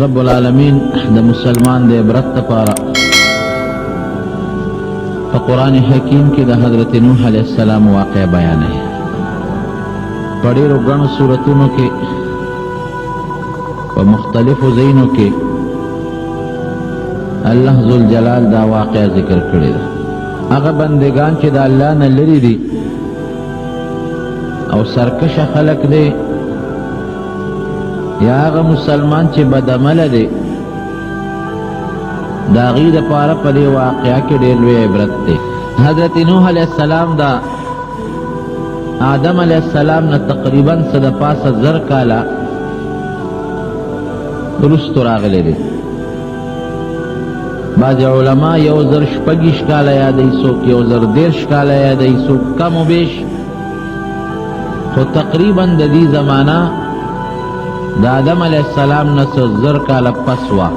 رب العالمین د مسلمان د عبرت لپاره په قرآن حکیم کې د حضرت نوح علیہ السلام واقع بیان ہے. په ډېرو ګڼو صورتونو کې په مختلفو ځایونو کې الله ذوالجلال دا واقع ذکر کړی ده. هغه بندگان چې د الله نه لرې دي او سرکشه خلق دی، یا هغه مسلمان چې بدعمله دی، د هغې دپاره په دې واقعه کې ډېر لوی عبرت دی. حضرت نوح علیہ السلام دا آدم علیہ السلام نه تقریبا څه د پاسه 1000 کاله وروستو راغلی دی. بعض علما 1026 کاله یادوي، څوک 1013 کاله یادوي، څوک کم و بیش، خو تقریبا د دې زمانه د آدم علیہ السلام نه 1000 کاله پس وه.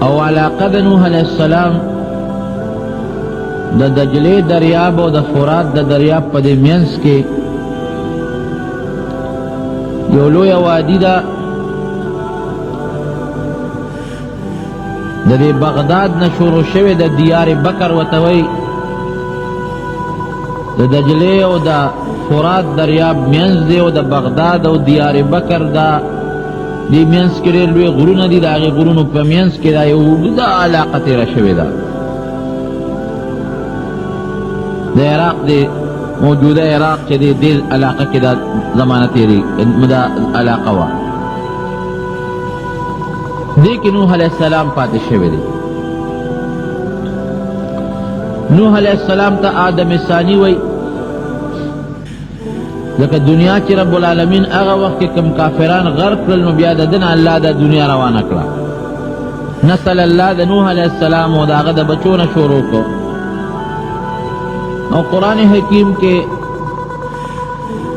او علاقه د نوح علیہ السلام د دجلې دریاب او د فرات د دریاب په دې منځ کې یو لویه وادي ده. د دې بغداد نه شروع شوې د دیار بکر ورته وایي، د دجلې او د فرات دریاب منځ دی او د بغداد او دیار بکر دا دی منځ کې ډېر لوی غرونه دي. د هغې غرونو په منځ کې دا یو اوږده علاقه تېره شوې ده. د عراق د موجوده عراق چې دی دې علاقه کې دا زمانه تېرې دا علاقه وه. دې کې نوح علیہ السلام پاتې شوی دی. نوح علیہ السلام ته آدم ثانی وایي، ځکه دنیا چې رب العالمین هغه وخت کې کم کافران غرق کړل، نو بیا د دنه الله دا دنیا روانه کړه. نسل الله د نوح علیہ السلام او د هغه د بچو نه شروع کړ. او قرآن حکیم کې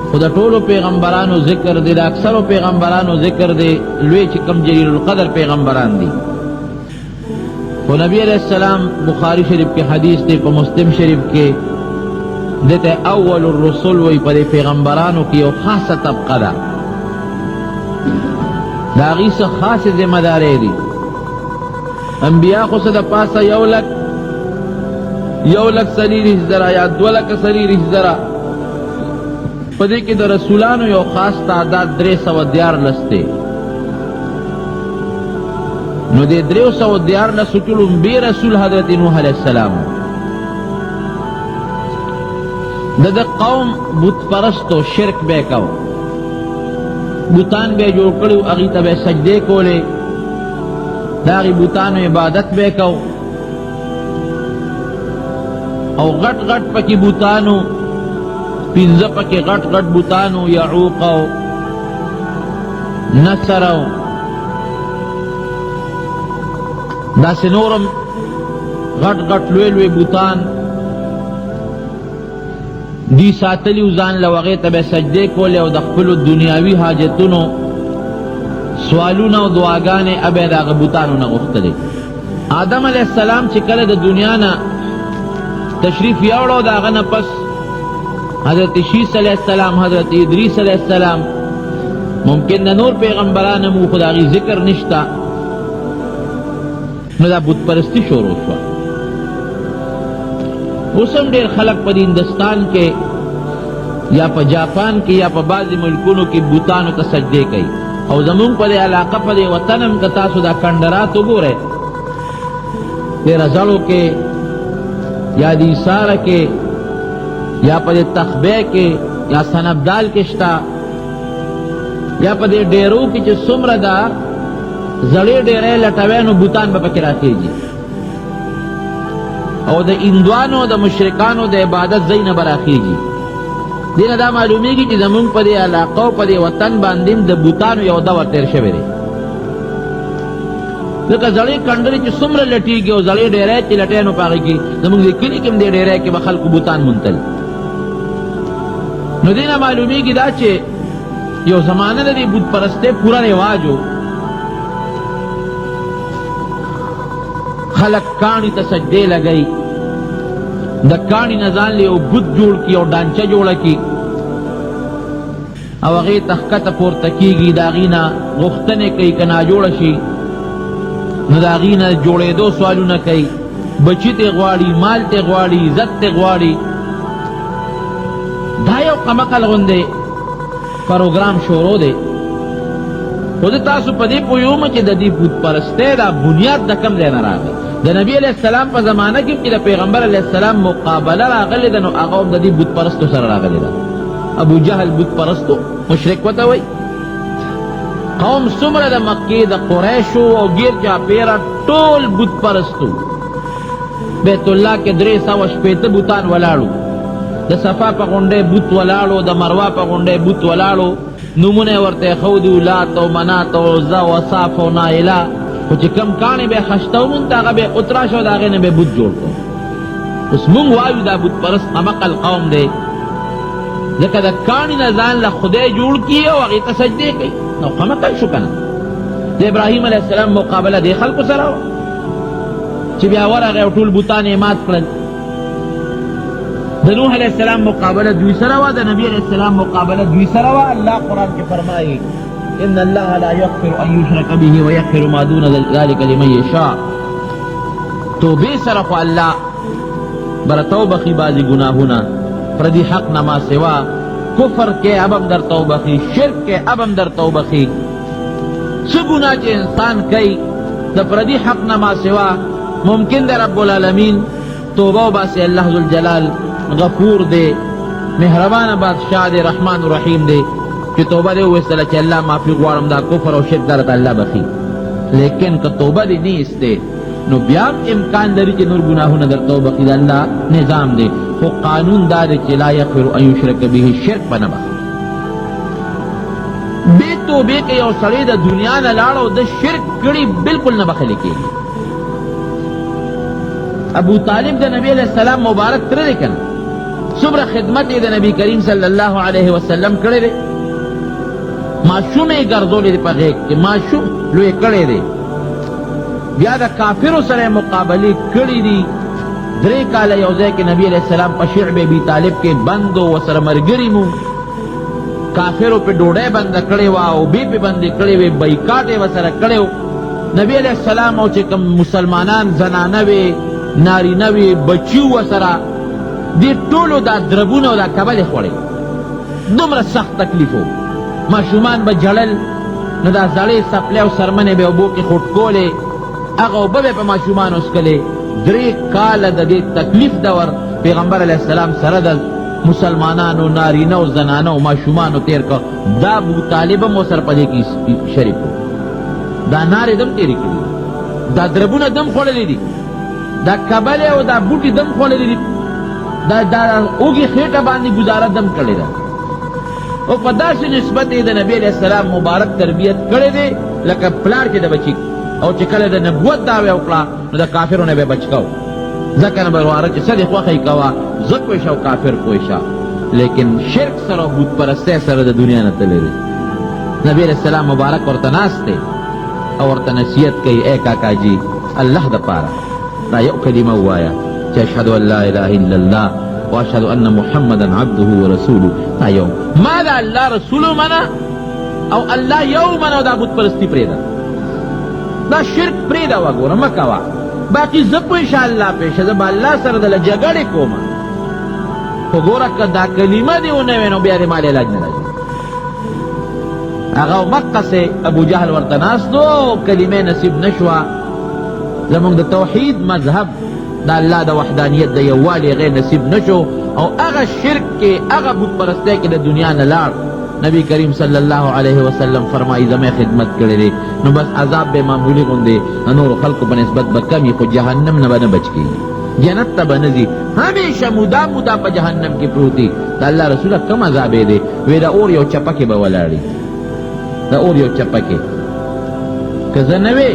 خو د ټولو پیغمبرانو ذکر دی، د اکثرو پیغمبرانو ذکر دی، لوی چې کم جلیل القدر پیغمبران دي. خو نبی علیہ السلام بخاری شریف کې حدیث دی، په مسلم شریف کې دته اول الرسول وی پر پیغمبرانو کی یو خاصه طبقه ده، دا غي څه خاصه ذمہ داری دي. انبیاء خو څه د پاسه 1,00,000 یا 2,00,000 په دې کې د رسولانو یو خاص تعداد 314 دی. نو دې 314 کې لومبي رسول حضرت نوح علیہ السلام د قوم بت پرستو شرک بے کو، بوتان بے جوړ کړو، هغې ته به سجدې کولې، د هغې بوتانو عبادت بے کو، او غټ غټ پکې بوتانو، 15 پکې غټ غټ بوتانو، یعوق او نصر او داسې نورم غټ غټ لوی لوی بوتان دی ساتلی ځان له هغې ته به سجدې کولې او د خپلو دنیاوي حاجتونو سوالونه او دعاګانې به د هغه بوتانو نه غوښتلې. آدم علیہ السلام چې کله د دنیا نه تشریف یوړو، د هغه نه پس حضرت شیس علیہ السلام، حضرت ادریس علیہ السلام، ممکن د نور پیغمبران مو خو د هغې ذکر نشته، نو دا بت پرستی شروع شوه. اوس هم ډېر خلک په هندوستان کې یا په جاپان کې یا په بعضې ملکونو کې بوتانو ته سجدې کوي. او زمونږ په دې علاقه په دې وطن هم که تاسو دا کنډرات وګورئ، دې رزړو کې یا د ایساره کې یا په دې تخبې کې یا سنبدال کې شته، یا په دې ډیرو کې چې څومره ده زړې ډیرې لټوي، نو بوتان به پکې راخېږي. او د هندوانو د مشرکانو د عبادت ځای نه به راخېږي. دې نه دا معلومیږي چې زمونږ په دې علاقه او په دې وطن باندې د بوتانو یو دور تېر شوی دی. ځکه زړې کنډرې چې څومره لټېږي او زړې ډیرې چې لټوي، نو په هغې کې زمونږ د کلي کې هم دې ډیرې کې به خلکو بوتان موندل. نو دې نه معلومیږي دا چې یو زمانه د دې بت پرستۍ پوره رواج و. خلق کانی ته سجدې لګئی، د کانی نه ځان له یو بت جوړ کړي او ډانچه جوړه کړي، او هغې ته ښکته پورته کېږي، د هغې نه غوښتنې کوي که ناجوړه شي نو دا غینا جوړېدو سوالونه کوي، بچی ته غواړي، مال ته غواړي، عزت ته غواړي. دا یو قمقل غوندې پروګرام شروع دی. خو د تاسو په دې پوهیږم چې د دې بت پرستۍ دا بنیاد د کوم ځای نه راغی. د نبی علیہ السلام په زمانه کې چې د پیغمبر علیہ السلام مقابله راغلی ده، نو هغه هم د دې بت پرستو سره راغلی ده. ابو جهل بت پرستو، مشرک وته وایي. قوم څومره د مکې د قریشو او ګیر چاپېره ټول بت پرستو. بیت الله کې 360 بوتان ولاړو، د صفا په غونډۍ بوت ولاړو، د مروه په غونډۍ بوت ولاړو، نومونه ورته ښودي، لات او منات او عزا او صاف او نایله. خو چې کم کاڼې به یې خشته وموند، هغه به یې اترا شو، د هغې نه به یې بوت جوړ کړو. اوس مونږ وایو دا بت پرست قمقل قوم دی، ځکه د کاڼي نه ځان له خدای جوړ کړي او هغې ته سجدې کوي. نو قمقل شو که نه؟ د ابراهیم علیه السلام مقابله دې خلکو سره وه چې بیا ورغی او ټول بوتان یې مات کړل. د نوح علیہ السلام مقابله دوی سره وه، د نبی علیہ السلام مقابله دوی سره وه. الله قرآن کې فرمایي ان الله لا یغفر ان یشرک به ویغفر ما دون ذلک لمن یشاء. توبې سره خو الله بره توبخي بعضې گناهونه، پردي حق نه ما سوا. کفر کې اب هم در توبخي، شرک کې اب هم در توبخي. څه ګناه چې انسان کوي د پردي حق نه ما سوا، ممکن ده رب العالمین توبه وباسي. الله ذوالجلال غفور دے، مہربان بادشاہ دے، رحمان رحیم دے، کہ توبہ دے ویسلا کہ اللہ معافی غوارم دا کفر و شرک دارت اللہ بخی. لیکن کہ توبہ دے نہیں استے، نو بیام امکان داری کہ نور گناہو ندر توبہ کی دا اللہ نظام دے. خو قانون دا دے کہ لا یغفر ان یشرک به شرک بنا بخی. بے توبے کے یو سڑی دا دنیا نہ لاڑو دا شرک کڑی بالکل نہ بخلے کے لئے. ابو طالب دا نبی علیہ السلام مبارک ترے لیکن صبر خدمت د نبی کریم صلی الله علیه وسلم کړی دی. معشوم یې ګرځولی دی په غېږ کې، معشوم لوی کړی دی. بیا د کافرو سره مقابلې کړي دي. 3 کاله یو ځای کې نبی علیہ السلام په شعب ابي طالب کې بند و، ورسره ملګري مو. کافرو پې ډوډۍ بنده کړې وه، اوبې پې بندې کړې وې، بایکاټ یې ورسره کړی و. نبی علیہ السلام او چې کوم مسلمانان زنانه وې، نارینه وې، بچي ورسره، دی ټولو دا دربونه او دا کبلې خوړې. دومره سخت تکلیف و. ماشومان به جړل، نو دا زړې سپلې او سرمنې به اوبو کې خوټ کولې، هغه اوبه به په ماشومانو څکلې. 3 کاله د دې تکلیف دور پیغمبر علیه السلام سره د مسلمانانو نارینه او زنانه او ماشومانو تیر کړ. دا ابو طالب هم ورسره په دې کې شریک و. دا نارې دم تېرې کړي، دا دربونه دم خوړلي دي، دا کبلې او دا بوټي دم خوړلي دي، دا اوږې خېټه باندې ګزاره دم کړې ده. او په داسې نسبت یې د نبي علیہ السلام مبارک تربیت کړی دی لکه پلار چې د بچي. او چې کله د نبوت دعوه وکړه، نو د کافرو نه به بچ کو. ځکه نه به واره چې څه دې خوښه یې کوه، زه پوه شه او کافر پوه شه. لیکن شرک سره او بت پرستۍ سره د دنیا نه تللی دی. نبی علیہ السلام مبارک ورته ناست دی او ورته نصیحت کوي، اے کاکا جی الله دپاره دا یو کلمه ووایه چې اشهد ان لا اله الا الله واشهد ان محمدا عبده ورسوله. دا یو ما دا الله رسولو منه او الله یو منه، دا بت پرستی پرېږده، دا شرک پرېږده وګوره مه کوه. باقي زه په انشاءالله پیشه زه به الله سره دله جګړې کومه. خو ګوره که دا کلمه دې ونه وی نو بیا دې مال علاج نه راځي. هغه مقصې ابو جهل ورته ناست و، کلمې نصیب نه شوه. زمونږ د توحید مذهب د الله د وحدانیت د یووالي غیر نصیب نشو، او هغه شرک کې هغه بت پرستۍ کې د دنیا نه لاړ. نبی کریم صلی الله علیه وسلم فرمایي زما خدمت کړی دی، نو بس عذاب به معمولی غوندې د نورو خلکو په نسبت به کم وي، خو جهنم نه به نه بچ کېږي، جنت ته به نه ځي، همیشه مودا مودا په جهنم کې پروت دی. د الله رسوله کم عذاب یې دی؟ وی د اور یو چپه کې به ولاړي، د اور یو چپه کې که زه نه وې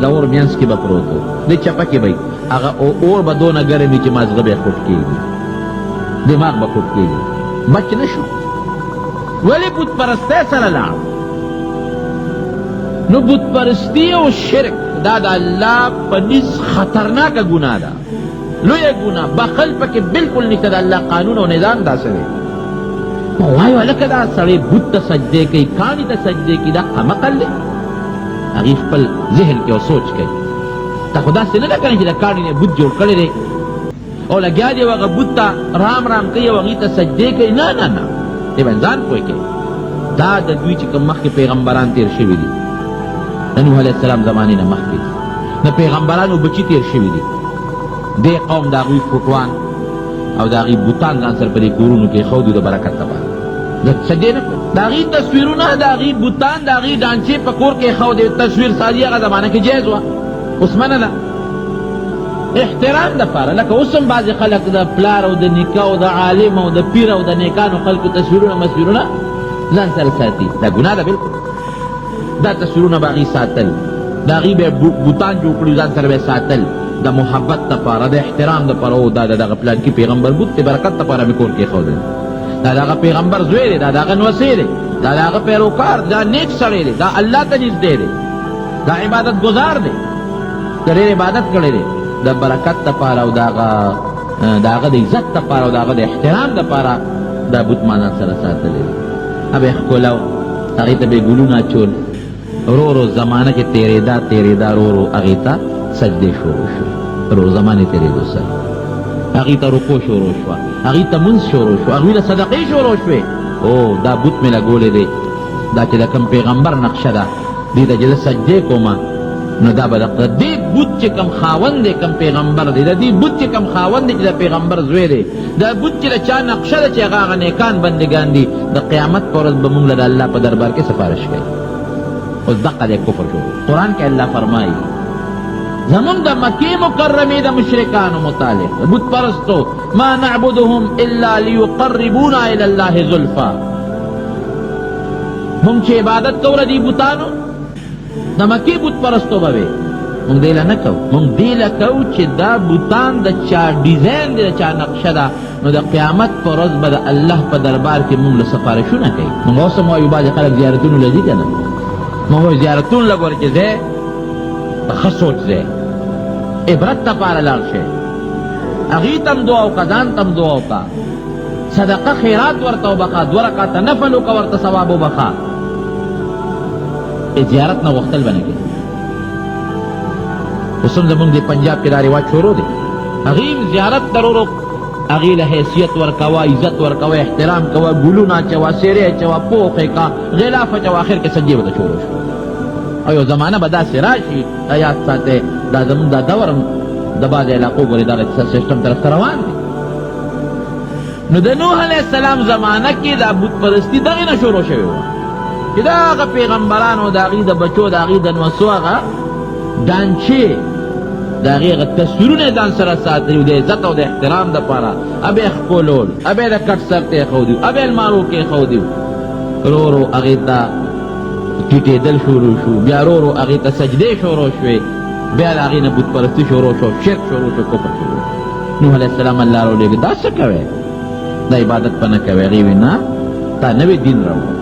د اور مینځ کې به پروت و، د چپه کې به هغه اور به دونه ګرم وي چې مازغه به یې خوټ کېږي، دماغ به خوټ کېږي، بچ نه شو. ولی بت پرستی سره لاړ. نو بت پرستی او شرک دا د الله په نس خطرناکه ګناه ده، لویه ګناه، بخل پکې بالکل نشته. د الله قانون او نظام داسې دی. وایو هلکه دا سړی بت ته سجدې کوي، کاڼي ته سجدې کوي، دا قمقل دی. هغه خپل ذهن کې او سوچ کوي تا خدا څه نه ده کنه چې د کاڼي نه بت جوړ کړی دی او لګیا دی هغه بت ته رام رام کوي او هغې ته سجدې کوي. نه نه نه دې باندې ځان پوه کوي. دا د دوی چې کوم مخکې پیغمبران تیر شوي دي د نوح علیه السلام زمانې نه مخکې د پیغمبرانو بچي تیر شوي دي. دې قوم د هغوی فوټوان او د هغې بوتان ځان سره په دې کورونو کې ایښودي د برکت لپاره د سجدې نه د هغې تصویرونه د هغې بوتان د هغې ډانچې په کور کې ایښودې تصویر سازي هغه زمانه کې جایز وه اوس منه ده احترام دپاره لکه اوس هم بعضې خلک د پلار او د نیکه او د عالم او د پیر او د نیکانو خلکو تصویرونه مسویرونه ځان سره ساتي دا ګناه ده بلکل دا تصویرونه به هغې ساتل د هغې به بوتان جوړ کړي ځان سره به یې ساتل د محبت دپاره د احترام دپاره او دا د دغه پلانکي پیغمبر بوت د برکت دپاره مې کور کې ایښودی دا د هغه پیغمبر زوی دی دا د هغه نوسی دی دا د هغه پیروکار دا نیک سړی دی دا الله ته نږدې دی دا عبادت ګزار دی د ډېر عبادت کړی دی د برکت دپاره او د هغه د عزت دپاره او د هغه د احترام دپاره دا بوت ما ځان سره ساتلی دی به یې ښکلو هغې ته به یې ګلونه اچول ورو ورو زمانه کې تېرېدا ورو ورو هغې ته سجدې شروع شوې ورو زمانې تېرېدو سره هغې ته رکو شروع شوه هغې ته مونځ شروع شو هغوی له صدقې شروع شوې او دا بوت مې لګولی دی دا چې د کوم پیغمبر نقشه ده دې ته چې زه سجدې کومه نو دا به د دې بوت چې کوم خاوند دی کوم پیغمبر دی د دې بوت چې کوم خاوند دی چې د پیغمبر زوی دی دا بوت چې د چا نقشه ده چې هغه نیکان بندګان دي د قیامت په ورځ به مونږ له د الله په دربار کې سفارش کوي. اوس دقه دی کفر شو. قرآن کې الله فرمایي زمون د مکې مکرمې د مشرکانو متعلق بت پرستو ما نعبدهم الا لیقربونا الی الله زلفا مونږ چې عبادت کوو د دې بوتانو د مکې بت پرستو به وي مونږ دې له نه کوو مونږ دې له کوو چې دا بوتان د چا ډیزاین دی د چا نقشه ده نو د قیامت په ورځ به د الله په دربار کې مونږ له سفارشونه کوي. مونږ اوس هم وایو بعضې خلک زیارتونو له ځي که نه مونږ وایو زیارتونو له ګوره چې ځای په ښه سوچ ځای عبرت دپاره لاړ شئ هغې ته هم دعا وکړه ځان ته هم دعا وکړه صدقه خیرات ورته وبخه 2 رکعته نفل وکړه ورته ثواب وبخه زیارت نه غوښتل به نه کوي. اوس هم زمونږ د پنجاب کې دا رواج شروع دی هغې هم زیارت ته ورو هغې له حیثیت ورکوه عزت ورکوه احترام کوه ګلونه اچوه سیرې اچوه پوخ یې کا غلاف اچوه آخر کې سجدې ورته شروع شو. او یو زمانه به داسې راشي یاد ساتئ دا زمونږ دا دور هم د بعضې علاقو ګورې دغه سیسټم طرف ته روان دی. نو د نوح علیه السلام زمانه کې دا بت پرستي دغې نه شروع شوې وه چې دا هغه پیغمبرانو د هغې د بچو د هغې د نوسو هغه ډانچې د هغې هغه تصویرونه یې ځان سره ساتلي وو د عزت او د احترام دپاره ابه یې ښکلول ابه یې د کټ سر ته ایښودي وو ابه یې لمارو کې ایښودي وو ورو ورو هغې ته ټیټېدل شروع شو بیا ورو ورو هغې ته سجدې شروع شوې بیا د هغې نه بت پرستي شروع شو شرک شروع شو کفر شروع شو. نوح علیه السلام الله راولېږه دا څه کوې دا عبادت په نه کوې هغې وی نه تا نوی دین راوړه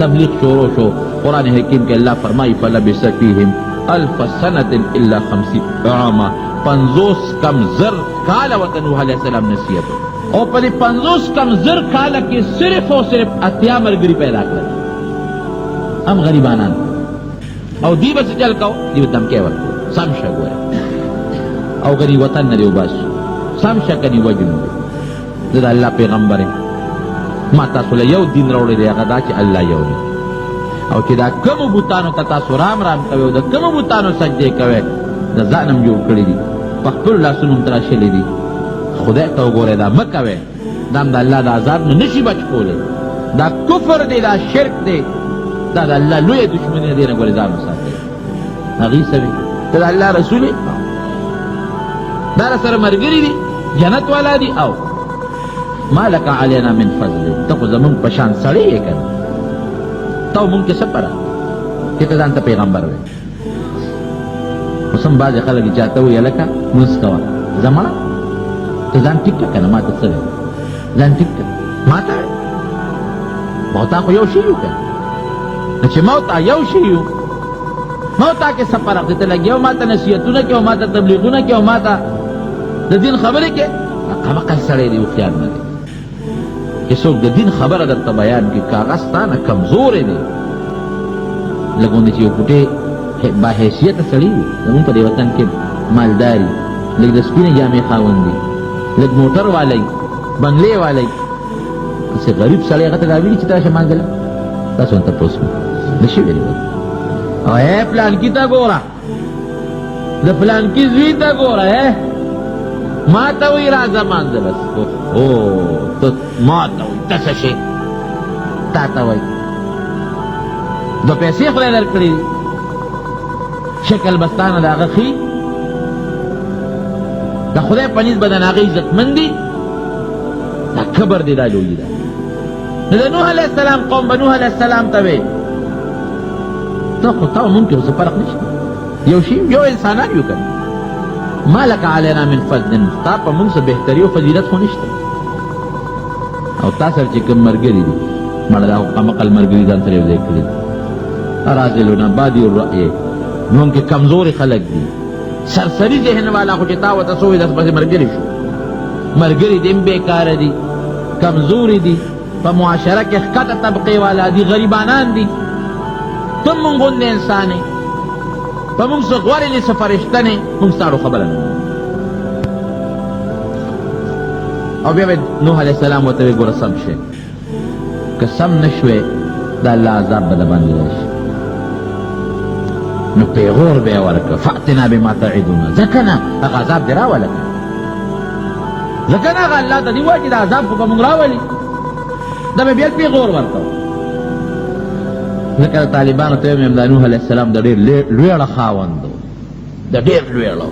تبلیغ شروع شو. قرآن حکیم کې الله فرمایي فلبث فیهم 1000 سنة الا 50 عاما 50 کم زر کاله ورته نوح علیه السلام نصیحت او په دې 50 کم زر کاله کې صرف او صرف 80 ملګري پیدا کړل هم غریبانان او دی به څه چل کو دی به دمکې ورکړو سم شه ګوره او غریب وطن نه دی وباسو سم شه کني وجنو زه د الله پیغمبر یم ما تاسو له یو دین راوړی دی هغه دا چې الله یو دی او چې دا کومو بوتانو ته تاسو رام رام کوئ او د کومو بوتانو سجدې کوئ د ځان هم جوړ کړي دي په خپلو لاسونو هم تراشلي دي خدای ته وګورئ دا مه کوئ دا هم د الله د عذاب نه نشي بچ کولی دا کفر دی دا شرک دی دا د الله لویه دشمني دی نه ګورې ځان وساتئ هغې سوي ته د الله رسول یې دا را سره ملګري دي جنت والا دي او ما لک علینا من فضل ته خو زمونږ په شان سړی یې که نه تا مونږ کې څه پره چې ته ځان ته پیغمبر وې اوس هم بعضې خلک چاته وایي هلکه لمونځ کوه زما ته ځان ټیک کړه که نه ما ته څه وایي ځان ټیک کړه ما ته وایي ما تا خو یو شي یو که نه چې ما تا یو شي یو ما تا کې څه فرق دی ته لګیا او ما ته نصیحتونه کوې او ما ته تبلیغونه کوې او ما ته د دین خبرې کوې قمقل سړی دی هوښیار نه دی چې څوک د دین خبره درته بیان کړي کاغذ تا نه کمزوری دی لږ غوندې چې یو پوټې باحیثیت سړی وي زمونږ په دې وطن کې مالداري لږ د سپینې جامې خاوند دي لږ موټر والی بنګلې والی هسې غریب سړی هغه ته دا ویلي چې تراشه مانځله تاسو هم تپوس نه شي ویلي او پلانکي ته ګوره د پلانکي زوی ته ګوره ما ته وایي راځه مانځلس ته ما ته وایي ته څه شې تا ته وایي دو پیسې خدای درکړي دي شکل بستانه د هغه ښي د خدای په نسبت د هغه عزتمند دي دا کبر دی دا لوی ده نو د نوح علیه السلام قوم به نوح علیه السلام ته وی ته خو تا ممکن څه فرق نشته یو شي یو انسانان یو کنه ما لک علینا من فضل تا په موږ څه بهتري او فضیلت خو نشته او تا سره چې کوم ملګري دي مړه دا قمقل ملګري ځان سره یو ځای کړي اراذلنا بادي الرأي موږ کې کمزوري خلک دي سرسری ذهن والا خو چې تا ورته څه وایي داسې پسې ملګري شو ملګري دي هم بېکاره دي کمزوري دي په معاشره کې ښکته طبقې والا دي غریبانان دي ته مونږ غوندې انسان یې په مونږ څه غوړې نه څه فرشته نه مونږ ستاړو خبره نه او بیا به نوح علیه السلام ورته وایي ګوره سم شئ که سم نه شوې د الله عذاب به د باندې راشي نو پیغور به یې ورکړه فأتنا بما تعدنا ځکه نه هغه عذاب دې راوله که ځکه نه هغه الله ته دې وایي چې د عذاب خو به مونږ راولي دا به بیا پیغور ورکړه ځکه د طالبانو ته ویم دا نوح علیه السلام د ډېر لویړه خاوند و د ډېر لویړه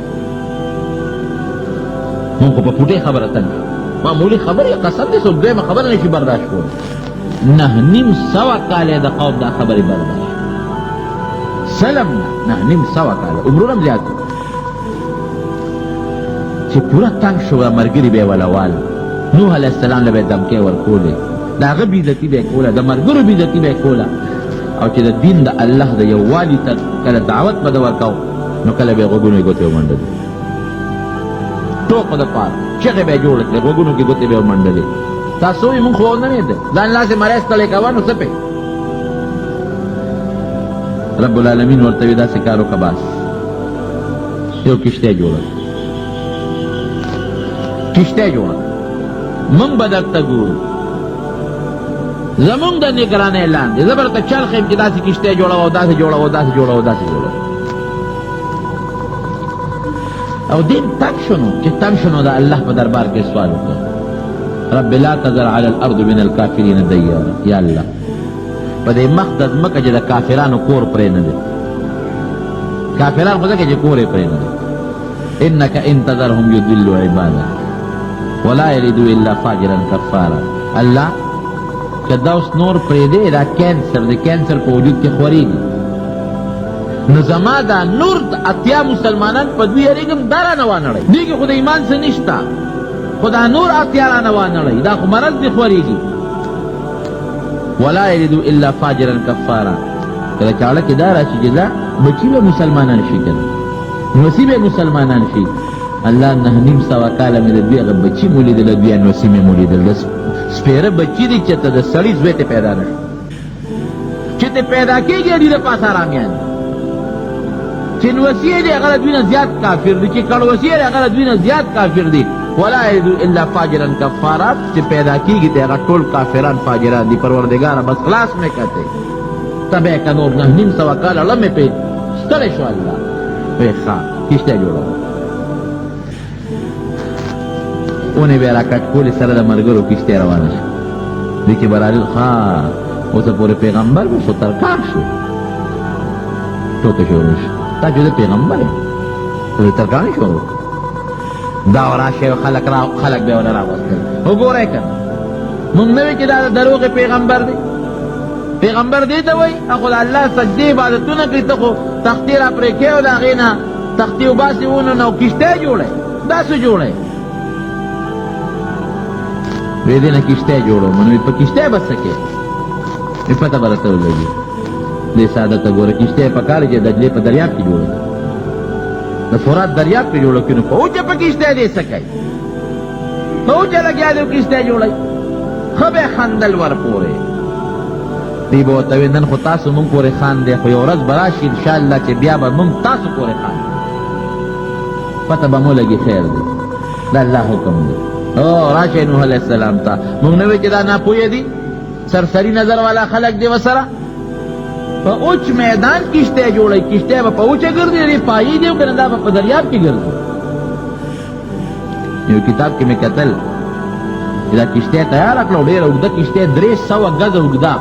مونږ خو په پوټې خبره تنګ معمولي خبرې قسم دې څوک دویمه خبره نه شي برداشت کولی 900 کاله د قوم دا خبرې برداشت سلم 900 کاله عمرونه هم زیات چې پوره تنګ شو ملګري به یې ولوال نوح علیه السلام له به یې دمکې ورکولې د هغه بېعزتي به یې کوله د ملګرو بېعزتي به یې کوله او چې د دین د الله د یووالي ته کله دعوت به د ورکو نو کله به یې غوږونو یې ګوتې ومنډلې ټوکو دپاره چغې به یې جوړه کړې غوږونو کې ګوتې به یې ومنډلې تاسو وایي مونږ خو ونه ویده ځان لاسې مری ستړی کوه نو څه پې رب العالمین ورته وي داسې کار وکړه بس یو کشتی جوړه کشتی جوړه مونږ به درته ګورو زمونږ د نگرانۍ لاندې زه به درته چل ښیم چې داسې کشتی جوړوه او داسې جوړوه داسې جوړوه داسې جوړوه او دین تنګ شو نو چې تنګ شو نو د الله په دربار کې سوال وکړه رب لا تذر على الارض من الكافرين ديارا یا الله په دې مخ د ځمکه چې د کافرانو کور پرې نه دی کافران خو ځکه چې کور یې پرې نه دی انک ان تذرهم یضلوا عبادک ولا یلدوا الا فاجرا کفارا الله که دا اوس نور پرېږدې دا کینسر د کینسر په وجود کې خورېږي نو زما دا نور 80 مسلمانان په دوی یېرېږم دا رانه وانړئ دې کې خو د ایمان څه نشته خو دا نور 80 رانه وانړئ دا خو مرض دې خورېږي ولا یلدو الا فاجرا کفارا کله چاړه کې دا راشي چې دا بچي به مسلمانان شي کنه نوسي به مسلمانان شي الله 900 کاله مې د دوی هغه بچي مو لیدل دوی نوسي مې مو لیدل سپیره بچی دی چې ته د سړي زوی ته پیدا نه شو چې ته پیدا کېږي ډېر پاس آرامیان چې نوسي دی هغه د دوی نه زیات کافر دی چې کړوسي دی هغه د دوی نه زیات کافر دی ولا یلدو الا فاجرا کفارا چې پیدا کېږي دی هغه ټول کافران فاجران دي پروردګاره بس خلاص مې کته تبه که نور 900 کاله لمې پې ستړی شو الله وایي ښه کشتی جوړوه اونې به یې راکټ کولې سره د ملګرو کشتی روانه شو دې کې به رالل ښه اوسه پورې پیغمبر به شو ترکان شو ټوکې شروع شو تا چې زه پیغمبر یم ته ترکانې شروع دا وراشئ خلک به ونه راوستل وګورئ که مونږ نه وي چې دا د دروغې پیغمبر دی پیغمبر دې ته وایي خو د الله سجدې عبادتونه کوي ته خو تختې را پرې کوې او د هغې نه تختې وباسې ونه نو کشتی جوړئ دا څه جوړئ وی دې نه کشتی جوړو منو په کشتی به څه کوې وی پته به راته ولګي دې ساده ته ګوره کشتی یې پکار چې دجلې په دریاب کې جوړه د فرات دریاب کې جوړه کړي نو په اوچه په کشتی دې څه کوي په اوچه لګیا دی کشتی جوړئ ښه به یې خندل ورپورې دی به ورته وایي نن خو تاسو مونږ پورې خان دی، خو یو ورځ به راشي انشاءالله چې بیا به مونږ تاسو پورې خان پته به مو لګي خیر دی، دا الله حکم دی. او راشئ نوح علیہ السلام ته، مونږ نه وی چې دا ناپوهه دي، سرسری نظر والا خلق دی وسره. په اوچ میدان کشته جوړی، کشته به په اوچه ګرځي، پایې دی او کنه دا به په دریاب کې ګرځي. یو کتاب کې مې کتل دا کشته تیار کړه، ډېره اوږده کشته 300 غزه اوږده،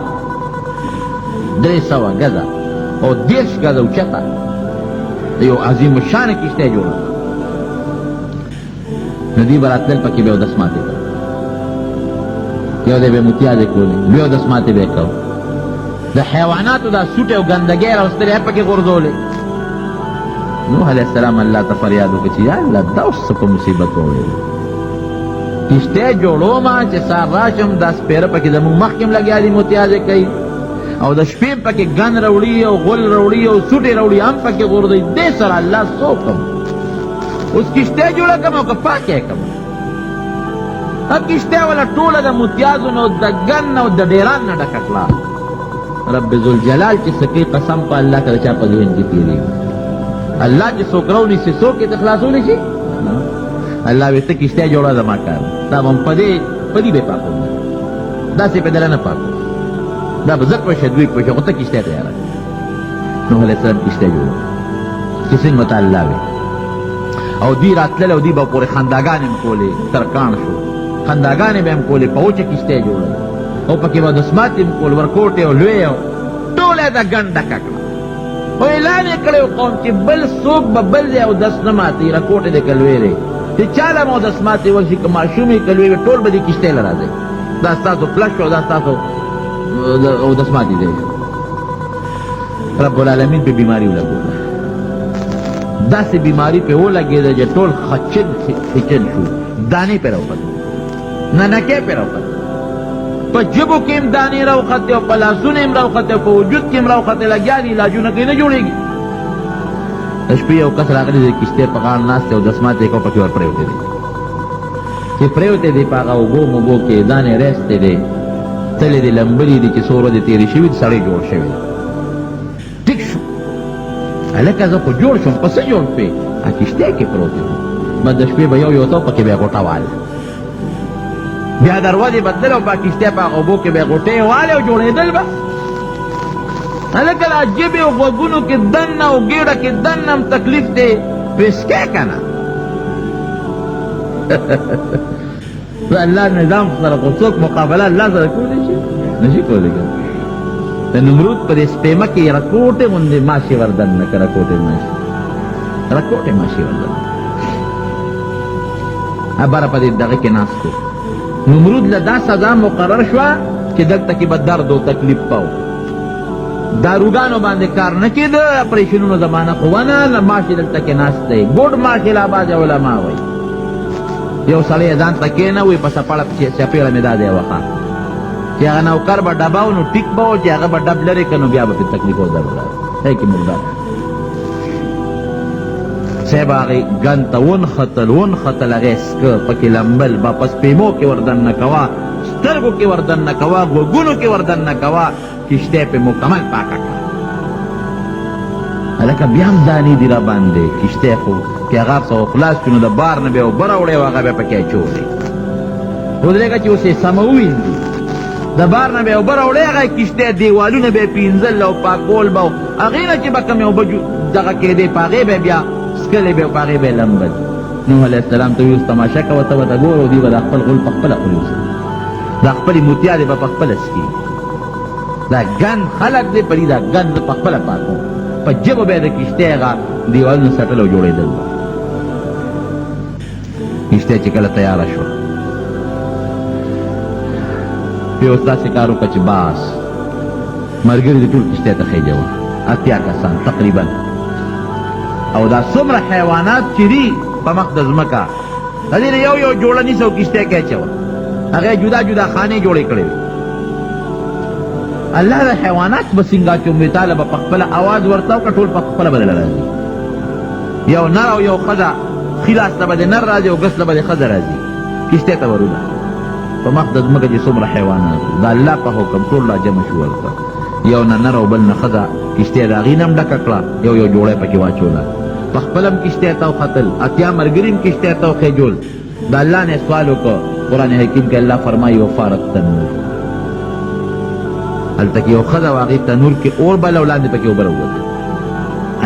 300 غزه او 10 غزه اوچته، یو عظیم الشان کشته جوړه. نو دی براتل پکې به اودس ماتې کړه، یو دی به متیازې کولې، بیا اودس ماتې به کوو، د حیواناتو دا سوټې او ګندګۍ راوستلې پکې غورځولې. نوح علیہ السلام الله ته فریاد وکړه چې یا الله دا اوس څه په مصیبت وړې کشته جوړومه چې سار راشم دا سپیره پکې زموږ مخکې هم لګیا دي متیازې کوي، او د شپې پکې ګن راوړي او غول راوړي او سوټې راوړي هم پکې غورځوي. دې سره الله څه وکړم؟ اوس کشته جوړه کړم او که پاکه یې کړم؟ کشته والا ټوله د متیازو نه د ګن نه او د ډیران نه ډکه کړه. رب ذوالجلال چې سکی قسم په الله که د چا په ذهن کې تېرېږي، الله چې څوک راونیسي څوک یې ته خلاصولی شي؟ الله وایي ته کشته جوړه زما کار دا به په دې به پاکوم، داسې په دله نه پاکوم، دا به زه پوه شه دوی پوه شه، خو ته کشته تیاره کړه. نوح علیه السلام کشته جوړه چې څنګه ورته الله وایي. او دوی راتلل او دوی به پورې خنداګانې هم کولې، ترکاڼ شو خنداګانې به هم کولې، په اوچه کشته جوړه او پکې به دسمات هم کول، ورکوټې او لوی او ټوله د ګن ډکه کړه. او اعلان یې کړی قوم چې بل څوک به بل دی او دس نه ماتي، رکوټې د که لوی دی چې چاله مو دس ماتې وشي، که ماشوم یې که لوی وي ټول به دې کشتۍ له راځئ، دا ستاسو پلش او دا ستاسو او دس ماتې دی. رب العالمین په بیماري ولګوله، داسې بیماري پې ولګېده چې ټول خچن خچن شو، دانې پې راوختې، ننکۍ پې راوختې، په جبو کې هم دانې راوختې او په لاسونو هم راوختې او په وجود کې هم راوختې، لګیا دي علاجونه کوي نه جوړېږي. د شپې یو کس راغلی د کشتۍ په غاړه ناست دی او دسمات یې کو پکې ور پرېوتی دی، چې پرېوتی دی په هغه اوبو موبو کې دانې ریستی دی، تلې دي لمبلې دي چې څو ورځې تېرې شوي دي، سړی جوړ شوی دی. ټیک شو هلکه زه خو جوړ شوم، په څه جوړ شوې؟ کشتۍ کې پروت دی، بس د شپې به یو تو پکې به یې غوټه واله، بیا دروازې بدل او په کشتۍ په هغه اوبو کې به یې غوټې واله او جوړېدل به. هلکه لا جبې او غوږونو کې دننه او ګېډه کې دننه هم تکلیف دی، پسکې که نه د الله نظام سره خو څوک مقابله الله سره کولی شي؟ نشي کولی که د نمرود په دې سپېمه کې رکوټې غوندې ماشې ور دننه که رکوټې ماشې ور دننه بره په دې دغه کې ناست و. نمرود له دا سزا مقرر شوه چې دلته کې به درد او تکلیف پاو، داروګانو باندې کار نه کېده، اپریشنونو زمانه خو ونه، ماشې دلته کې ناست دی، ګوډ ماشې لا بعض علما وایي. یو سړی یې ځان ته کېنوي په سپړه چپېړه مې دا دی وخه چې هغه نوکر به ډبه و نو ټیک به و، چې هغه به ډب لرې که نو بیا به پرې تکلیف او درد راشي کې مردار صاحب هغې ګن ته ونختل هغې سکه پکې لمبل با په سپېمو کې ور دننه کوه، سترګو کې ور دننه کوه، غوږونو کې ور دننه کوه، کشتۍ پې مکمل پاکه کړه. هلکه بیا هم دانې دي را باندې، کشتۍ خو که هغه څه خلاص شو نو د بار نه بیا اوبه راوړی او هغه بیا پکې اچولی، ودرېږه چې اوس یې سمه ووینځي، د بار نه بیا اوبه راوړی هغه کشتۍ دیوالونه به یې پینځل او پاکول به، هغې نه چې به کومې اوبه دغه کېدې په هغې به بیا سکلې به په هغې به یې لمبل. نوح علیه السلام ته وایي اوس تماشه کوه، ته ورته ګوره او دوی به دا خپل غول په خپله خوري، اوس دا خپلې موتیادې به په خپله څکي، دا ګن خلق دی پرې دا ګن زه په خپله پاکوم، په جبو به یې د کشتۍ هغه دیوالونه سټل او جوړېدل. کشتۍ چې کله تیاره شوه بیا اوس داسې کار وکړه چې باس ملګري د ټول کشتۍ ته خېجوه، 80 کسان تقریبا، او دا څومره حیوانات چې دي په مخ د ځمکه د دې نه یو جوړه نیسه او کشتۍ کې اچوه، هغې جدا جدا خانې جوړې کړې وې. الله د حیوانات به څنګه اچوم، تاله به په خپله اواز ورته وکړه، ټول په خپله به دله راځي، یو نر او یو ښځه، ښي لاس ته به د نر راځي او ګس له به د ښځه راځي، کشتۍ ته ورونه په مخ د ځمکه چې څومره حیوانات د الله په حکم ټول را جمع شو ورته. یو نه نر او بل نه ښځه کشتۍ د هغې نه هم ډکه کړه یو یو جوړی پکې واچوله په خپله هم کشتۍ ته وختل اتیا ملګري هم کشتۍ ته وخېجول د الله نه یې سوال وکړه قرآن حکیم کې الله فرمایي وفارت تنور هلته کې یو ښځه وه هغې تنور کې اور بل او لاندې پکې اوبه راووتې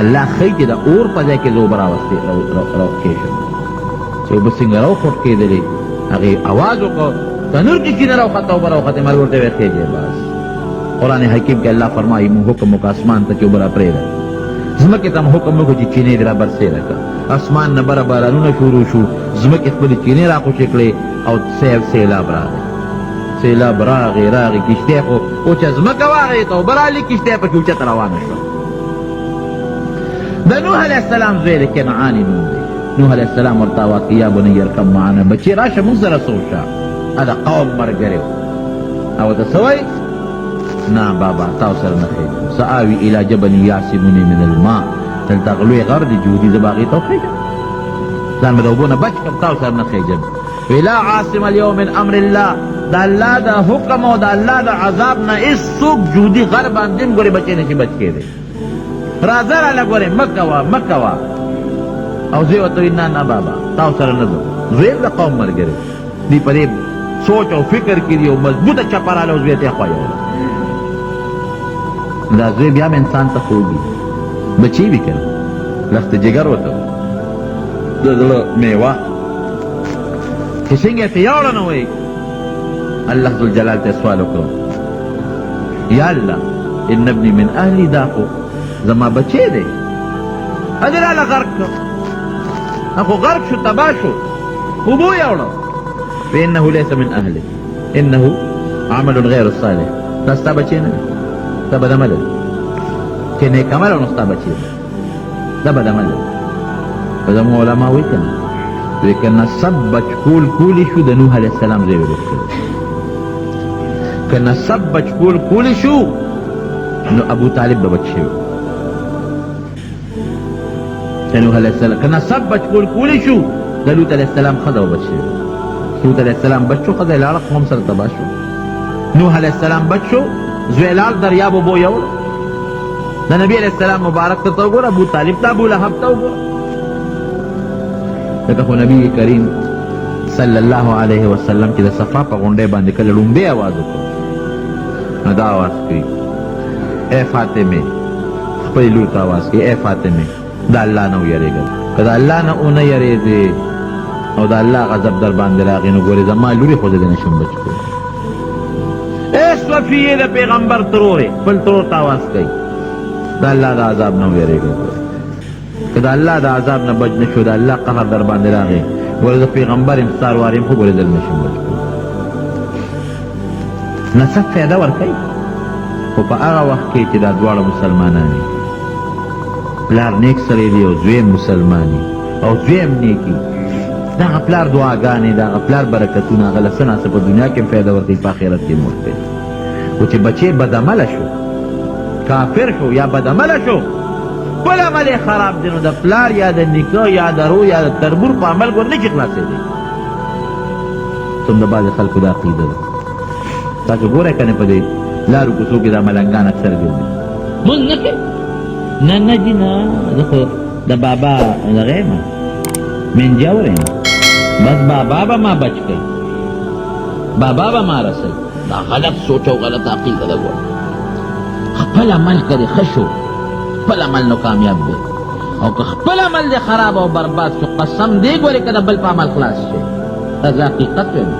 الله ښایي چې د اور په ځای کې زه اوبه راوکېږم چې اوبه څنګه راوخوټ کېدلې هغې اواز وکړ تنور کې چې نه راوخته اوبه راوختې مل ورته ویې خېجې بس قرآن حکیم کې الله فرمایي مونږ حکم وکړه اسمان ته چې اوبه راپرېږده ځمکې ته م حکم وکړو چې چینې دې رابرسېره کړه اسمان نه بره بارانونه شروع شو ځمکې خپلې چینې راخوشې کړې او سیلاب راغی سیلاب راغی کشتۍ خو اوچه ځمکه واغېته اوبه رالې کشتۍ پکې اوچته روانه شوه د نوح علیه السلام زوی د کنعاني نوم دی نوح علیه السلام ورته واقع یا بني ارکب معنا بچې راشه موږ سره څه وشه دا قوم ملګری او ورته څه وایي نه بابا تاسو سره نه خېږم سآوي الى جبل یعصمني من الماء دلته غلوی غر دی جودي زه به هغې ته وخېږم ځان به د اوبو نه بچ کړم تاسو سره نه خېږم لا عاصم اليوم من امر الله د الله د حکم او د الله د عذاب نه هېڅوک جودي غر باندې هم ګورې بچې نشي بچ کېدی راځه راله ګورې مه کوه او زوی ورته وایي نه بابا تاسو سره نه ځم زوی د قوم ملګری دی په دې سوچ او فکر کې دی او مضبوطه چپراله او زوی ته یې خوایوله دا زوی بیا هم انسان ته خوږي بچی وي که نه لخت جګر ورته د زړه میوه چې څنګه یې ترې یوړه نه وایي الله ذوالجلال ته سوال وکړو یا الله ان ابني من اهلي دا خو زما بچی دی هغې راله غرق کړ خو غرق شو تباه شو اوبو یوړه فانه ليس من اهلك انه عمل غیر صالح دا ستا بچی نه دی دا بد عمل دی چې نیک عمل نو ستا بچی دی دا بد عمل دی په زموږ علما وایي که نه دوی که نسب بچ کولی شو د نوح علیه السلام زوی وروسته که نسب بچ کولی شو نو ابو طالب به بچ شوی د نوح علیه السلام که نسب بچ کولی شو د لوط علیه السلام ښځه به بچ شوی لوط علیه السلام بچ شو ښځه یې لاړه قوم سره تباه شو نوح علیه السلام بچ شو زوی لاړ دریاب اوبو یوړه د نبي علیه السلام مبارک ته وګوره ابو طالب ته ابو لهب ته وګوره ځکه خو نبي کریم صلی الله علیه وسلم چې د صفا په غونډۍ باندې کله لومبی اواز وکړ نو دا اواز کوي ای فاطمې خپلې لور ته اواز کوي ای فاطمې د الله نه ویرېږه که د الله نه ونه یېرېدې او د الله غضب در باندې راغی نو ګورې زما لورې خو زه دې نشم بچ کوی ای صفیې د پیغمبر ترورې خپل ترور ته اواز کوي د الله د عذاب نه ویرېږه که د الله د عذاب نه بچ نه شو د الله قهر در باندې راغی ګوره زه پیغمبر یم ستا وار یم خو ګورې زه نشم بچ کوی نسب فایده ورکوي خو په هغه وخت کې چې دا دواړه مسلمانان دي پلار نیک سړی دی او زوی مسلمان دي او زوی هم نیکي دغه پلار دعاګانې دغه پلار برکتونه هغه له څه ناڅه په دنیا کې هم فایده ورکوي په آخرت کې هم ورکوي خو چې بچی بدعمله شو کافر شو یا بدعمله شو خپل عمل یې خراب دی نو د پلار یا د نیکه یا د رو یا د تربور په عمل ګور نه شي خلاصېدی څوم د بعضې خلکو دا عقیده ده تاسو ګورئ که نه په دې لارو کوڅو کې دا ملنګان اکثر ګرځي مونږ نه کوي نه جي نه زه خو د بابا دغه یم منجور یم بس بابا به ما بچ کوي بابا به ما رسوي دا غلط سوچ او غلط عقیده ده ګوره خپل عمل کړې ښه شو خپل عمل نو کامیاب دی او که خپل عمل دی خراب او برباد شو قسم دی ګورې که د بل په عمل خلاص شي دا زه حقیقت ویم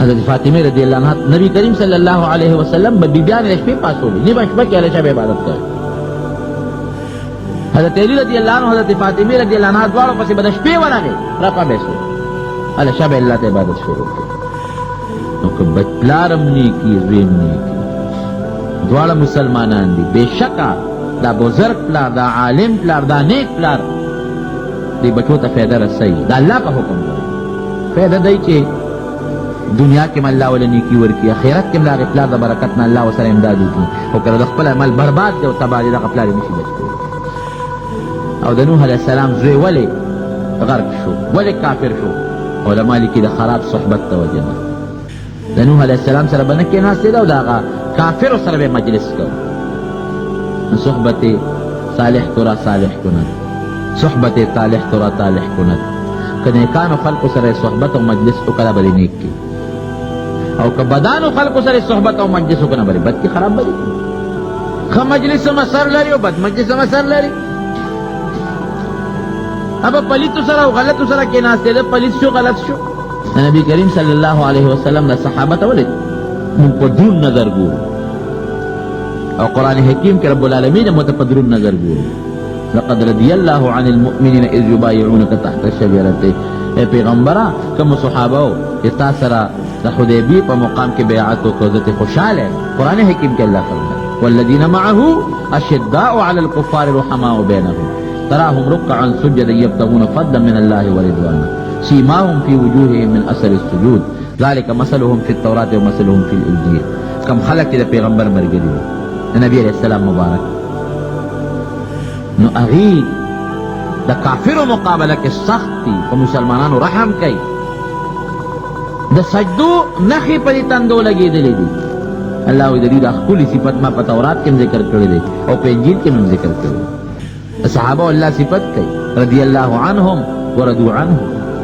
حضرت فاطمه رضی اللہ عنہ نبی کریم صلی اللہ علیہ وسلم بیبیان شپې پاسولې نیمه شپه کې هله شب عبادت کوي حضرت علی رضی اللہ عنہ حضرت فاطمه رضی اللہ عنہ دواړو پسې به د شپې ورغې رقه به شو هله شب الله ته عبادت شروع کړي نو که پلار هم نیکي زوی هم نیکي دواړه مسلمانان دي بېشکه دا بزرګ پلار دا عالم پلار دا نیک پلار دې بچو ته فایده رسوي دا الله په حکم کوي فایده دی چې دنیا کې م الله وله نیکي ورکړي آخرت کې م د هغې پلار د برکت نه الله ورسره امداد وکړي خو که د خپل عمل برباد دی او تباه دی دغه پلار یې نشي بچ کولی او د نوح علیه السلام زوی ولې غرق شو ولې کافر شو علما لیکي د خراب صحبت ته وجه نه د نوح علیہ السلام سره به نه کېناستې ده او د هغه کافرو سره به مجلس کو. صحبت صالح ترا صالح کند، صحبت طالح ترا طالح کند. که نیکانو خلقو سره صحبت او مجلس وکړه به نیک کی، او که بدانو خلقو سره صحبت او مجلس وکړه به بد کی، خراب به دي. ښه مجلس هم اثر لري او بد مجلس هم اثر لري. اب پلیتو سره او غلطو سره کېناستې ده، پلیت شو غلط شو. نبی کریم صلی الله علیه وسلم د صحابه ته ولې موږ په درون نظر ګورو، او قرآن حکیم کې رب العالمین مو ته په درون نظر ګورو. لقد رضی الله عن المؤمنین اذ یبایعونک تحت الشجرة. اے پیغمبره کوم صحابه چې تا سره د حدیبیې په مقام کې بیعت وکړو زه ترې خوشحاله. قرآن حکیم کې الله فرمایي والذین معه اشداء علی الکفار رحماء بینهم تراهم رکعا سجدا یبتغون فضلا من الله ورضوانا سیماهم فی وجوههم من اثر السجود ذلك مثلهم فی التوراة ومثلهم فی الانجیل. کم خلق چې د پیغمبر ملګري دي د نبی علیہ السلام مبارک، نو هغې د کافرو مقابله کې سخت دي، په مسلمانانو رحم کوي. د سجدو نښې په دې تندو لګېدلې دي. الله وایي د دې دا ښکلي صفت ما په تورات کې هم ذکر کړی دی او په انجیل کې هم ذکر کړی دی. د صحابه الله صفت کوي رضی الله عنهم ورضوا عنه.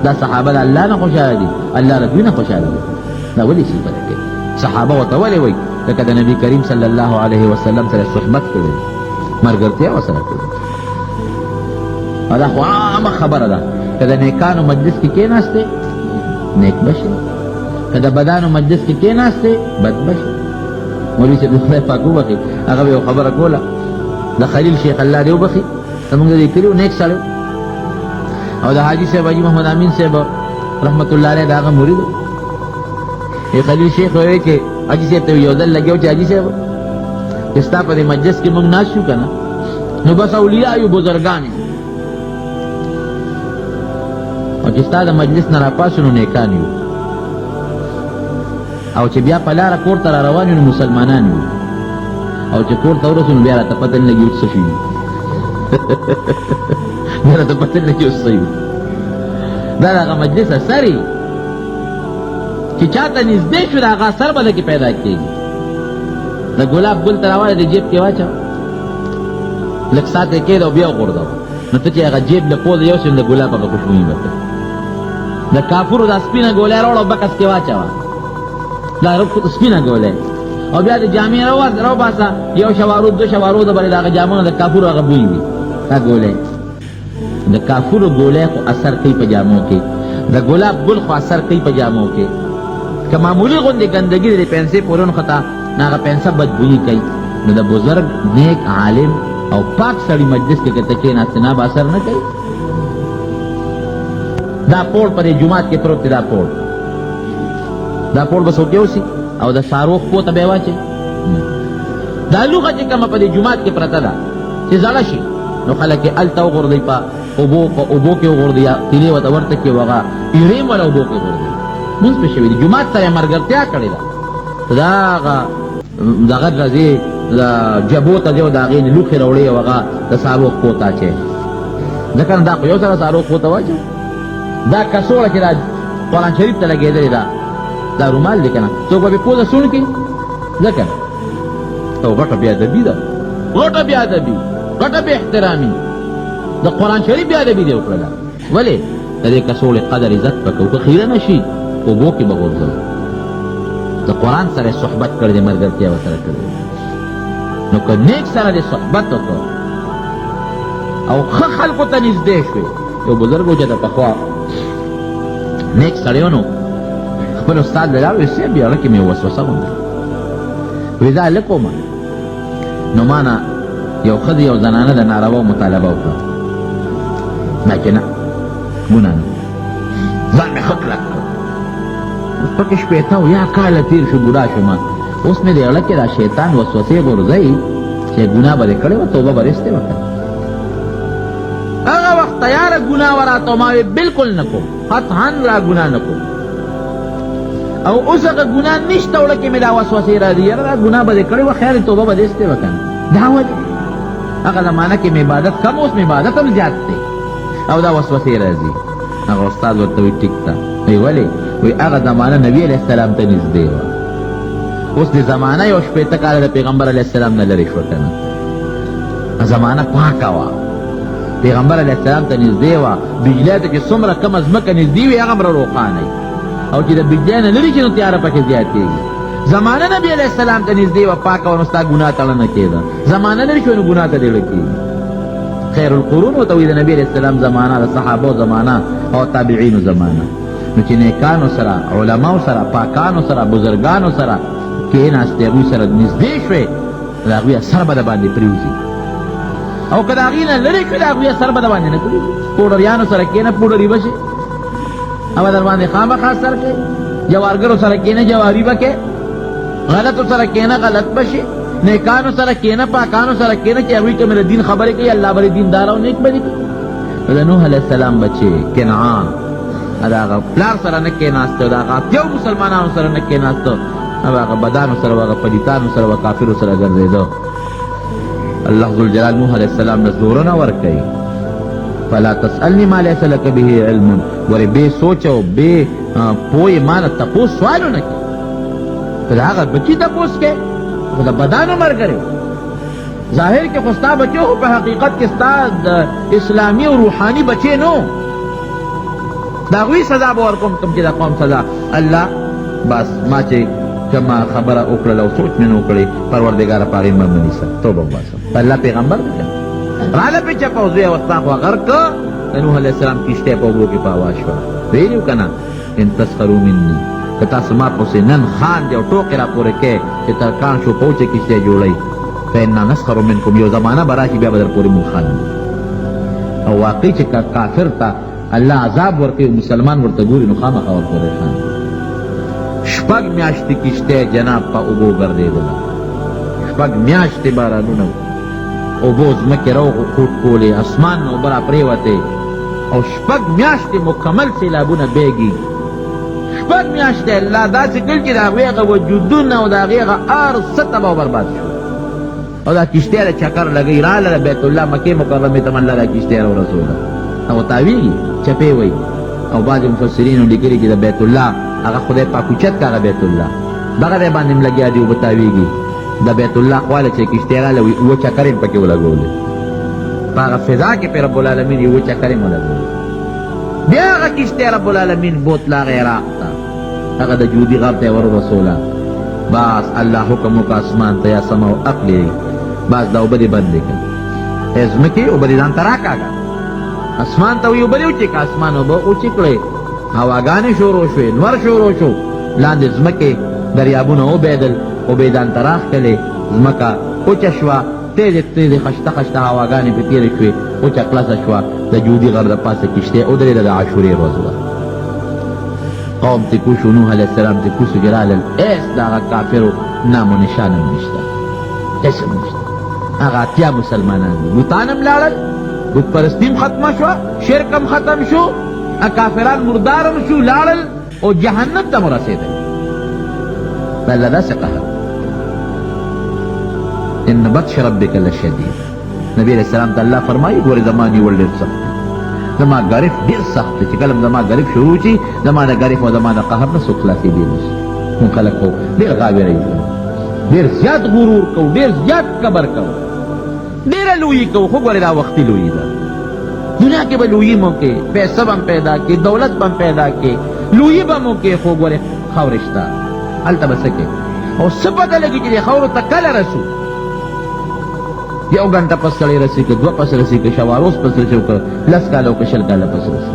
دا صحابه د الله نه خوشحاله دي، الله د دوی نه خوشحاله دي. دا ولې صفت کوي؟ صحابه ورته ولې وایي؟ لکه د نبی کریم صلی الله علیه وسلم سره صحبت کړی، ملګرتیا ورسره کړې. او دا خو عامه خبره ده، که د نیکانو مجلس کې کېناستې نیک بشي، که د بدانو مجلس کې کېناستې بد بشي. مولوي صاحب د خدای پاک وبخي، هغه به یو خبره کوله د خلیل شیخ الله دې وبخي، زمونږ د دې کلي نیک سړی او د حاجي صاحب حاجي محمد امین صاحب رحمت الله علیه د هغه مرید و. خلیل شیخ وایي چې حاجي صاحب ته یو ځل لګیا و چې حاجي صاحب چې ستا په دې مجلس کې موږ ناست شو که نه، نو بس اولیاء یو بزرګان یو، او چې ستا د مجلس نه راپاسو نو نیکان یو، او چې بیا په لاره کور ته را روان یو نو مسلمانان یو، او چې کور ته ورسو نو بیا راته پته نه لګي اوس څه شوي بیا راته پته نه لګي اوس څه وي. دا د هغه مجلس اثر یي چې چاته نږدې شو د هغه اثر به لکې پیدا کېږي. د ګلاب ګل ته راواړه د جیب کې واچوه، لږ ساعت یې کېږده او بیا وغورځوه، نو ته چې هغه جیب له پوزه یوسې نو د ګلاب هغه خوشبويي به کوي. د کافرو دا سپینه ګولۍ راوړه او بکس کې واچوه، دا سپینه ګولۍ، او بیا د جامې راوباسه، یو شوارو دو شوارو د بلې د هغه جامو نه د کافرو هغه بوی وي. دا ګولۍ د کافرو ګولۍ خو اثر کوي په جامو کې، د ګلاب ګل خو اثر کوي په جامو کې. که معمولي غوندې ګندګي د پنسې پورې ونښته نو هغه پنسه بدبویي کوي. نو د بزرګ نیک عالم او پاک سړي مجلس کې که ته کېناستې نه به اثر نه کوي. دا پوړ په دې جومات کې پروت دی، دا پوړ به څوک یوسي او د شاروخ پو ته به یې واچوي. دا لوښه چې کومه په دې جومات کې پرته ده چې زړه شي نو خلک یې هلته وغورځوي، په اوبو کې وغورځوي، یا تیلې ورته ورته کړي، هغه ایرې والا اوبو کې وغورځوي. مونځ پې شوي دي، جومات سره یې ملګرتیا کړې ده. دا هغه دغه راځي د جبو ته ځي او د هغې نه لوښې راوړې او هغه د ساروخ پو ته اچوي. ځکه نو دا خو یو سره ساروخ پو ته واچوي. دا کڅوړه چې دا قرآن شریف ته لګېدلې ده، دا رومال دی که نه، څوک به پې پوزه سوڼ کړي، ځکه او غټه بې ادبي ده، غټه بې ادبي، غټه بې احترامي، د قرآن شریف بې ادبي دې وکړله. ولې د دې کڅوړې قدر عزت به کوو، که خیره نه شي اوبو کې به غورځوو. د قرآن سره یې صحبت کړی دی، ملګرتیا ورسره کړې ده. نو که نیک سره دې صحبت وکړو او ښه خلکو ته نږدې شوې. یو بزرګ و چې د پخوا نیک سړی و، نو خپل استاد له لاړ ویل صاحب یاره کې مې وسوسه غوندې وایي دا هلک ومه، نو ما نه یو ښځه یو زنانه د ناروا مطالبه وکړه. ما چې نه ګناه نه، ځان مې ښه کلک کړ. اوس پکې شپېته او یا کاله تېر شو، بوډا شومه، اوس مې د زړه کې دا شیطان وسوسې غورځوي چې ګناه به دې کړې وه، توبه به رېستې وکړه. هغه وخت تیاره ګناه وه راته، ما وی بلکل نه کوم، قطعا را ګناه نه کوم. او اوس هغه ګناه نشته، وړه کې مې دا وسوسې راځي، یاره دا ګناه به دې کړې وه، خیر توبه به دې ایستې وه که نه. دا ولې هغه زمانه کې مې عبادت کم، اوس مې عبادت هم زیات دی او دا وسوسې راځي. هغه استاد ورته وایي ټیک ده. وایي ولې؟ وی هغه زمانه نبی علیہ السلام ته نږدې وه. اوس د زمانه یو شپېته کاله د پیغمبر علیہ السلام نه لرې شوه که نه. زمانه پاکه وه، پیغمبر علیہ السلام ته نږدې وه. بجلی ته چې څومره کمه ځمکه نږدې وي هغه مره روښانه وي، او چې د بجلی نه لرې شي نو تیاره پکې زیاتېږي. زمانه نبی علیہ السلام ته نږدې وه، پاکه وه، نو ستا ګناه تړه نه کېده. زمانه لرې شوه نو ګناه ته ډېره کېږي. خیر القرون ورته وایي د نبي علیہ السلام زمانه، د صحابو زمانه او تابعینو زمانه. نو چې نیکانو سره، علماو سره، پاکانو سره، بزرګانو سره کېناستې، هغوی سره نږدې شوې، د هغوی اثر به د باندې پرېوځي. او که د هغې نه لرې کړې د هغوی اثر به د باندې نه پرېوځي. پوډریانو سره کېنه پوډري به شي، او در باندې خامخا اثر کوي. جوارګرو سره کېنه جواري به کوي، غلطو سره کېنه غلط به شي. نیکانو سره کېنه، پاکانو سره کېنه چې هغوی که مې د دین خبرې کوي، الله به دیندار او نیک به دي کوي. د نوح علیہ السلام بچې کنعان د هغه پلار سره نه کېناسته، د هغه اتیو مسلمانانو سره نه کېناسته، او هغه بدانو سره، هغه پلیتانو سره، هغه کافرو سره ګرځېده. الله ذوالجلال نوح علیہ السلام له زورونه ورکوي، فلا تسألني ما ليس لك به علم. ورې بې سوچ او بې پوهې ما نه تپوس سوالونه کوي. که د هغه بچي تپوس کوې، خو د بدانو ملګری ظاهر کې خو ستا بچی خو په حقیقت کې ستا د اسلامي او روحاني بچی نو. د هغوی سزا به ورکوم کوم چې د قوم سزا. الله بس ما چې کومه خبره وکړله او سوچ مې نه وکړې، پروردګاره په هغې مه نیسه، توبه وباسم. په الله پیغمبر دی که راله پې چپ او زوی ورستا خو غرق که. د نوح علیہ السلام کشتی په اوبو کې په هوا شوه. ویلي وو که نه ان تسخروا مني، که تاسو ما پسې نن خاندې او ټوقې را پورې کوې چې ترکان شو په وچه کشتی جوړوئ، فإنا نسخر منکم، یو زمانه به راشي بیا به در پورې مونږ خاندو. او واقعي چې کافر ته الله عذاب ورکوي، مسلمان ورته ګوري نو خامخا ورپورې خاندي. 6 میاشتې کشتی جناب په اوبو ګرځېدله، 6 میاشتې بارانونه، اوبو ځمکې خوټ کولې، اسمان نه اوبه را پرېوتې، او 6 میاشتې مکمل سیلابونه بیږي. 6 میاشتې الله داسې کړل چې د هغوی هغه وجودونه او د هغې هغه هر څه تباه او برباد شو. او دا کشتی له چکر لګی راله بیت الله مکې مکرمې ته من له کشتی راورسوله، او تاویږي چپې وایي. او بعضې مفسرینو لیکلي چې د بیت الله هغه خدای پاک اوچت که هغه بیت الله دغه دی باندې م لګیا دي اوبه تاویږي. د بیت الله خواله چې کشتی راله وي 7 چکرې م پکې ولګولې، په هغه فضا کې پې رب العالمین 7 چکرې م ولګولې. بیا هغه کشتی رب العالمین بوتله هغه عراق ته، هغه د جودي غر ته یې ورسوله. بس الله حکم وکړه اسمان ته یا سماو اقلې، بس دا اوبه دې بندې کړه، ځمکې اوبه دې ځان ته راکاږه. اسمان ته وایي اوبه دې اوچې کړه، اسمان اوبه اوچې کړې، هواګانې شروع شوې، نور شروع شو، لاندې ځمکې دریابونه وبېدل، اوبه یې ځان ته راښکلې، ځمکه اوچه شوه، تیزې تیزې خشته خشته هواګانې پرې تېرې شوې، اوچه کلسه شوه. د جودي غر د پاسه کشتۍ ودرېده، د عاشورې ورځ وه. قوم تکو شو، نوح علیہ السلام تکو شو، چې رالل ایس د هغه کافرو نام و نشان هم نشته، هېڅ هم نشته. هغه 80 مسلمانان دي، بوتان هم لاړل، بت پرستي هم ختمه شوه، شرک هم ختم شو، کافران مردار هم شو، لاړل او جهنم ته ورسېدل. د الله داسې قهر. ان بطش ربک لشدید. نبی علیہ السلام ته الله فرمایي ګورې زما نیول ډېر سخت دی، زما ګرف ډېر سخت دی، چې کله زما ګرف شروع شي زما د ګرف او زما د قهر نه څوک خلاصېدی نه شي. موږ خلک خو ډېر غاوېری کوو، ډېر زیات غرور کوو، ډېر زیات کبر کوو، ډېره لویي کوو، خو ګورې دا وختي لویي ده. دنیا کې به لویي مو کې، پیسه به هم پیدا کې، دولت به هم پیدا کې، لویي به مو کې، خو ګورې خاورې شته، هلته به څه کې. او څه پته لګي چې دې خاورو ته کله رسو. 1 غنټه پس سړی رسي که 2 پس رسي که شواروس پس رسي که 10 کاله او که 20 کاله پس رسي.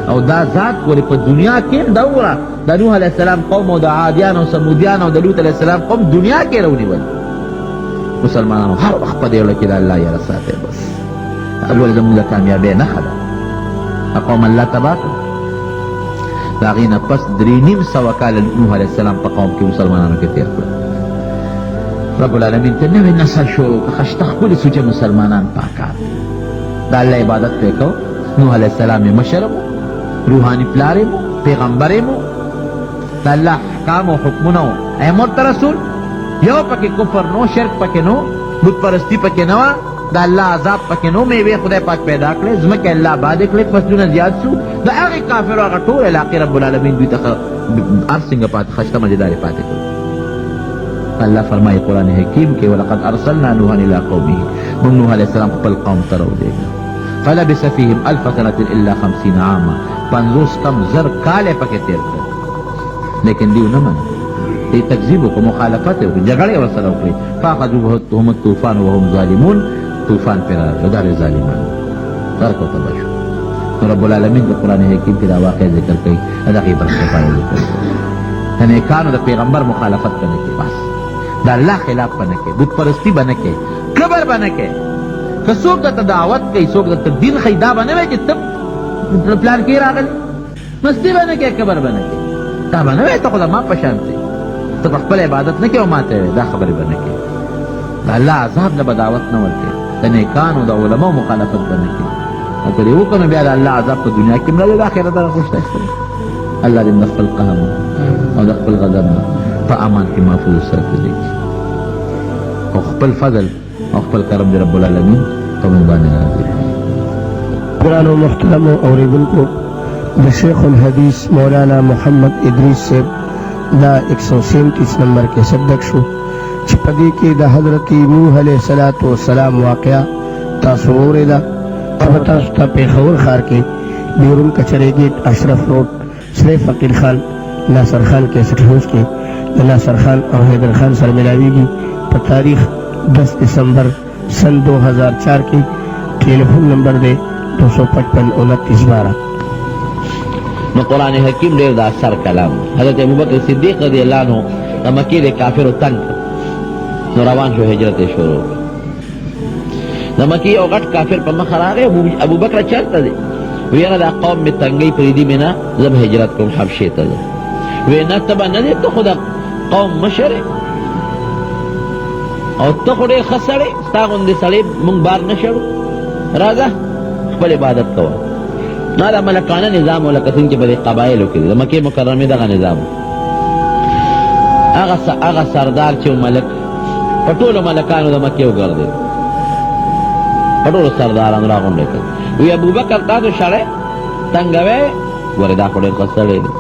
او دا ذات ګورې په دنیا کې هم دا وګوره، د نوح علیہ السلام قوم او د عادیانو او سمودیانو او د لوط علیہ السلام قوم دنیا کې راونیول. مسلمانانو هر وخت په دې وړه کې د الله یاره ساتئ، بس ولې زموږ د کامیابۍ نښه ده. قوم الله تباه کړ. د هغې نه پس 3.5 کاله نوح علیہ السلام په قوم کې مسلمانانو کې تېر کړل. رب العالمین ته نوی نسل شروع که خشته ښکلي سوچه مسلمانان پاکان د الله عبادت پرې کو. نوح علیہ السلام یې مشر مو، روحاني پلار یې مو، پیغمبر یې مو، د الله احکام او حکمونه یې ورته رسول. یو پکې کفر نو، شرک پکې نو، بت پرستی پکې نه وه، د الله عذاب پکې نو، میوې خدای پاک پیدا کړې، ځمکې الله آبادې کړې، فصلونه زیات شو. د هغې کافرو هغه ټول علاقې رب العالمین دوی ته ارسنگ پات خشته مزیدار پاتې کړ. الله فرمایي قرآن حکیم کې ولقد ارسلنا نوحا الى قومه، موږ نوح علیہ السلام خپل قوم ته راولېږه. فلبث فيهم 1000 سنة الا 50 عاما، 50 کاله پکې تیر کړ، لیکن دیو نه منل، دی تکذیب وکړ، مخالفت وکړ، جګړه ورسره وکړې. فاخذوهم الطوفان وهم ظالمون، طوفان پر راغی، دا ظالمان غرق او تباه شو. رب العالمین د قرآن حکیم کې دا واقع ذکر کوي، دا غي برخه ذکر کوي. نه کانو د پیغمبر مخالفت کنه کې، بس دا الله خلاف بنه کې، بت پرستی بنه کې، کبر بنه کې. که څوک د دعوت کوي، څوک د دین خیدا بنه وي چې تب پلان کې راغلی، مستی بنه کې، کبر بنه کې، دا بنه وي ته خدای ما پشان دي، ته خپل عبادت نه کوي او ماته دا خبره بنه کې. الله عذاب نه بدعوت نه ورته، د نیکانو د علماء مخالفت بنه کې. او کله یو کنه بیا د الله عذاب په دنیا کې مله د آخرت نه خوشته شي. الله دې خپل قهر او د خپل غضب په امان کې محفوظ ساتي، او خپل فضل او خپل کرم دی رب العالمین په موږ باندې راځي. قرآن و محترم اوریدونکو، د شیخ الحدیث مولانا محمد ادریس صاحب دا 137 نمبر کې صدق شو چې په دې کې د حضرت نوح علیه السلام واقعه تاسو اوریدا. تاسو ته پېښور ښار کې بیرون کچرې گیټ اشرف روډ سره فقیر خان ناصر خان کیسټ هاوس کې د ناصر خان او حیدر خان سره ملاویږي په تاریخ 10 دسمبر سن 2004 کې. ټلیفون نمبر دی 255 29 12. نو قرآن حکیم ډېر د اثر کلام. حضرت ابوبکر صدیق رضی الله عنه د مکې د کافرو تنګ نو روان شو، هجرت یې شروع. د مکې یو غټ کافر په مخ راغی، ابوبکر چېرته دی؟ وی یاره دا قوم مې تنګۍ پرېږدي مې نه، زه به هجرت کوم حبشې ته ځم. وی نه ته به نه دی، ته خو د قوم مشر او ته خو ډېر ښه سړی، ستا غوندې سړی موږ بار نه شړو، راځه خپل عبادت کوه. نه دا ملکانه نظام و لکه څنګه چې په دې قبایلو کې دی، د مکې مکرمې دغه نظام. هغه سردار چې ملک په ټولو ملکانو د مکې وګرځېد، په ټولو سردارانو راغونډې کړ. وی ابوبکر تاسو شړی تنګوی، ګورې دا خو ډېر ښه سړی دی،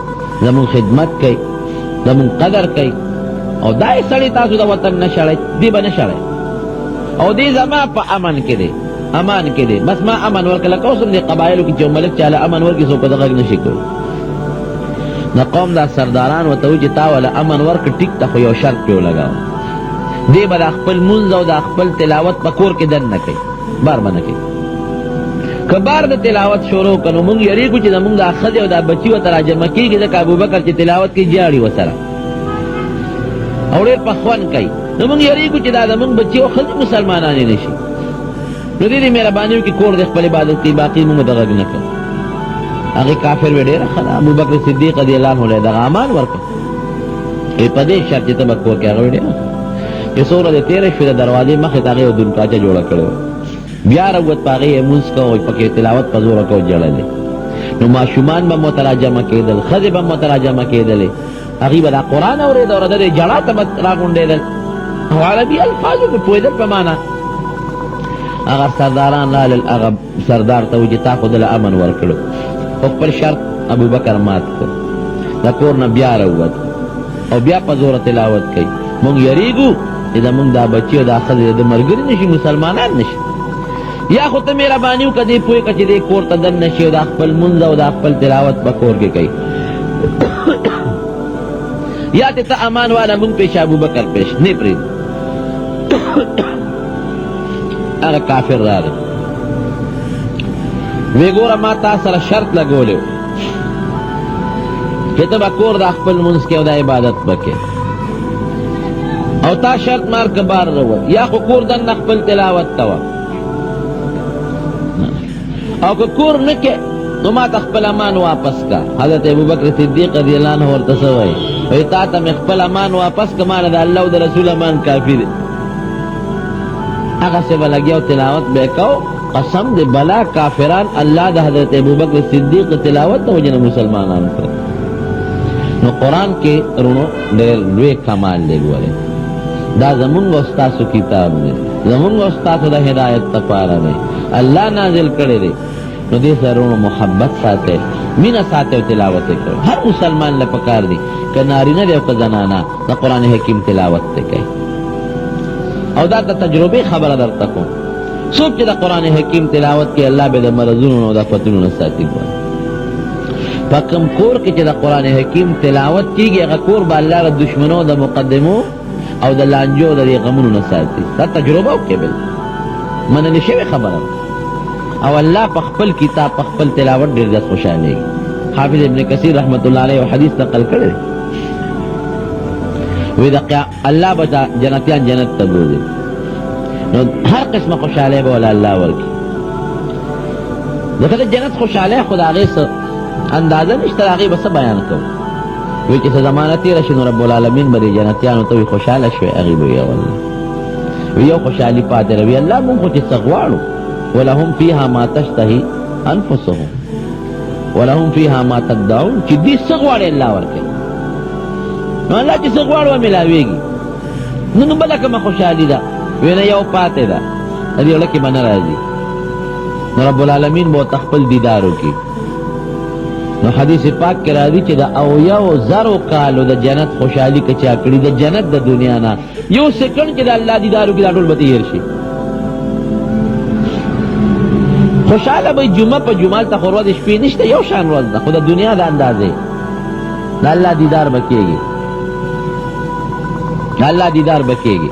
زمونږ خدمت کوي، زمونږ قدر کوي، او دا یې سړی تاسو د وطن نه شړی، دی به نه شړی، او دی زما په امن کې دی، امان کې دی. بس ما امن ورکړه، لکه اوس هم دې قبایلو کې چې ملک چاله امن ورکړي څوک په دغه نه شي کولی. د قوم دا سرداران ورته وایي چې تا وله امن ورکړه، ټیک ته خو یو شرط پرې ولګاوه، دی به د خپل مونځ او د خپل تلاوت په کور کې دننه کوي، بار به نه کوي. که بار د تلاوت شروع کړو موږ یریږو چې زموږ دا ښځې او دا بچي ورته راجمع کېږي، ځکه ابوبکر چې تلاوت کوي جاړي ورسره او ډېر په خوند کوي. نو موږ یریږو چې دا زموږ بچي او ښځې مسلمانانې نه شي. نو دې دې مهرباني وکړي کور د خپل عبادت کوي، باقي موږ دغه نه کوو. هغې کافر وی ډېره ښه ده، ابوبکر صدیق رضي الله عنه له دغه امان ورکړ، په دې شرط چې ته به کور کې هغه وی ډېره چې څو ورځې تېره شوې د دروازې مخې ته هغې یو دونکاچه جوړه کړې وه، بیا راووت په هغې یې مونځ کوه، پکې تلاوت په زوره کوه، جړلې. نو ماشومان به مو ته راجمع کېدل، ښځې به مو ته راجمع کېدلې، هغوی به دا قرآن اورېده او د دې جړا ته به راغونډېدل او عربي الفاظو پې پوهېدل په معنا. هغه سرداران رالل، هغه سردار ته وایي چې تا خو دله امن ورکړو، خو خپل شرط ابوبکر مات کړ. د کور نه بیا راووت او بیا په زوره تلاوت کوي. موږ یریږو چې زموږ دا بچي او دا ښځې د ملګري نه شي، مسلمانان نه شي. یا خو ته مهرباني وکړه دې پوه کړه چې دې کور ته دننه شي او دا خپل مونځ او دا خپل تلاوت په کور کې کوي، یا ته امان والا موږ پیش ابوبکر پیش نه پرېږدو. هغه کافر راغی، وی ګوره ما تا سره شرط لګولی و چې ته به کور دا خپل مونځ کې او دا عبادت به کې، او تا شرط مار که بار روت، یا خو کور دننه خپل تلاوت کوه، او که کور نه کې نو ما ته خپل امان واپس کا. حضرت ابوبکر صدیق رضی الله عنه ورته څه وایي؟ وایي تا ته مې خپل امان واپس که، ما نه د الله او د رسول امان کافي دی. هغسې به لګیا او تلاوت به یې کو. قسم د بلا کافران الله د حضرت ابوبکر صدیق د تلاوت د وجې نه مسلمانان کړل. نو قرآن کې رونو ډېر لوی کمال دی. ګورئ دا زمونږ او ستاسو کتاب دی، زمونږ او ستاسو د هدایت لپاره دی، الله نازل کړی دی. نو دې سره رونو محبت ساتئ، مینا ساته او تلاوت کوي. هر مسلمان له پکار دی که نارینه دی او که زنانا د قرآن حکیم تلاوت کوي. او دا د تجربه خبره درته کوم، څوک چې د قرآن حکیم تلاوت کوي الله به د مرضونو او د فتنو نه ساتي. په کوم کور کې چې د قرآن حکیم تلاوت کیږي هغه کور به الله د دشمنو د مقدمو او د لانجو د غمونو نه ساتي. دا تجربه وکړئ، بل منل شوې خبره. او الله په خپل کتاب په خپل تلاوت ډېر زیات خوشحالېږي. حافظ ابن کثیر رحمت الله علیه حدیث نقل کړی، وی د الله به جنتیان جنت ته بوځي، نو هر قسمه خوشحالۍ به ولا الله ورکړي. دغه جنت خوشحالۍ خو د هغې څه اندازه نشته، د هغې به څه بیان کوو. وی چې څه زمانه تېره شي نو رب العالمین به دې جنتیانو ته وي خوشحاله شوې، هغې به وي اول وی یو خوشحالي پاتې روي الله مونږ خو چې څه غواړو ولهم فيها ما تشتهي انفسهم ولهم فيها ما تدعون، چې دې څه غواړي الله ورکوي. نو الله چې څه غواړو ملاویږي. نو بله کومه خوشحالي ده وینه یو پاتې ده د دې زړه کې به نه راځي. نو رب العالمین به ورته خپل دیدار وکړي. نو حدیث پاک کې راځي چې د 80,000 کالو د جنت خوشحالي که چا کړي د جنت د دنیا نه یو سکند چې د الله دیدار وکړي دا ټول به تېر شي. خوشحاله به جمعه په جمعه ته خو ورځ شپې نشته، یو شان ورځ ده، خو د دنیا د اندازې د الله دیدار به کېږي، د الله دیدار به کېږي.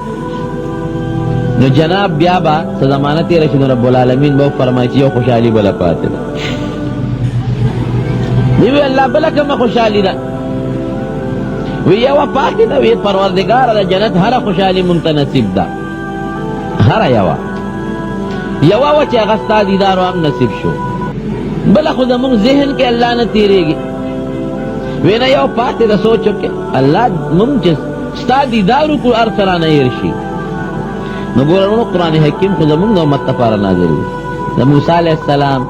نو جناب بیا به څه زمانه تېره شي نو رب العالمین به وفرمایي چې یو خوشحالي بله پاتې ده. وی الله بله کومه خوشحالي ده؟ وی یوه پاتې ده. وی پروردګاره د جنت هره خوشحالي مونږ ته نصیب ده، هره یوه و چې هغه ستا دیدار هم نصیب شو، بله خو زمونږ ذهن کې الله نه تېرېږي. وی نه یو پاتې ده، سوچ وکړې الله مونږ چې ستا دیدار وکړو هر څه رانه هېر شي. نو ګوره نو قرآن حکیم خو زمونږ د امت لپاره نازل دی، د موسی علیه السلام،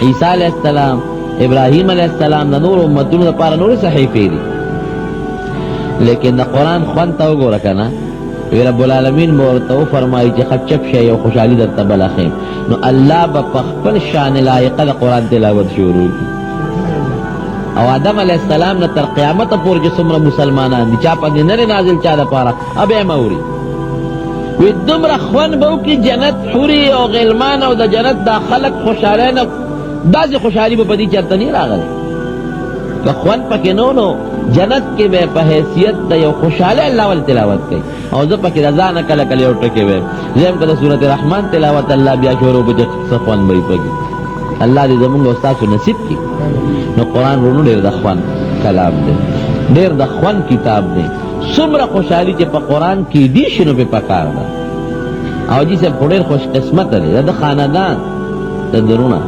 عیسی علیه السلام، ابراهیم علیه السلام د نور امتونو لپاره نورې صحیفې دي. لیکن د قرآن خوند ته وګوره که نه، وی رب العالمین به ورته وفرمایي چې ښه چپ شئ یو خوشحالي درته بله ښیم. نو الله به په خپل شان لایقه د قرآن تلاوت شروع کړي. او آدم علیه السلام نه تر قیامته پورې چې څومره مسلمانان دي چا پکې نه دی نازل چا دپاره اب یې موري. وی دومره خوند به وکړي جنت حوري او غلمان او د جنت دا خلق خوشحالی نه داسې خوشحالي به په دې چېرته نه راغلی. که خوند پکې نه نو جنت کې به په حیثیت د یو خوشحالی الله ولې تلاوت کوي. او زه پکې د ځانه کله کله یو ټکې وایم، زه هم که د سورت رحمان تلاوت الله بیا شروع کړو چې څه خوند به یې پکې. الله دې زمونږ او ستاسو نصیب کړي. نو قرآن ورونو ډېر د خوند کلام دی، ډېر د خوند کتاب دی. څومره خوشحالي چې په قرآن کې دي شي نو پې پکار ده. او جي صاحب خو ډېر خوش قسمته دی، د خاندان د درونه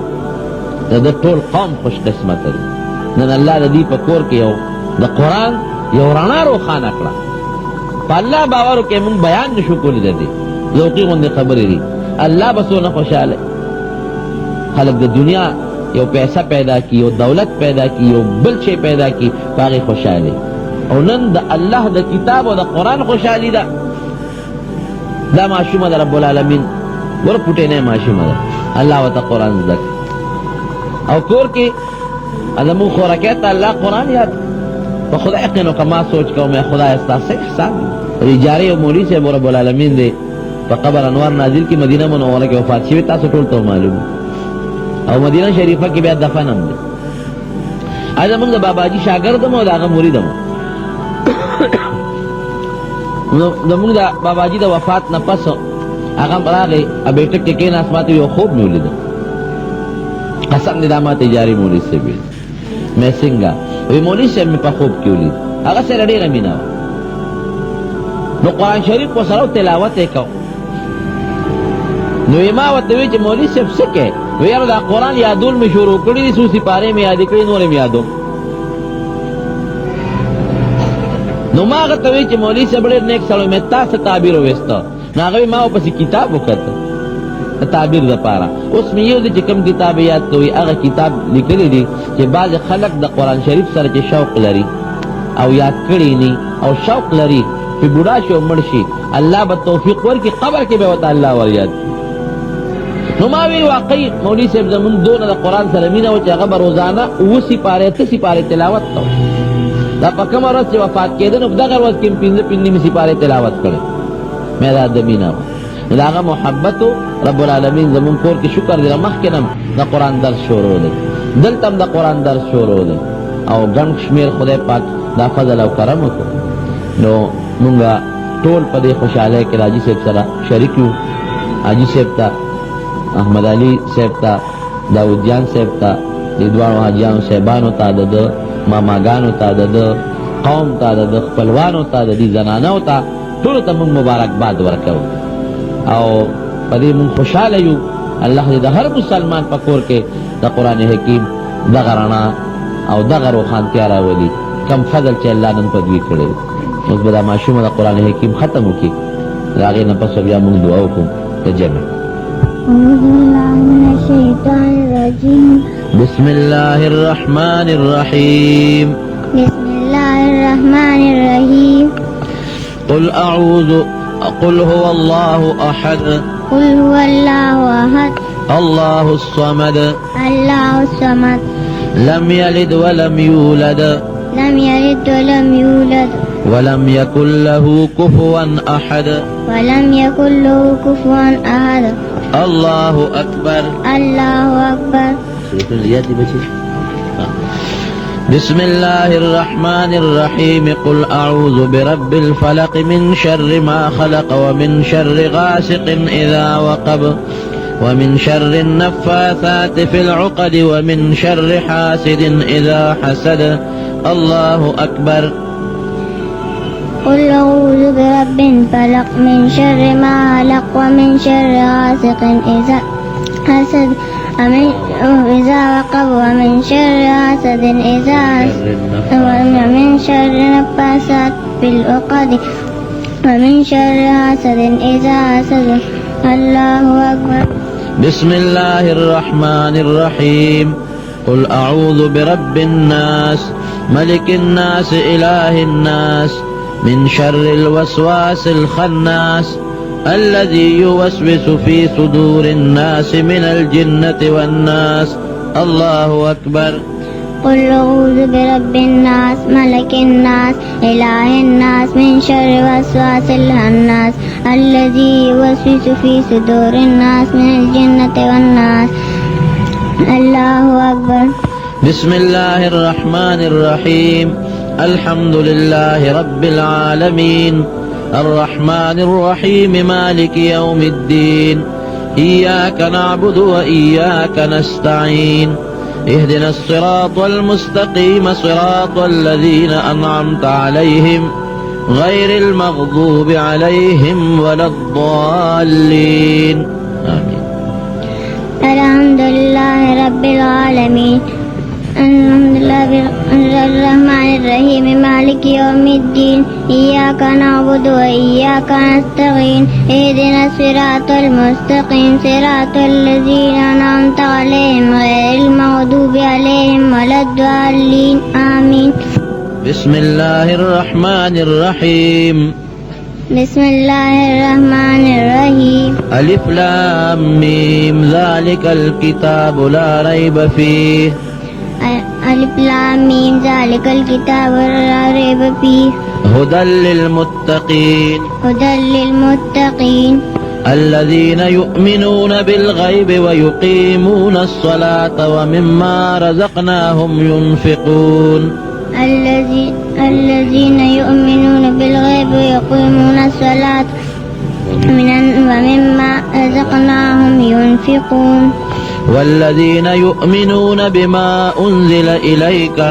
د ټول قوم خوش قسمته دی. نن الله د دې په کور کې یو د قرآن یو رڼا روښانه کړه. په الله باور وکړئ مونږ بیان نشو کولی د دې ذوقي غوندې خبرې دي. الله به څونه خوشحاله خلک د دنیا یو پیسه پیدا کی، یو دولت پیدا کی، یو بل شی پیدا کی، په هغې خوشحالي. او نن د الله د کتاب او د قرآن خوشحالي ده. دا ماشومه ده رب العالمین ور پوټینۍ ماشومه ده، الله ورته قرآن زده کړي. او کور کې زمونږ خوراکۍ ته الله قرآن یاد. په خدای یقین وکړه ما سوچ کوم یا خدای ستا څه احسان دی. اجارې او مولوي صاحب رب العالمین دی په قبر انوار نازل کې مدینه منوره کې وفات شوي، تاسو ټول ته معلوم. او مدینه شریفه کې بیا دفن هم دی. زمونږ د باباجي شاګرد م او د هغه مرید م. زمونږ د باباجي د وفات نه پس هغه راغی بیټک کې کېناست، ما ته یو خوب مې ولیده. قسم دې دا ما ته اجارې مولوي صاحب ویل. مې څنګه؟ وی مولوي صاحب مې په خوب کې ولید، هغه سره ډېره مینه وه. نو قرآن شریف ورسره تلاوت یې کو. نو ما ورته وی چې مولوي صاحب څه کوې؟ وی یاره دا قرآن یادول مې شروع کړي دي، څو سپارې مې یادې کړي نورې مې یادوم. نو ما هغه ته وی چې مولوي صاحب ډېر نیک سړی، مې تا څه تعبیر وویسته؟ نو هغه ما ورپسې کتاب وکته د تعبیر دپاره. اوس مې یو دی چې کوم کتاب یاد کوي هغه کتاب لیکلی دی چې بعضې خلک د قرآن شریف سره چې شوق لري او یاد کړي نی او شوق لري چې بوډا شي او مړ شي الله به توفیق ورکړي قبر کې به ورته الله ور یاد کړي. نو ما وی واقعي مولوی صاحب زمون دونه د قران سره مینه او چې هغه به روزانه اوسې پاره تلاوت کو دا په کومه ورځ چې وفات کېده نو دغه ورځ کې پنځه سپاره تلاوت کړي مې دا د مینه دا هغه محبت رب العالمین زمون کور کې شکر دې مخکې نم د قران درس شروع دی دلته د قران درس شروع دی او ګڼ شمیر خدای پاک دا فضل او کرم وکړو نو مونږه ټول په دې خوشاله کې راځي صاحب سره شریک یو حاجی صاحب ته احمد علي صاحب ته داود جان صاحب ته د دوانو حاجیانو صاحبانو ته د ماماګانو ته د قوم ته د خپلوانو ته د زنانو ته ټول ته مونږ مبارکباد ورکوو او په دې مونږ خوشاله یو الله دې د هر مسلمان په کور کې د قران حکیم دغه رڼا او دغه روښانتیا راولي کم فضل چې الله نن په دوی کړی اوس به دا ماشومه د قران حکیم ختم وکړي د هغې نه پس بیا مونږ دعا وکړو د جمع أعوذ بالله من الشيطان الرجيم بسم الله الرحمن الرحيم بسم الله الرحمن الرحيم قل هو الله أحد قل هو الله أحد الله الصمد الله الصمد لم يلد ولم يولد لم يلد ولم يولد ولم يكن له كفوا أحد ولم يكن له كفوا أحد الله أكبر الله أكبر بسم الله الرحمن الرحيم قل أعوذ برب الفلق من شر ما خلق ومن شر غاسق إذا وقب ومن شر النفاثات في العقد ومن شر حاسد إذا حسد الله أكبر قل أعوذ برب الفلق من شر ما خلق ومن شر غاسق إذا حسد إذا وقب ومن شر حاسد إذا ومن شر النفاثات في العقد ومن شر حاسد إذا حسد الله أكبر بسم الله الرحمن الرحيم قل أعوذ برب الناس ملك الناس إله الناس من شر الوسواس الخناس الذي يوسوس في صدور الناس من الجنة والناس الله أكبر قل أعوذ برب الناس ملك الناس إله الناس من شر وسواس الخناس الذي يوسوس في صدور الناس من الجنة والناس الله أكبر بسم الله الرحمن الرحيم الحمد لله رب العالمين الرحمن الرحيم مالك يوم الدين إياك نعبد وإياك نستعين اهدنا الصراط المستقيم صراط الذين أنعمت عليهم غير المغضوب عليهم ولا الضالين آمين الحمد لله رب العالمين الحمد لله الرحمن الرحيم مالك يوم الدين إياك نعبد وإياك نستعين اهدنا الصراط المستقيم صراط الذين أنعمت عليهم غير المغضوب عليهم ولا الضالين آمين بسم الله الرحمن الرحيم بسم الله الرحمن الرحيم ألف لام ميم ذلك الكتاب لا ريب فيه ألف لام ميم ذلك الكتاب لا ريب فيه هدى للمتقين هدى للمتقين الذين يؤمنون بالغيب ويقيمون الصلاة ومما رزقناهم ينفقون الذين يؤمنون بالغيب ويقيمون الصلاة ومما رزقناهم ينفقون والذين يؤمنون بما أنزل إليك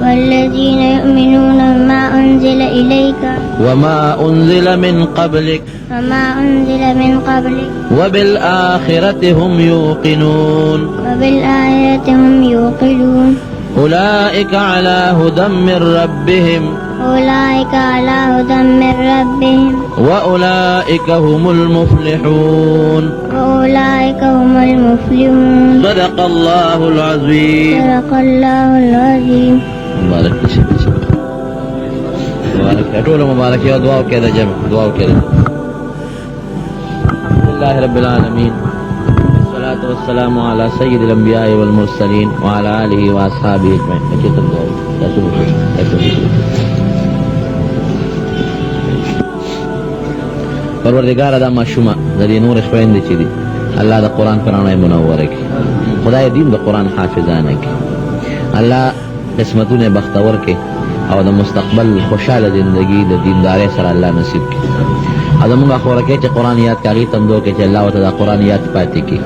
والذين يؤمنون بما أنزل إليك وما أنزل من قبلك وما أنزل من قبلك وبالآخرة هم يوقنون وبالآخرة هم يوقنون أولئك على هدى من ربهم أولئك على هدى من ربهم وأولئك هم المفلحون وأولئك هم المفلحون صدق الله العظيم صدق الله العظيم مبارك مبارك أقول مبارك يا دعاء كذا جمع دعاء كذا الحمد لله رب العالمين والصلاة والسلام على سيد الأنبياء والمرسلين وعلى آله وأصحابه أجمعين. پروردگار دا ماشومه د دې نور خويندې چې دي الله د قرآن پرانه منوره کړي، خدای دین د قرآن حافظانه کړي، الله قسمتونه بختور کړي او د مستقبل خوشاله زندگی د دیندارۍ سره الله نصیب کړي. ادمغه خوره کې چې قرآن یاد کوي تم دوه کې چې الله تعالی قرآن یاد پاتې کړي،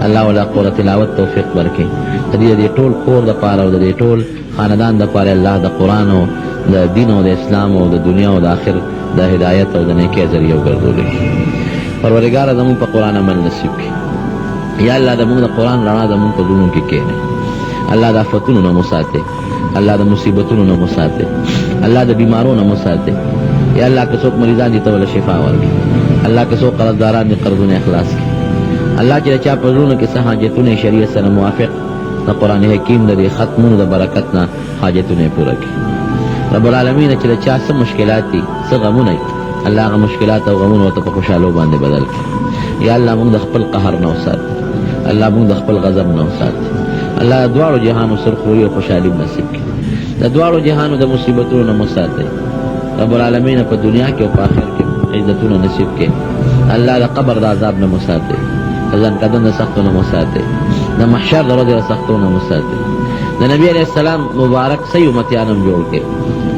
الله ولا قوت تلاوت توفیق ورکړي. دې ټول کور د پاره او د ټول خاندان د پاره الله د قرآن او د دین او د اسلام او د دنیا او د آخر د هدایت او د نیکی ذریعہ وګرځولې. پروردگار زموږ په قرآن عمل نصیب کړي. یا الله زموږ د قرآن رڼا زموږ په زړونو کې کښېني. الله د آفتونو نه مو ساتي، الله د مصیبتونو نه مو ساتي، الله د بیمارو نه مو ساتي. یا الله که څوک مریضان دي ته ول شفا ورکړي، الله که څوک قرضداران دي قرضونه اخلاص کړي. الله چې چا په زړونو کې څه حاجتونه شریعت سره موافق د قرآن حکیم د ختمونو د برکت نه حاجتونه پوره کړي. رب العالمین چې چا څه مشکلات دي څه غمونه الله هغه مشکلات او غمونه ته په خوشاله باندې بدل کړي. یا الله موږ د خپل قهر نه وساتي، الله موږ د خپل غضب نه وساتي. الله دواړو جهانو سرخوړي او خوشحالي نصیب کړي، د دواړو جهانو د مصیبتونو نه وساتي. رب العالمین په دنیا کې او په آخرت کې عزتونه نصیب کړي. الله د قبر د عذاب نه وساتي، ځان قدم د سختو نه وساتي، د محشر د ورځې د سختو نه وساتي. د نبی علیہ السلام مبارک صحیح امتیانم جوړ کړي،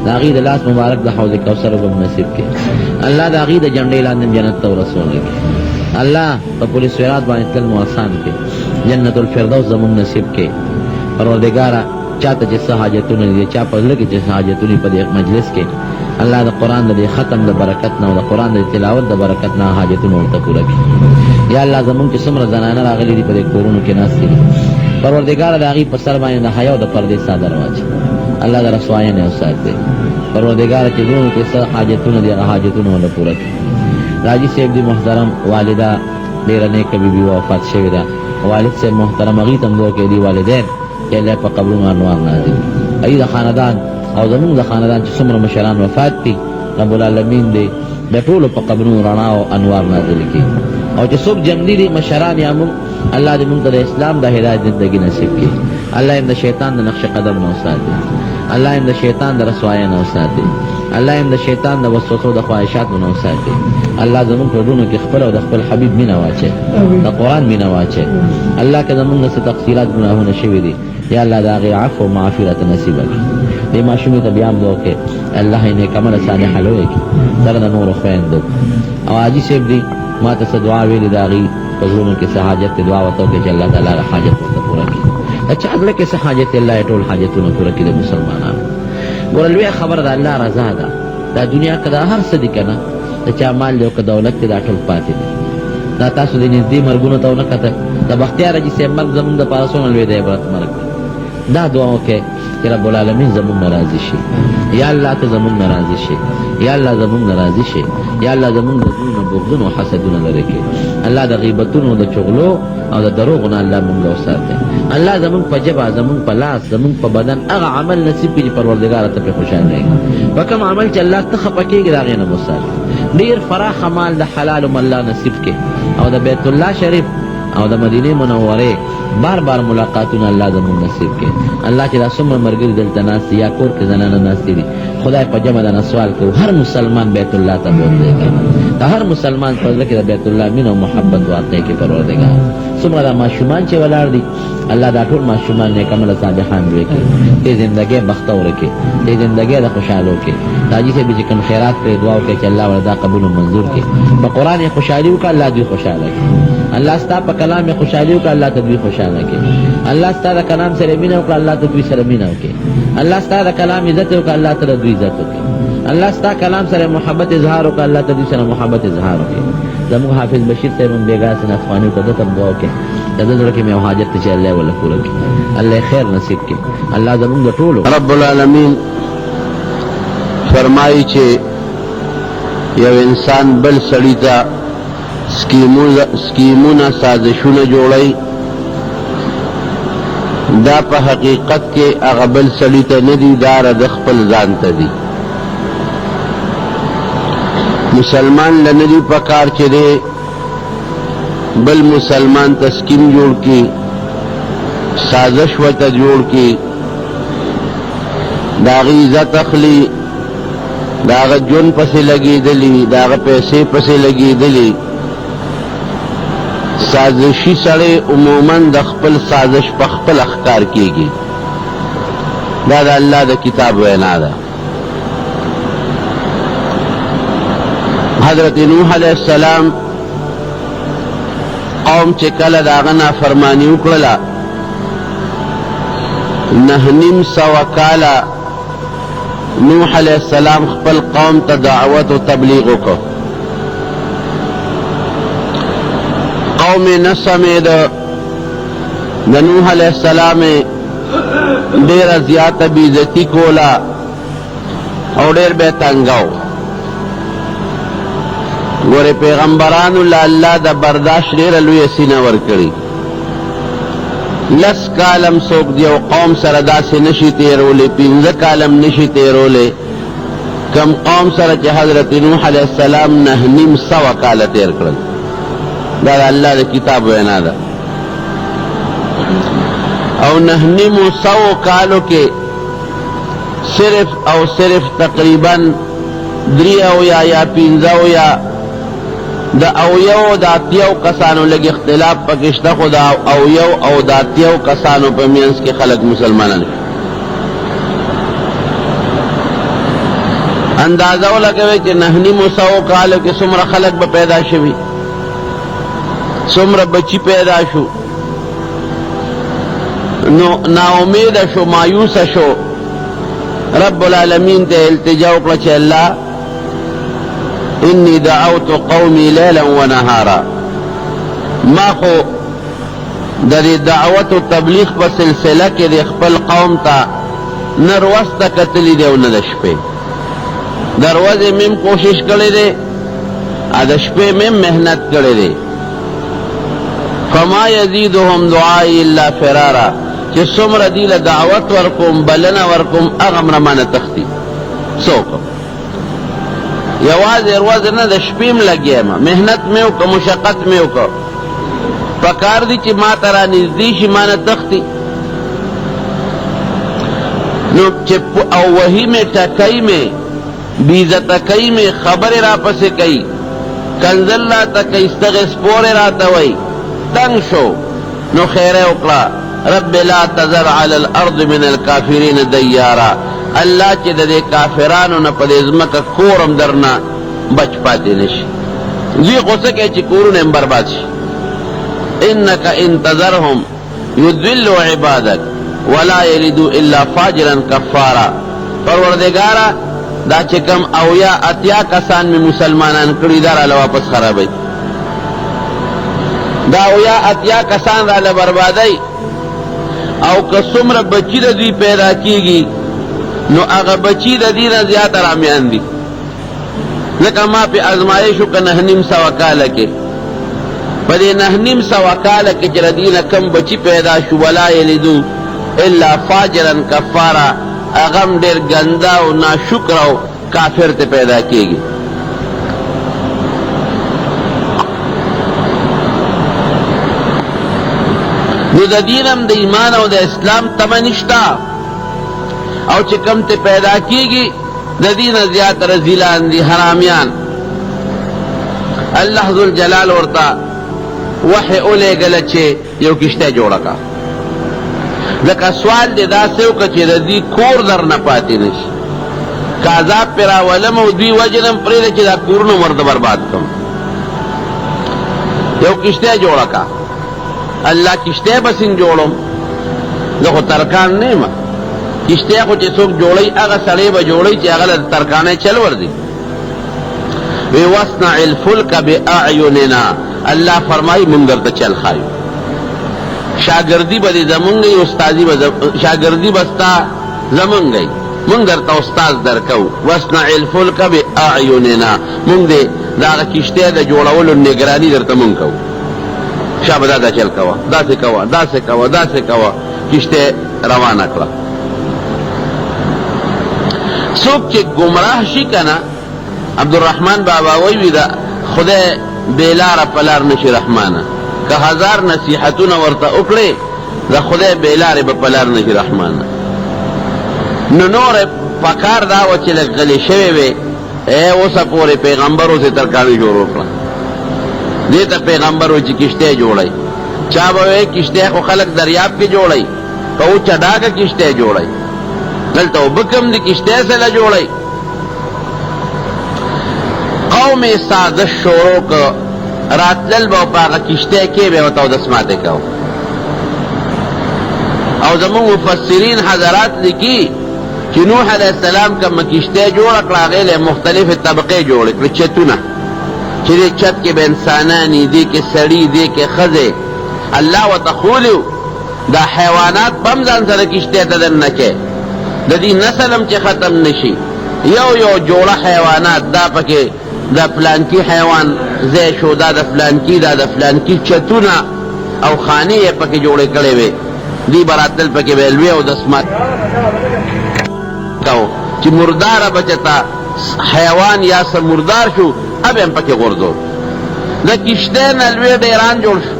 د هغې د لاس مبارک د حوض کوثر به نصیب کړي. الله د هغې د جنډې لاندې جنت ته ورسولی کړي. الله په پولیس صراط باندې تلل مو آسان کړي، جنت الفردوس زموږ نصیب کړي. پروردګاره چاته چې څه حاجتونه دي، چا په زړه کې چې څه حاجتونه په دې مجلس کې الله د قرآن د ختم د برکت نه او د قرآن د تلاوت د برکت نه حاجتونه ورته پوره کړي. یا الله زموږ چې څومره زنانه راغلي دي په دې کورونو کې ناستې دي، پروردګار د هغې په سر باندې د حیا او د پردې څادر واچي، الله د رسوایۍ نه وساتي. پروردګار چې زړونو کې څه حاجتونه دي هغه حاجتونه ورته پوره کړي. راجي صاحب دي محترم والده ډېره نیکه بیبي وفات شوې ده، والد صاحب محترم هغې ته هم دعا کوي، دي والدین چې الله په قبرونو انوار نازل کړي. هغې د خاندان او زموږ د خاندان چې څومره مشران وفات دي رب العالمین دې د ټولو په قبرونو رڼا او انوار نازل کړي. او چې څوک جمدي دي مشران یا موږ الله دې موږ ته د اسلام د هدایت زندګي نصیب کړي. الله یې د شیطان د نقش قدم نه وساتي، الله یې د شیطان د رسوایۍ نه وساتي، الله یې د شیطان د وسوسو د خواهشاتو نه وساتي. الله زموږ په زړونو کې خپل او د خپل حبیب مینه واچوي، د قرآن مینه واچوي. الله که زموږ نه څه تقصیرات ګناهونه شوي دي یا الله د هغې عفو او معافرت نصیبه کړي. دې ماشومې ته بیا هم دعا وکړئ الله یې نیکعمله صالحه لویه کړي سره د نورو خویندو. او حاجي صاحب دي ما ته څه دعا ویلې د هغې په زړونو کې څه حاجت دی دعا ورته وکړئ چې الله تعالی هغه حاجت ورته پوره کړي. د چا زړه کې څه حاجت دی الله یې ټول حاجتونه پوره کړي د مسلمانانو. ګوره لویه خبره د الله رضا ده. دا دنیا که دا هر څه دي که نه د چا مال دی او که دولت دی دا ټول پاتې دی. دا تاسو د نږدې مرګونو ته ونه کتل، د بختیار حاجي صاحب مرګ زموږ دپاره څومره لوی د عبرت مرګ دی. دا دعا وکړئ چې رب العالمین زموږ نه راضي شي، یا الله ته زموږ نه راضي شي، یا الله زموږ نه راضي شي، یا الله زموږ د زړونو بغضونه او حسدونه لرې کړي. الله د غیبتونو د چغلو او د دروغو نه الله موږ وساتي. الله زموږ په ژبه زموږ په لاس زموږ په بدن هغه عمل نصیب کړي چې پروردګاره ته پرې خوشحاله یې. په کوم عمل چې الله ته خفه کېږي د هغې نه وساتي. ډېر فراخه مال د حلالو الله نصیب کړي او د بیت الله شریف او د مدینې منورې بار بار ملاقاتونه الله زموږ نصیب کړي. الله چې دا څومره ملګري دلته ناست یا کور کې زنانه ناستې دي خدای په جمع د نه سوال کوو هر مسلمان بیت الله ته بوتلی کړي، د هر مسلمان په زړه کې د بیت الله مینه او محبت واقع کړي. پروردګار څومره دا ماشومان چې ولاړ دي الله دا ټول ماشومان نیکعمله صالحان لوی کړي، دې زندګۍ بختوره کړي، دې زندګۍ د خوشحالو کړي. د حاجي صاحب چې کوم خیرات پرې دعا وکړي چې الله ورته دا قبول او منظور کړي. په قرآن یې خوشحالي وکړه الله دوی خوشحاله کړي. الله ستا په کلام یې خوشحالي وکړه الله ته دوی خوشحاله کړي. الله ستا د کلام سره مینه وکړه الله ته دوی سره مینه وکړي. الله ستا د کلام عزت وکړه الله ته دوی عزت وکړي. الله ستا کلام سره محبت اظهار وکړه الله ته دوی سره محبت اظهار وکړي. زموږ حافظ بشیر صاحب هم بېګا سن افغاني ته ده ته هم دعا وکړي د ده زړه کې مې یو حاجت دی چې الله یې ورله پوره کړي، الله یې خیر نصیب کړي. الله زموږ د ټولو رب العالمین فرمایي چې یو انسان بل سړي ته سکیمونه سازشونه جوړوي، دا په حقیقت کې هغه بل سړي ته نه دي، دا د خپل ځان ته دي. مسلمان له نه دي پکار چې دی بل مسلمان تسکیم جوڑ کی سازش وتا جوڑ کی داغی عزت اخلی داغ جن پسے لگی دلی داغ پیسے پسے لگی دلی سازشی سڑے عموماً د خپل سازش په خپل اخکار کیږي دا د الله د کتاب وینا ده حضرت نوح علیہ السلام قوم چې کله داغه نافرمانی وکړله 950 کاله نوح علیہ السلام خپل قوم ته دعوت و تبلیغ وکړ قوم نسمید د نوح علیہ السلام ډیر زیاته بیزتی کولا او ډیر به تنگاو ګوره پیغمبرانو الله د برداشت ډیر لوی سینه ورکړي لس کالم سوک دیو قوم سره داسې نشي تیرولی 15 کالم نشي تیرولی کم قوم سره چې حضرت نوح علیہ السلام 950 کاله تیر کړل دا اللہ دا کتاب وینا دا او 950 کالو کے صرف او صرف تقریباً 3 یا 15 یا دا اویو دا تیو کسانو لگی اختلاف پکشتا خود اویو او دا تیو کسانو پا مینس کے خلق مسلمانان اندازو لگوے کہ 950 کالو کے سمر خلق با پیدا شوی سمر بچی پیدا شو نا امید شو مایوس شو رب العالمین تے التجا وکړه چې الله انی دعوت قومی لیلا و نهارا ما خو د دعوت و تبلیغ په سلسله کې د خپل قوم ته نروسته کتلی دی او نه د شپې دروازه مم کوشش کړی دی ا د شپې مم محنت کړی دی فما یزیدهم دعائی الا فرارا چې څومره دی له دعوت ورکوم بلنه ورکوم هغه مرمانه تختی سوکم یوازې ورځ نه د شپې لګیم محنت مې وکړه مشقت مې وکړه پکار دی چې ما ته رانږدې شي مانه تختی نو چې او وحی میں ټکای میں بیزته کوي میں خبر را پسې کوي کنزل لا تک استغس پور را توي تنگ شو نو خیر وکړه رب لا تذر على الارض من الكافرين ديارا الله چې د کافرانو نه په ځمکه کورم درنا بچ پاتې نشي زی غوسه کوي چې کورونه برباد شي انك انتظرهم يذلوا عبادك ولا يلدوا الا فاجرا كفارا پروردگارا دا چې کم او یا اتیا کسان می مسلمانان کړي دار له واپس خرابای دا او یا اتیا کسان را له بربادای او که څومره بچی د دوی پیدا کیږي نو هغه بچی د دې نه زیات رامیان دي ځکه ما په ازمایښو کې 950 کاله کې په دې 950 کاله کې چې ردینه کم بچی پیدا شو ولا یلدو الا فاجرا کفارا اغم ډیر ګندا او ناشکر او کافر ته پیدا کیږي نو د دینم د ایمان او د اسلام تمه نشتا او چې کم ته پیدا کیږي د دین زیات رذیلان دي حرامیان الله ذو الجلال ورتا وحی اوله گله چې یو کشته جوړه کا لکه سوال دی داسې وکړه چې د دې کور در نه پاتې نشي که عذاب پرې راولم او دوی وجنم پرېږده چې دا کورونه ورته برباد کړم یو کشته جوړه کا الله کشته به څنګه جوړم زه خو ترکان نه یم کشته خو چې څوک جوړوي هغه سړی به جوړوي چې هغه له ترکانه چل ورځي وی واصنع الفلک باعیننا الله فرمایي موږ درته چل ښایو شاگردی با دی زمونگی استازی با شاگردی بستا زمونگی منگ در تا استاز در کو وصنع الفلک بی اعیوننا منگ دی دا کشتے دا جوڑاولو نگرانی در تا منگ کو شاب دا چل کوا دا سے کوا دا سے کوا دا سے کوا کشتے روانہ کلا سوک چی گمراہ شی کنا عبدالرحمن بابا ویوی دا خدا بیلار پلار نشی رحمانا که 1000 نصیحتونه ورته وکړې د خدای بېلارې به په لار نشي رحمانه. نو نور پکار دا و چې لږ غلې شوې وې اوسه پورې پیغمبر اوسې ترکاڼي جوړ کړه. دې ته پیغمبر و چې کشتۍ جوړئ. چا به وایي کشتۍ خو خلک دریاب کې جوړئ، په اوچه ډاګه کشتۍ جوړئ. دلته اوبه کم دي، کشتۍ سره جوړئ. قوم سازش شروع که راتلل به په هغه کشتۍ کې به ورته اودس ماتې کو. او زموږ مفسرین حضرات لیکي چې نوح علیه السلام کومه کشتۍ جوړه کړه هغې له مختلفې طبقې جوړې کړې، چتونه چې دې چت کې به انساناني، دې کې سړي، دې کې ښځې. الله ورته ښوولي دا حیوانات به هم ځان سره کشتۍ ته دننه کې، د دې نسل هم چې ختم نشي. یو یو جوړه حیوانات، دا پکې د فلانکي حیوان ځای شو، دا د فلانکي، دا د فلانکي چتونه او خانې یې پکې جوړې کړې وې. دی براتل پکې به لوی او دسمات کو چې مرداره بچتا حیوان یا سم مردار شو اب هم پکې غورځو. د کشتۍ نه لوی ډیران جوړ شو.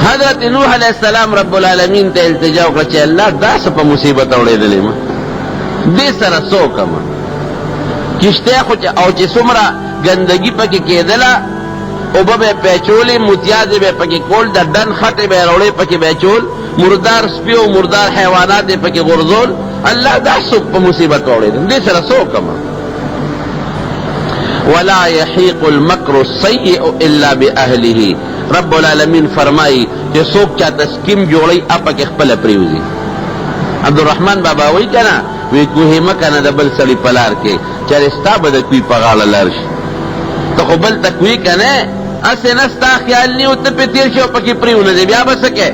حضرت نوح علیہ السلام رب العالمین ته التجا وکړه چې الله دا څه په مصیبت اورېدلې ما دې سره څه وکړم. کشتۍ خو او چې څومره ګندګي پکې کېدله اوبه به پیچولې، متیازې به پکې کول، د ډن خټې به یې راوړې پکې به چول، مردار سپي او مردار حیوانات یې پکې غورځول. الله دا څوک په مصیبت اورېدل، دې سره څه وکړم. ولا يحيق المكر السيء الا باهله. رب العالمین فرمایي چې څوک چاته سکیم جوړوي اپکې خپله پرېوځي. عبدالرحمن بابا وایي که نه، وی کوهې مه کنه د بل سړي په لار کې، چېرې ستا به د کوی په غاړه لار شي. ته خو بل ته کوی که نه، هسې نه ستا خیال نه و ته پې تېر شي او پکې پرېونځې، بیا به څه کوې.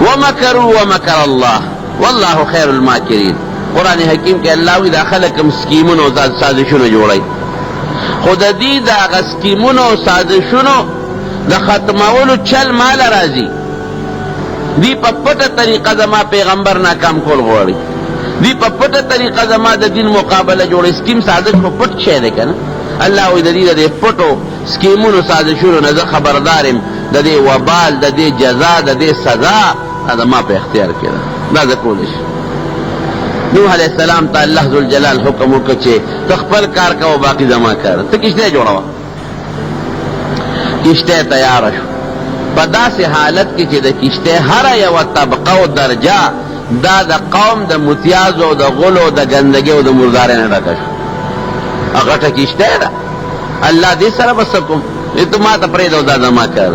ومکروا ومکر الله والله خیر الماکرین. قرآن حکیم کې الله وی دا خلک هم سکیمونو او سازشونو جوړوي، خو د دې د هغه سکیمونو او سازشونو د ختمولو چل ماله راځي. دی په پټه طریقه زما پیغمبر ناکام کول غواړي، دی په پټه طریقه زما د دین مقابله جوړي. سکیم سازش په پټ شی دی که نه. الله وایي د دې د پټو سکیمونو سازشونو نه زه خبردار یم، د دې وبال، د دې جزا، د دې سزا دا زما په اختیار کې ده، دا زه کولی شم. نوح علیہ السلام ته الله ذوالجلال حکم وکړ چې ته خپل کار کوه، باقي زما کار. ته کشتۍ جوړوه. کشتۍ تیاره شو. په داسې حالت کې چې د کشتۍ هره یوه طبقه او درجه دا د قوم د متیازو او د غلو د ګندګۍ او د مردارۍ نه ډکه شو. غټه کشتۍ ده. الله دې سره به څه کوم، ته ما ته پرېږده، دا زما کار.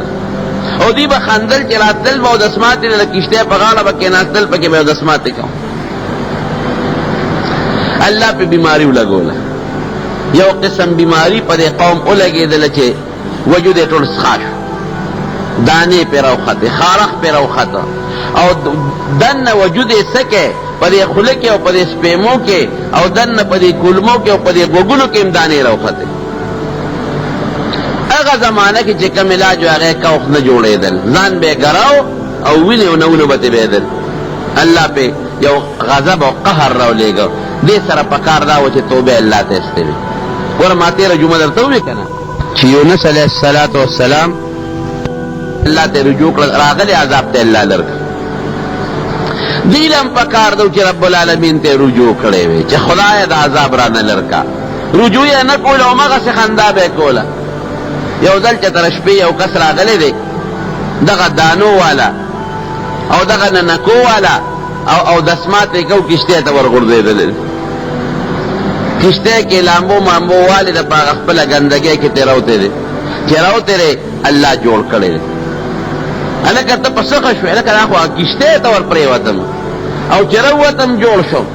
او دوی به خندل چې راتلل به اودس ماتې د کشتۍ په غاړه به کېناستل، پکې به اودس ماتې کوم. الله پہ بیماری ولګوله. یو قسم بیماری په دې قوم ولګېدله چې وجود یې ټول سخا شو، دانې پې راوخته، خارښ پې راوخته، او دننه وجود یې څه کې په دې خوله کې او په دې سپېمو کې او دننه په دې کولمو کې او په دې غوږونو کې هم دانې راوخته. هغه زمانه کې چې کوم علاج و هغه کوخ نه جوړېدل، ځان به یې ګراو او وینې او نهونه به ترې بهېدل. الله پې یو غضب او قهر راولېږه. دې سره پکار دا و چې توبه الله ته استوي. ګوره ما تېره جمعه درته وویل که نه چې یونس علیه السلام الله ته رجوع کړه، راغلی عذاب ته الله لرکړه. دې له هم پکار ده چې رب العالمین ته رجوع کړی وی چې خدایه د عذاب رانه لرکه. رجوع یې نه کوله او همغسې خندا به یې کوله. یو ځل چې تر شپې یو کس راغلی دی، دغه دانو والا او دغه ننکو والا او دسمات یې کو کشتۍ ته ورغورځېدلی. کشتۍ کې لامبو مامبو والې د په هغه خپله ګندګۍ کې تېروتی دی، چې راوتېری الله جوړ کړی دی. هلکه ته په څه ښه شوې؟ هلکه دا خو کشتۍ ته ور پرېوتم او چې راووتم جوړ شم.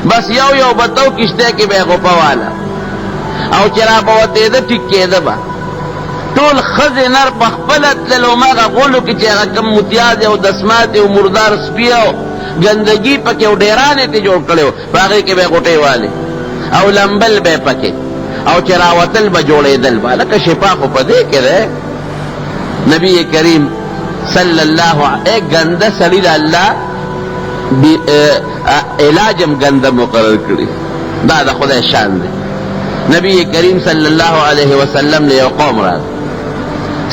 بس یو به تو کشتۍ کې به یې غوپه واله او چې را به وتېده ټیک کېده به. ټول ښځې نر په خپله تلل او هماغه غولو کې چې هغه کوم متیازې او دسماتې او مردار سپي او ګندګي پکې او ډیران یې جوړ کړی و، په هغې کې به یې غوټۍ والې او لمبل به یې پکې او چې راوتل به جوړېدل به. هلکه شفا خو په دې کې دی. نبی کریم صلی الله علیه ګنده سړي د الله علاج هم ګنده مقرر کړي. دا د خدای شان دی. نبی کریم صلی اللہ علیہ وسلم له یو قوم راغ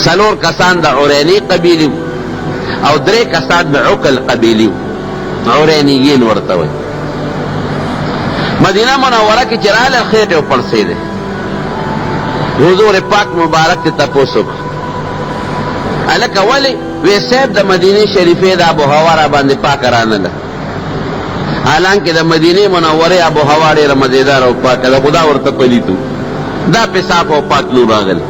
سلور کسان د عرینی قبیلی او درې کسان د عقل قبیلی عرینیین ورته وایي مدینہ منوره کې چې راغله خېټې وپړسېدې حضور پاک مبارک ته تپوس وکړ هلکه ولې وی صاحب د مدینې شریفې د آب و هوا را باندې پاکه رانله حالانکه د مدینې منورې آب و هوا ډېره مزېدار او پاکه ده خو دا ورته پلیتو دا پیصاف او پاک نور راغلی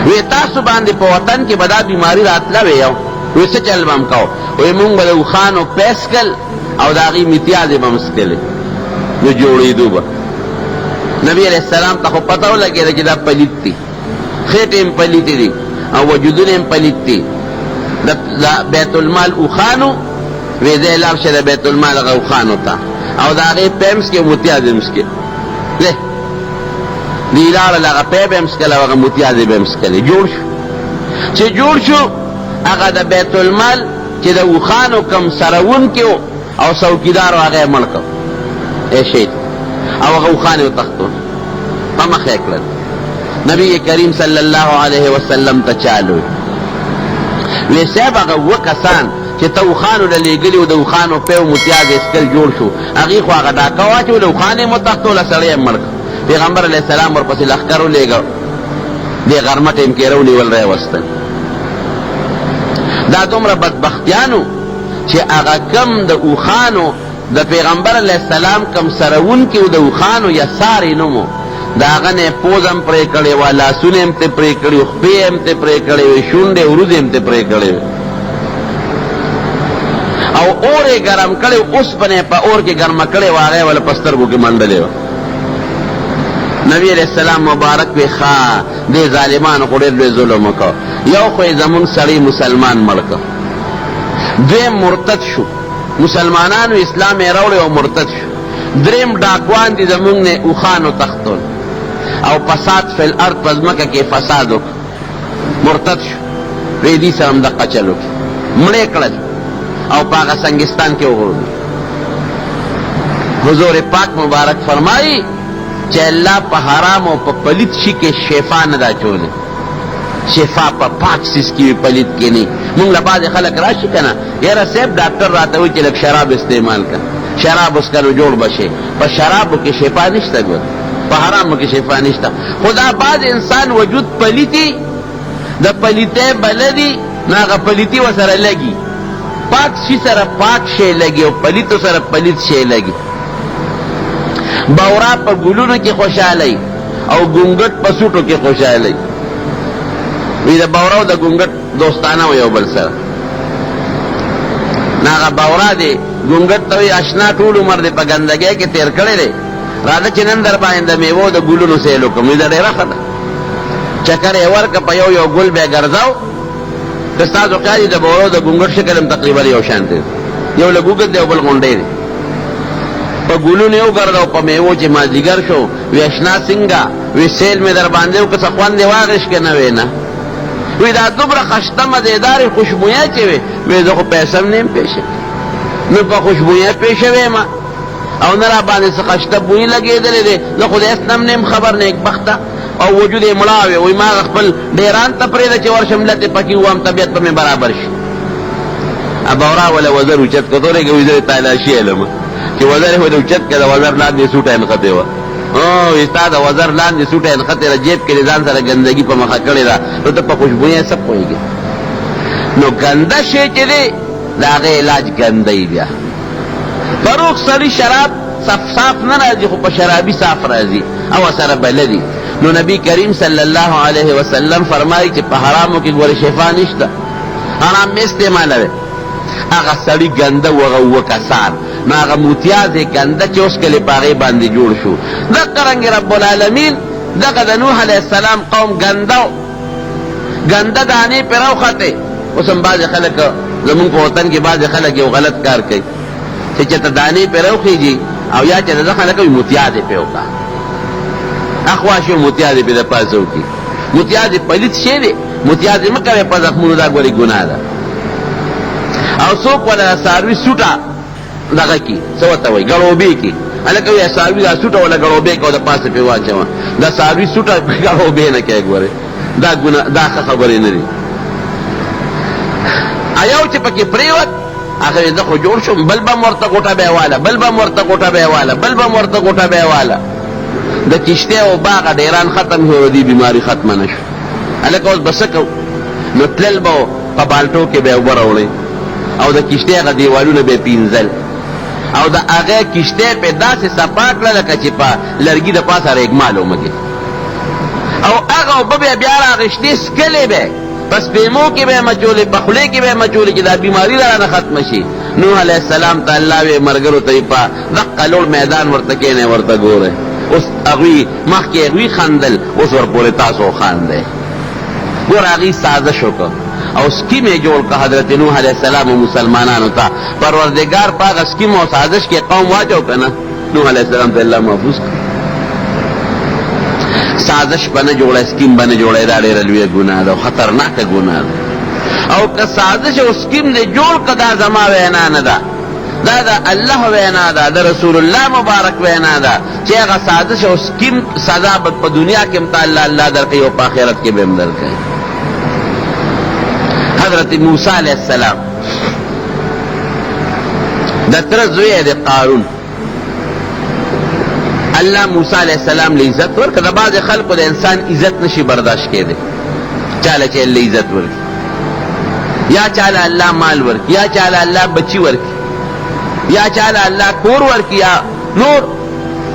وی تاسو باندې په وطن کې به دا بیماري راتله وی یو وی څه چل به هم کوو وی مونږ به د اوښانو پیس کل او د هغې متیازې به م څکلې نو جوړېدو به نبی علیہ السلام ته خو پته ولګېده چې دا پلیت دي خېټې هم پلیتې دي او وجودونه هم پلیت دي د بیت المال اوښانو وی دی لاړ شه د بیت المال هغه اوښانو ته او د هغې پی هم څکې متیازې هم څکې دی لاړل هغه پی به هم څکل او هغه متیازې به هم څکلې جوړ شو چې جوړ شو هغه د بیت المال چې د اوښانو کم سروونکي او څوکیدار و هغه یې مړ کړ شهید او هغه اوښان یې وتښتول په مخ یې کړل نبی کریم صلی الله علیه وسلم ته چالو وی صاحب هغه اووه کسان چې ته اوښانو له لېږلي و د اوښانو پی و متیاز یې څکل جوړ شو هغې خو هغه ډاکه واچول اوښان یې وتښتول سړی یې مړ کړ پیغمبر علیه السلام ورپسې لښکر ولېږه دې غرمه ټیم کې راونیول را یې وستل دا دومره بدبختیانو چې هغه کم د اوښانو د پیغمبر علیہ السلام کم سرونکي و د اوښانو یا سارې نومو د هغه نه پوز هم پرې کړې وه لاسونه هم ترې پرې کړي وو خپې هم ترې پرې کړې وې شونډې وروځې هم ترې پرې کړې وې او اور یې ګرم کړی اوسپنه یې په اور کې ګرمه کړې وه هغه یې وله په سترګو کې منډلې وه نبی علیہ السلام مبارک وی ښه دې ظالمانو خو ډېر لوی ظلم وکړ یو خو یې زمونږ سړی مسلمان مړ کړ دویم مرتد شو مسلمانانو اسلام یې راوړی او مرتد شو دریم ډاکوان دي زمونږ نه اوښانو تښتول او فساد فی الارض په ځمکه کې فساد وکړ مرتد شو وی دې سره هم دقه چل وکړي مړې کړل او په هغه سنګستان کې وغورځول حضور پاک مبارک فرمایي چې الله په حرام او په پلیت شي کې شفا نه دا چولی شفا په پاک سیس کې پلیت کې نه مونږ له بعضې خلک راشي که نه یاره صاحب ډاکټر راته وایي چې لږ شراب استعمال کړه شراب وڅکه نو جوړ به شي په شرابو کې شفا نشته ګور په حرامو کې شفا نشته خو دا بعض انسان وجود پلیتي د پلیتۍ بلدي نو هغه پلیتي ورسره لګي پاک شي سره پاک شی لګي او پلیتو سره پلیت شی لګي باورا په ګلونو کې خوشحالی او ګونګټ په سوټو کې خوشحالی وی د باورا او د ګونګټ دوستانه و یو بل سره نه هغه باورا دی ګونګټ ته وی اشنا ټول عمر دی په ګندګۍ کې تیر کړی دی راځه چې نن در باندې د میوو د ګلونو سیل وکړم وی دا ډېره ښه ده چکر یې ورکړه په یو یو ګل به یې ګرځاو که ستاسو خیال د باورا او د ګونګټ شکل هم تقریبا یو شان دی یو لږ اوږد دی او بل غونډی دی په ګلونو یې وګرځاو په میوو چې مازدیګر شو وی اشنا څنګه وی سیل مې در باندې وکړه څه خوند یې واخېش که نه وی نه وی دا دومره خشته مزېدارې خوشبویه چې وی وی زه خو پیسه هم نه یم پېښه نو په خوشبویه پېښه ویم او نه را باندې څه خشته بوی لګېدلی دی زه خو د هېڅ نه هم نه یم خبر نیکبخته او وجود یې مړه وی وی ما خپل ډیران ته پرېږده چې ورشم لتې پکې ووام طبیعت به مې برابر شي ابورا وله وزر اوچت کړ ته ورېږه وی زه تالاشي علمه چې وزر یې اوچت کړه د وزر لاندې سوټه یې نښتې وه ستا د وزر لاندې سوټه یې نښتې ده جیب کې د ځان سره ګندګي په مخه کړې ده نو ته په خوشبویۍ څه پوهېږې نو ګنده شی چې دی د هغې علاج ګندی بیا فروغ سړي شراب صاف نه راځي خو په شرابي صاف راځي او سره بلدي نو نبی کریم صلی الله علیه وسلم فرمایي چې په حرامو کې ګوره شفا نشته حرام مې استعمالوي هغه سړي ګنده و هغه اووه کسان نو هغه موتیاز یې ګنده چې اوس کلې په هغې باندې جوړ شو دغه رنګې رب العالمین دغه د نوح علیه السلام قوم ګنده دانې پرې راوختې اوس هم بعضې خلک زمونږ په وطن کې بعضې خلک یو غلط کار کوي چې چېرته دانې پرې راوخېږي او یا چې د خلک وي موتیاز یې پرې وکړه اخوا شو موتیاز یې پرې د پاسه وکړي موتیاز یې پلیت شی دی موتیاز یې مه کوئ په زخمونو دا ګورې ګناه ده او څوک ولا څاروي سوټه دغه کې څه ورته وایي ګړوبې کې هلکه وی ساروي دا سوټه ولا ګړوبې کو د پاسه په واچو دا ساروي سوټه ګړوبې نه کوي ګوره دا ګناه دا خبرې نه دي ایاو چې پکې پریوت هغه زه خو جوړ شم بل به مرته غوټه به واله بل به مرته غوټه به واله بل به مرته غوټه به واله د کشته او باغ ډیران ختم هو دی بیماری ختم نشو هلکه اوس بسکو نو تلل به په بالټو کې به وروړي او د کشته هغه دیوالونه به پینځل او د هغه کشته په داسې صفا کړه لکه چې په لرګي د پاسه رېګمال ومږي او هغه به بیا راغشتې سکلې به بس پیمو کې به مچولې په خولې کې به مچولې چې دا بیماری رانه ختم شي نوح علیه السلام ته الله وی مرګرو ته په دقه لوړ میدان ورته کېنه ورته ګوره اوس هغوی مخکې هغوی خندل اوس ورپورې تاسو خاندئ ګوره هغوی سازش وکړه او سکیم یې جوړ کړه حضرت نوح علیه السلام و مسلمانانو ته پروردګار په هغه سکیم او سازش کې قوم واچو که نه نوح علیه السلام ته الله محفوظ کړه سازش به نه جوړه سکیم به نه جوړه دا ډېره لویه ګناه ده او خطرناکه ګناه ده او که سازش او سکیم دې جوړ کړه دا زما وینا نه ده دا د الله وینا ده د رسول الله مبارک وینا ده چې هغه سازش او سکیم سزا به په دنیا کې هم ته الله درکوي او په آخرت کې به هم درکوي حضرت موسی علیہ السلام د تره زوی د قارون الله موسی علیہ السلام له عزت ورکړه د بعض خلکو د انسان عزت نشي برداشت کېدی چاله چې الله عزت ورکړي یا چاله الله مال ورکړي یا چاله الله بچی ورکړي یا چاله الله کور ورکړي یا نور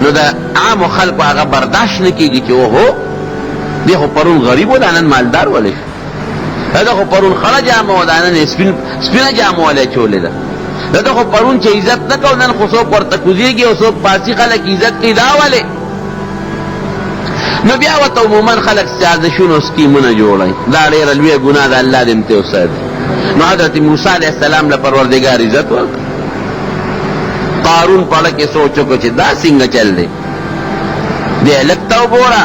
نو د عام خلکو هغه برداشت نه کېږي چې اوهو دی خو پرون غریب و دا نن مالدار ولې دا خو پرون خړه جامه و دا نن سپینه جامه ولې چولې ده دا خو پرون چې عزت نه کو نن خو څوک ورته کوزېږي او څوک پاسي خلک عزت کوي دا ولې نو بیا ورته عموما خلک سازشونه سکیمونه جوړوي دا ډېره لویه ګناه ده الله دې مته وساتي نو حضرت موسی علیه السلام له پروردګار عزت ورکړه قارون پړه کې سوچ وکړو چې دا څنګه چل دی دی لږ ته وګوره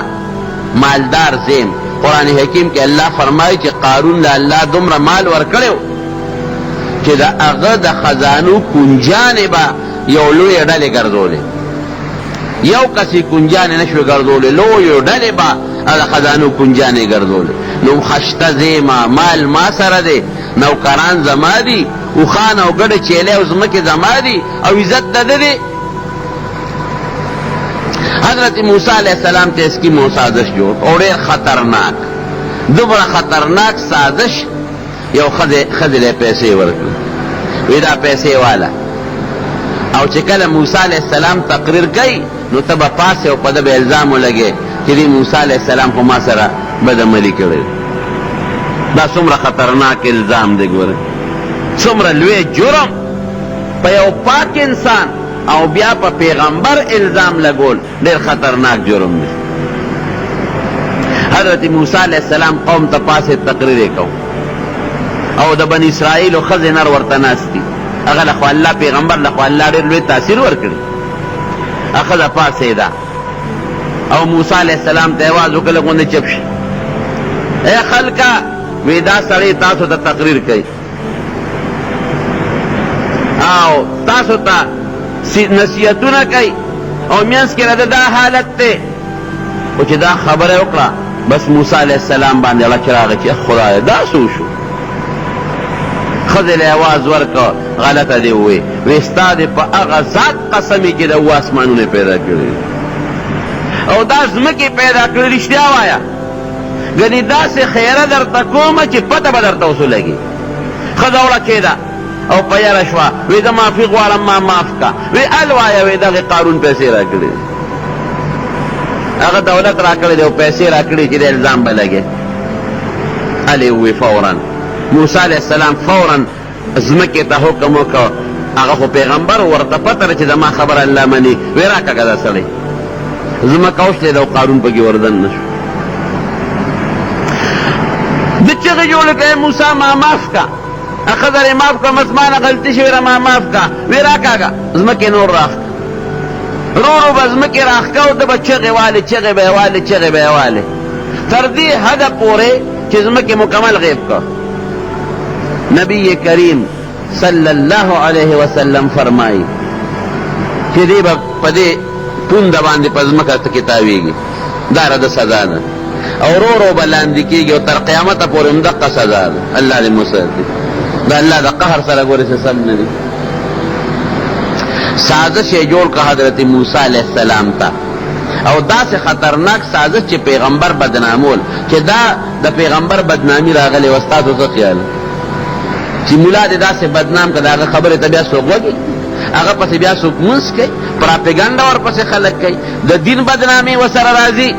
مالدار زیم قرآن حکیم کې الله فرمایي چې قارون له الله دومره مال ورکړی چې د هغه د خزانو کنجانې به یو لویې ډلې ګرځولې یو کسې کنجانې نه شوې ګرځولې لویو ډلې به د خزانو کنجانې ګرځولې نو خشته زیمه مال ما سره دی نوکران زما دي اوښان او ګډې چیلې او ځمکې زما دي او عزت د ده دی حضرت موسی علیہ السلام ته اسکیم او سازش جوړ او ډېر خطرناک دومره خطرناک سازش یو ښځې له پیسې ورکړي وی دا پیسې والا او چې کله موسی علیہ السلام تقریر کوي نو ته به پاسې او په ده به الزام ولګې چې دې موسی علیہ السلام خو ما سره بدعملي کړې دا څومره خطرناک الزام دی ګوره څومره لوی جرم په یو پاک انسان او بیا په پیغمبر الزام لګول ډېر خطرناک جرم دی حضرت موسی علیہ السلام قوم ته پاسې تقریر یې کو او د بني اسرائیلو ښځې نر ورته ناست دي هغه له خو الله پیغمبر له خو الله ډېر لوی تاثیر ورکړي هغه ښځه پاڅېده او موسی علیہ السلام ته اواز وکړه لږ غوندې چپ شي ای خلکه وی دا سړی تاسو ته تقریر کوي او تاسو ته نصیحتونه کوي او منځ کې راته دا حالت دی او چې دا خبره وکړه بس موسی علیہ السلام باندې الله چې راغی چې خدایه دا څه وشو ښځې له اواز ورکړه غلطه دې ووایي وی ستا دې په هغه ذات قسم چې د اوه اسمانونه پیدا کړي او دا ځمکې پیدا کړي رښتیا وایه ګنې داسې خیره درته کومه چې پته به درته اوس ولګي ښځه وړه کېده او په یاره شوه وی زه معافي غواړم ما معاف که وی ال وایه وی دغې قارون پیسې را کړي هغه دولت را کړی دی او پیسې را کړي چې د الزام به لګې الې ووی فورا موسی علیہ السلام فورا ځمکې ته حکم وکړ هغه خو پیغمبر ورته پته ده چې زما خبره الله مني وی راکاږه دا سړی ځمکه وشلېده او قارون پکې وردن نه شو د چغې جوړې کړې موسی ما معاف که ښځه یې معاف کړه مسمانه غلطي شوې ده ما معاف که وی راکاږه ځمکې نور راښکه رو رو به ځمکې راښکه او ده به چغې والې چغې به یې والې چغې به یې والې تر دې حده پورې چې ځمکې مکمل غیب کړه نبی کریم صلی اللہ علیہ وسلم فرمائی چې دی به په دې پونده باندې په ځمکه کتاویږي، دا رده سزا ده، او رو رو به لاندې کېږي او تر قیامته پورې هم دقه سزا ده. الله دې مسلط دي. د الله د قهر سره ګورې څه سم نه دي. سازش یې جوړ که حضرت موسی علیہ السلام ته، او داسې خطرناک سازش چې پیغمبر بدنامول، چې دا د پیغمبر بدنامی راغلی و. ستاسو څه خیال چې ملا دې داسې بدنام که د هغه خبرې ته بیا څوک وږي، هغه پسې بیا څوک منځ کوي، پراپیګنډه ورپسې خلک کوي، د دین بدنامي ورسره راځي.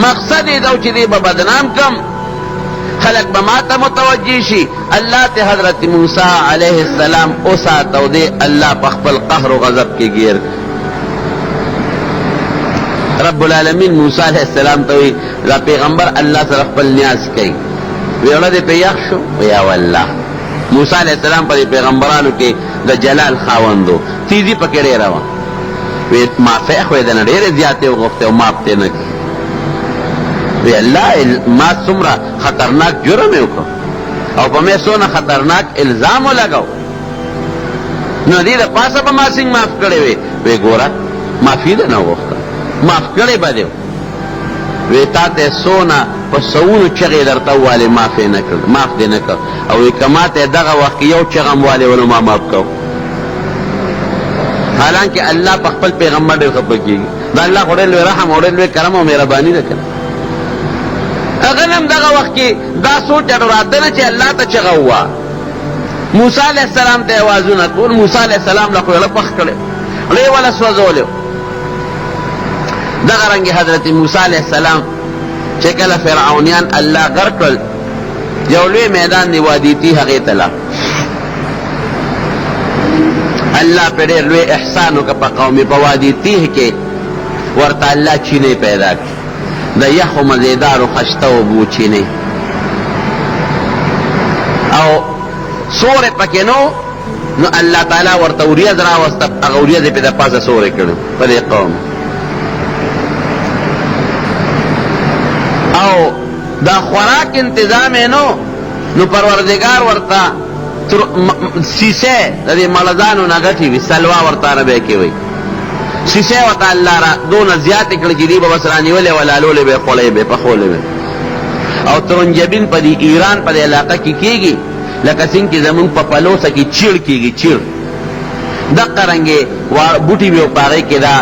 مقصد یې دا چې دی به بدنام کم، خلق به ماته متوجه شي. الله ته حضرت موسی علیه السلام وساته او دی الله په خپل قهر و غضب کې گیر. رب العالمین موسی علیه السلام ته وی دا پیغمبر الله سره خپل نیاز کوي، ویړه دې په یخ شو، یا والله. موسی علیه السلام په پیغمبرانو کې د جلال خاوندو، تیزی پکې ډېره وه. وی معافی خو یې د نه ډېرې زیاتې وغوښتې او معاف ترې نه کړي. وی الله ما څومره خطرناک جرم یې وکړ او په مې څونه خطرناک الزام ولګاو، نو دې د پاسه به ما څنګه معاف کړی وی. وی ګوره معافي دې نه وغوښته، معاف کړی به دې وی تا ته څونه په سوونو چغې درته ووالې معاف یې نه کړ، معاف دې نه کړ. او وی که ما ته دغه وخت کې یو چغه م والې ونه ما معاف کو. حالانکه الله په خپل پیغمبر ډېر خفه کېږي. دا الله خو ډېر لوی رحم او ډېر لوی کرم او مهرباني ده کنه. هغه هم دغه وخت کې دا سوچ راته نه چې الله ته چغه ووه. موسی علیه السلام ته اوازونه کول، موسی علیه السلام له خو یې پخ کړی، ړې وله سوځولی. دغه رنګې حضرت موسی علیه السلام چې کله فرعونیان الله غرق کړل، یو لوی میدان دی وادي تیه، هغې ته لاړ. الله پې ډېر لوی احسان وکړه په قوم په وادي تیه کې ورته الله چینې پیدا کړي، د یخو مزیدارو خشته اوبو چینې، او سورې پکې نو الله تعالی ورته وریځ راوسته، هغه وریځ یې پې د پاسه سورې کړې په دې قوم. او دا خوراک انتظام یې نو پروردګار ورته سیسې د دې مړزانو نه غټې وي، سلوا ورته عربی کې وایي. سیسې ورته الله را دونه زیاتې کړې چې دې به بس رانیولې وه، لالولې به یې خوړې به یې پخولې به. او ترنجبین په دې ایران په دې علاقه کې کېږي لکه څنګه چې زمونږ په پلوسه کې چیړ کېږي، چیړ. دقه رنګې بوټي وي په هغې کې دا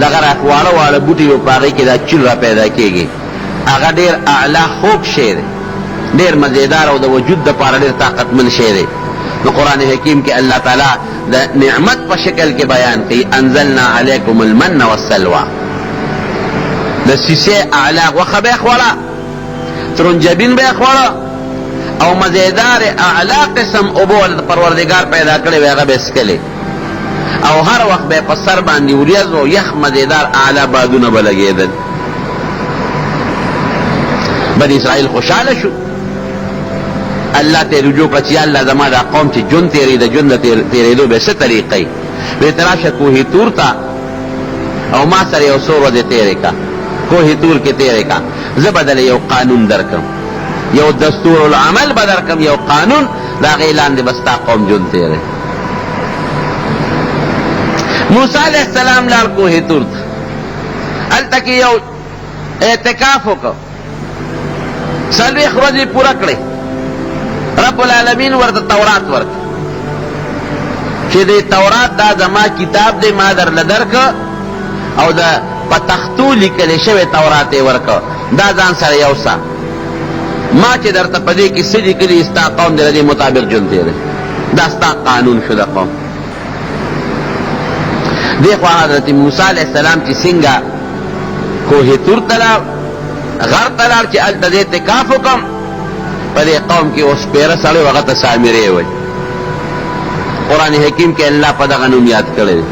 دغه واړه واړه بوټي وي په هغې کې دا چیړ را پیدا کېږي. هغه ډېر اعلی خوږ شی دی، ډېر مزیدار او د وجود دپاره ډېر طاقتمن شی دی. نو قرآن حکیم کې الله تعالی د نعمت په شکل کې بیان کوي، انزلنا علیکم المن والسلوى. د سیسې اعلی غوښه به یې خوړه، ترنجبین به یې خوړه، او مزیدار اعلی قسم اوبه د پروردګار پیدا کړې وې، هغه به یې څښلې. او هر وخت به یې په سر باندې وریځ او یخ مزیدار اعلی بادونه به لګېدل. بني اسرائیل خوشحاله شو. الله ته رجوع کړه چې الله زما دا قوم چې ژوند تېرېږي د ژوند د تېرېدو به څه طریقې وی ته راشه کوهي تور ته او ما سره یو څو ورځې تېرې کړه، کوهي تور کې تېرې کړه، زه به دله یو قانون درکړم، یو دستور العمل به درکړم، یو قانون، د هغې لاندې به ستا قوم ژوند تېرې. موسی علیه السلام لاړ کوهي تور ته، هلته کې یو اعتکاف وکړ، څلوېښت ورځې پوره کړې. رب العالمین ورته تورات ورکړ چې د تورات دا زما کتاب دی، ما درله درکړه، او د په تختو لیکلی شوی تورات یې ورکړه، دا ځان سره یوسه، ما چې درته په دې کې څه لیکلي ستا قوم دی د دې مطابق ژوند تېروي، دا ستا قانون شو د قوم. دې خوا حضرت موسی علیه السلام چې څنګه کوهي تور ته لاړ، غر ته لاړ چې هلته د اعتکاف وکړم، په دې قوم کې اوس پیره سړی و، هغه ته سامرې وایي. قرآن حکیم کې الله په دغه نوم یاد کړی دی.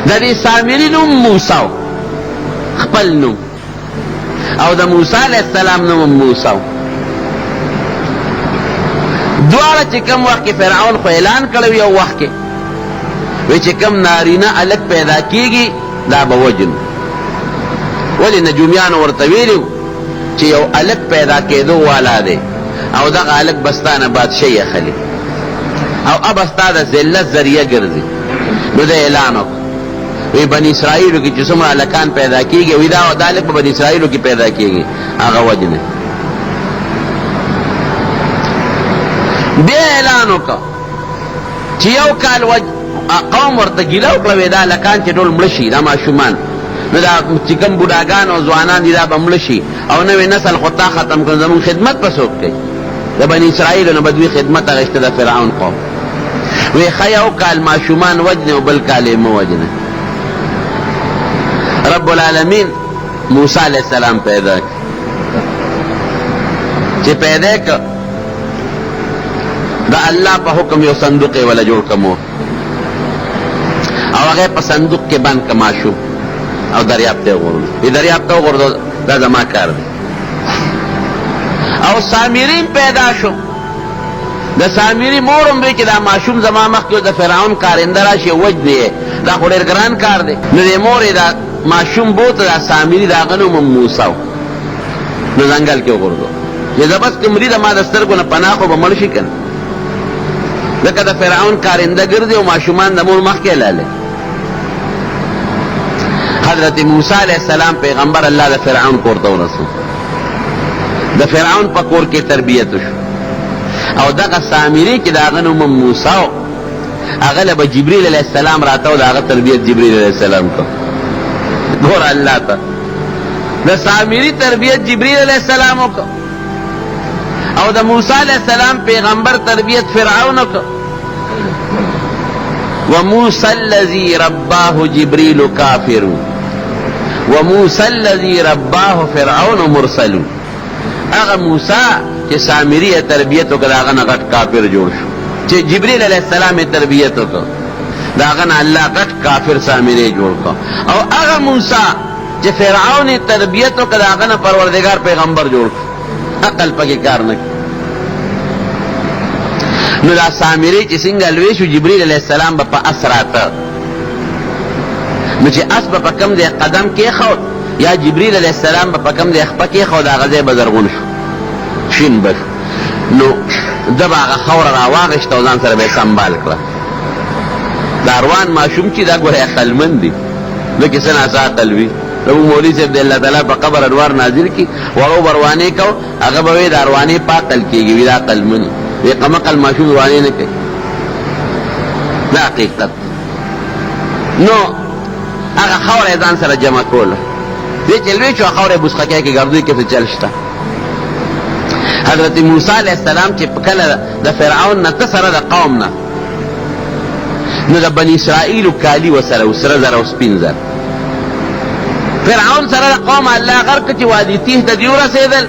د دې سامري نوم موسی و، خپل نوم، او د موسی علیه السلام نوم موسی و. دواړه چې کوم وخت کې فرعون خو اعلان کړی یو وخت کې وی چې کوم نارینه هلک پیدا کېږي دا به وجنو. ولې نجومیانو ورته ویلي چې یو هلک پیدا کېدو والا دی او دغه هلک به ستا نه بادشاهي اخلي. او اب ستا د ذلت ذریعه ګرځي. نو د اعلان وکړ وی بني اسرائیلو کې چې څومره هلکان پیدا کېږي وی دا هلک په بني اسرائیلو کې پیدا کېږي هغه وجنه. بیا اعلان وکړ چې یو کال قوم ورته ګیله وکړه وی دا هلکان چې ټول مړه شي دا ماشومان نو دا چې کوم بوډاګان او ځوانان دي دا به مړه شي او نوې نسل خو تا ختم کړو زمونږ خدمت به څوک کوي؟ د بني اسرائیلو نه به دوی خدمت اخېسته د فرعون قوم. وی ښه یو کال ماشومان وجنې او بل کال یې مه وجنه. رب العالمین موسی علیہ السلام پیدا کړ. چې پیدا کړ د الله په حکم یو صندوق یې وله جوړ کمو او هغه په صندوق کې بند که ماشوم او دریاب ته وغورځو. دریاب ته وغورځو دا زما کار دی. او سامرین پیدا شو. د سامری مورم وی چې دا ماشوم زما مخکې د فرعون کارنده راشي وجنې دا خو ډېر ګران کار دی. نو د مور یې دا ماشوم بوته دا سامري د هغه نوم موسی و. نو ځنګل کې وغورځو. چې زه بس که مري د ما د سترګو نه پناه خو به مړ شي که نه. ځکه د فرعون کارنده ګرځي او ماشومان د مور مخکې لاله. حضرت موسی علیہ السلام پیغمبر الله د فرعون کور ته ورسو. د فرعون په کور کې تربیت شو او دغه سامري چې د هغه نوم موسی و هغه له به جبریل علیہ السلام راته و د هغه تربیت جبریل علیہ السلام کو. ګور الله ته د سامري تربیت جبریل علیہ السلام وکړو او د موسی علیہ السلام پیغمبر تربیت فرعون وکړو. وموسی الذی رباه جبریل کافر وموسی الذی رباه فرعون مرسل. هغه موسی چې سامري یې تربیت وکړه د هغه نه غټ کافر جوړ شو. چې جبریل علیہ السلام یې تربیت وکړه د هغه نه الله غټ کافر سامري جوړ کړ. او هغه موسی چې فرعون یې تربیت وکړه د هغه نه پروردګار پیغمبر جوړ کړ. عقل پکې کار نه کوي. نو دا سامري چې څنګه لوی شو جبریل علیہ السلام به په اس راته. نو چې اس به په کوم ځای قدم کېښود یا جبریل علیہ السلام به په کوم ځای خپه کېښود هغه ځای به زرغون شو شین به شو. نو ده به هغه خاوره راواغېسته او ځان سره به یې سنبال کړه. دا روان ماشوم چې دا ګوره عقلمند دي لکه څه ناڅه عقل وي. زموږ مولوي صاحب د الله تعالی په قبر انوار نازل کړي وړو به روانې کو هغه به وایي دا روانې په عقل کېږي وي دا عقلمند وي قمقل ماشوم روانې نه کوي. دا حقیقت. نو هغه خاوره یې ځان سره جمع کوله. دې چې لوی شو خاوره یې بوسخکۍ کې ګردوی کې څه چل شته. حضرت موسی علیہ السلام چې کله د فرعون نه ته سره د قوم نه نو د بني اسرائیلو کالي ورسره و سره زر او سپین زر. فرعون سره د قوم الله غرق چې وادي تیه ته دې ورسېدل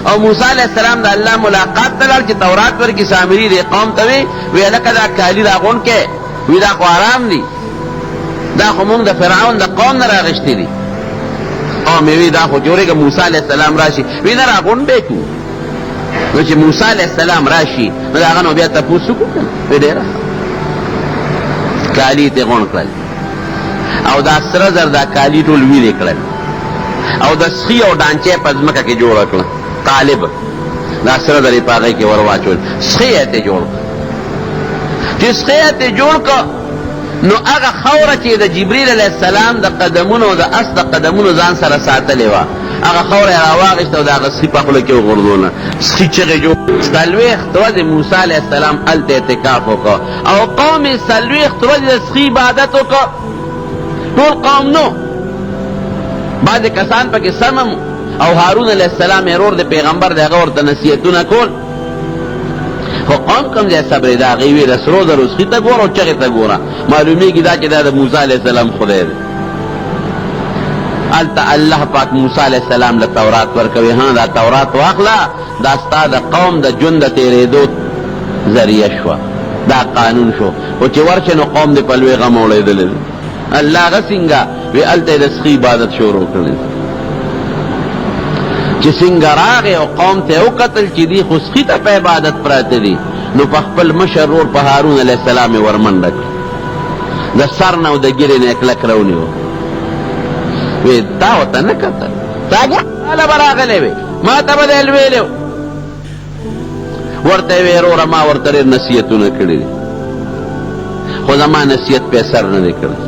او موسی علیہ السلام د الله ملاقات ته لاړ چې تورات ورکړي سامري دې قوم ته وی هلکه دا کالي راغونډ کې وی دا خو حرام دي دا خو مونږ د فرعون د قوم نه راغشتي دي. قوم یې وی دا خو جوړېږه موسی علیہ السلام راشي وی نه راغونډ به کړو. نو چې موسی علیہ السلام راشي نو د هغه نو بیا تپوس وکړو که نه ډېره کالي ترې غونډ کړل او دا سره زر دا کالي ټول ویلې کړل او د سخي او ډانچې په ځمکه کې جوړه کړه. طالب دا سره زر یې په هغې کې ور واچول سخي یې ترې جوړ کړه. چې سخي یې ترې جوړ کړه نو هغه خاوره چې د جبریل علیہ السلام د قدمونو د اس د قدمونو ځان سره ساتلې وه هغه خاوره یې راواغېسته او د هغه سخي په خوله کې وغورځوله. سخي چغې جوړ څلوېښت ورځې موسی علیہ السلام هلته اعتکاف وکړه او قوم یې څلوېښت ورځې د سخي عبادت وکړه. ټول قوم نو بعضې کسان پکې سمم او هارون علیہ السلام یې ورور د پیغمبر د هغه ورته نصیحتونه کول خو قوم کوم ځای صبرېده هغې ویې د سرو زرو سخي ته ګوره او چغې ته ګوره معلومېږي دا چې دا د موسی علیہ السلام خدای دی. هلته الله پاک موسی علیہ السلام له تورات ورکوي ها دا تورات واخله دا ستا د قوم د ژوند د تېرېدو ذریعه شوه دا قانون شو خو چې ورشې نو قوم دې په لوی غم اوړېدلی دی. الله هغه څنګه وی هلته یې د سخي عبادت شروع کړی چې څنګه راغې او قوم ته یې وکتل چې دي خو سخي ته په عبادت پراته دي نو په خپل مشر ورور په هارون علیہ السلام یې ورمنډه کړه د سر نه او د ګیرې نه یې کلک راونیو وی تا ورته نه کتل تا ګاله به راغلی وې ما ته به دی لویلی ورته یې وې وروره ما ورته ډېر نصیحتونه کړي دي خو زما نصیحت په اثر نه دی کړی،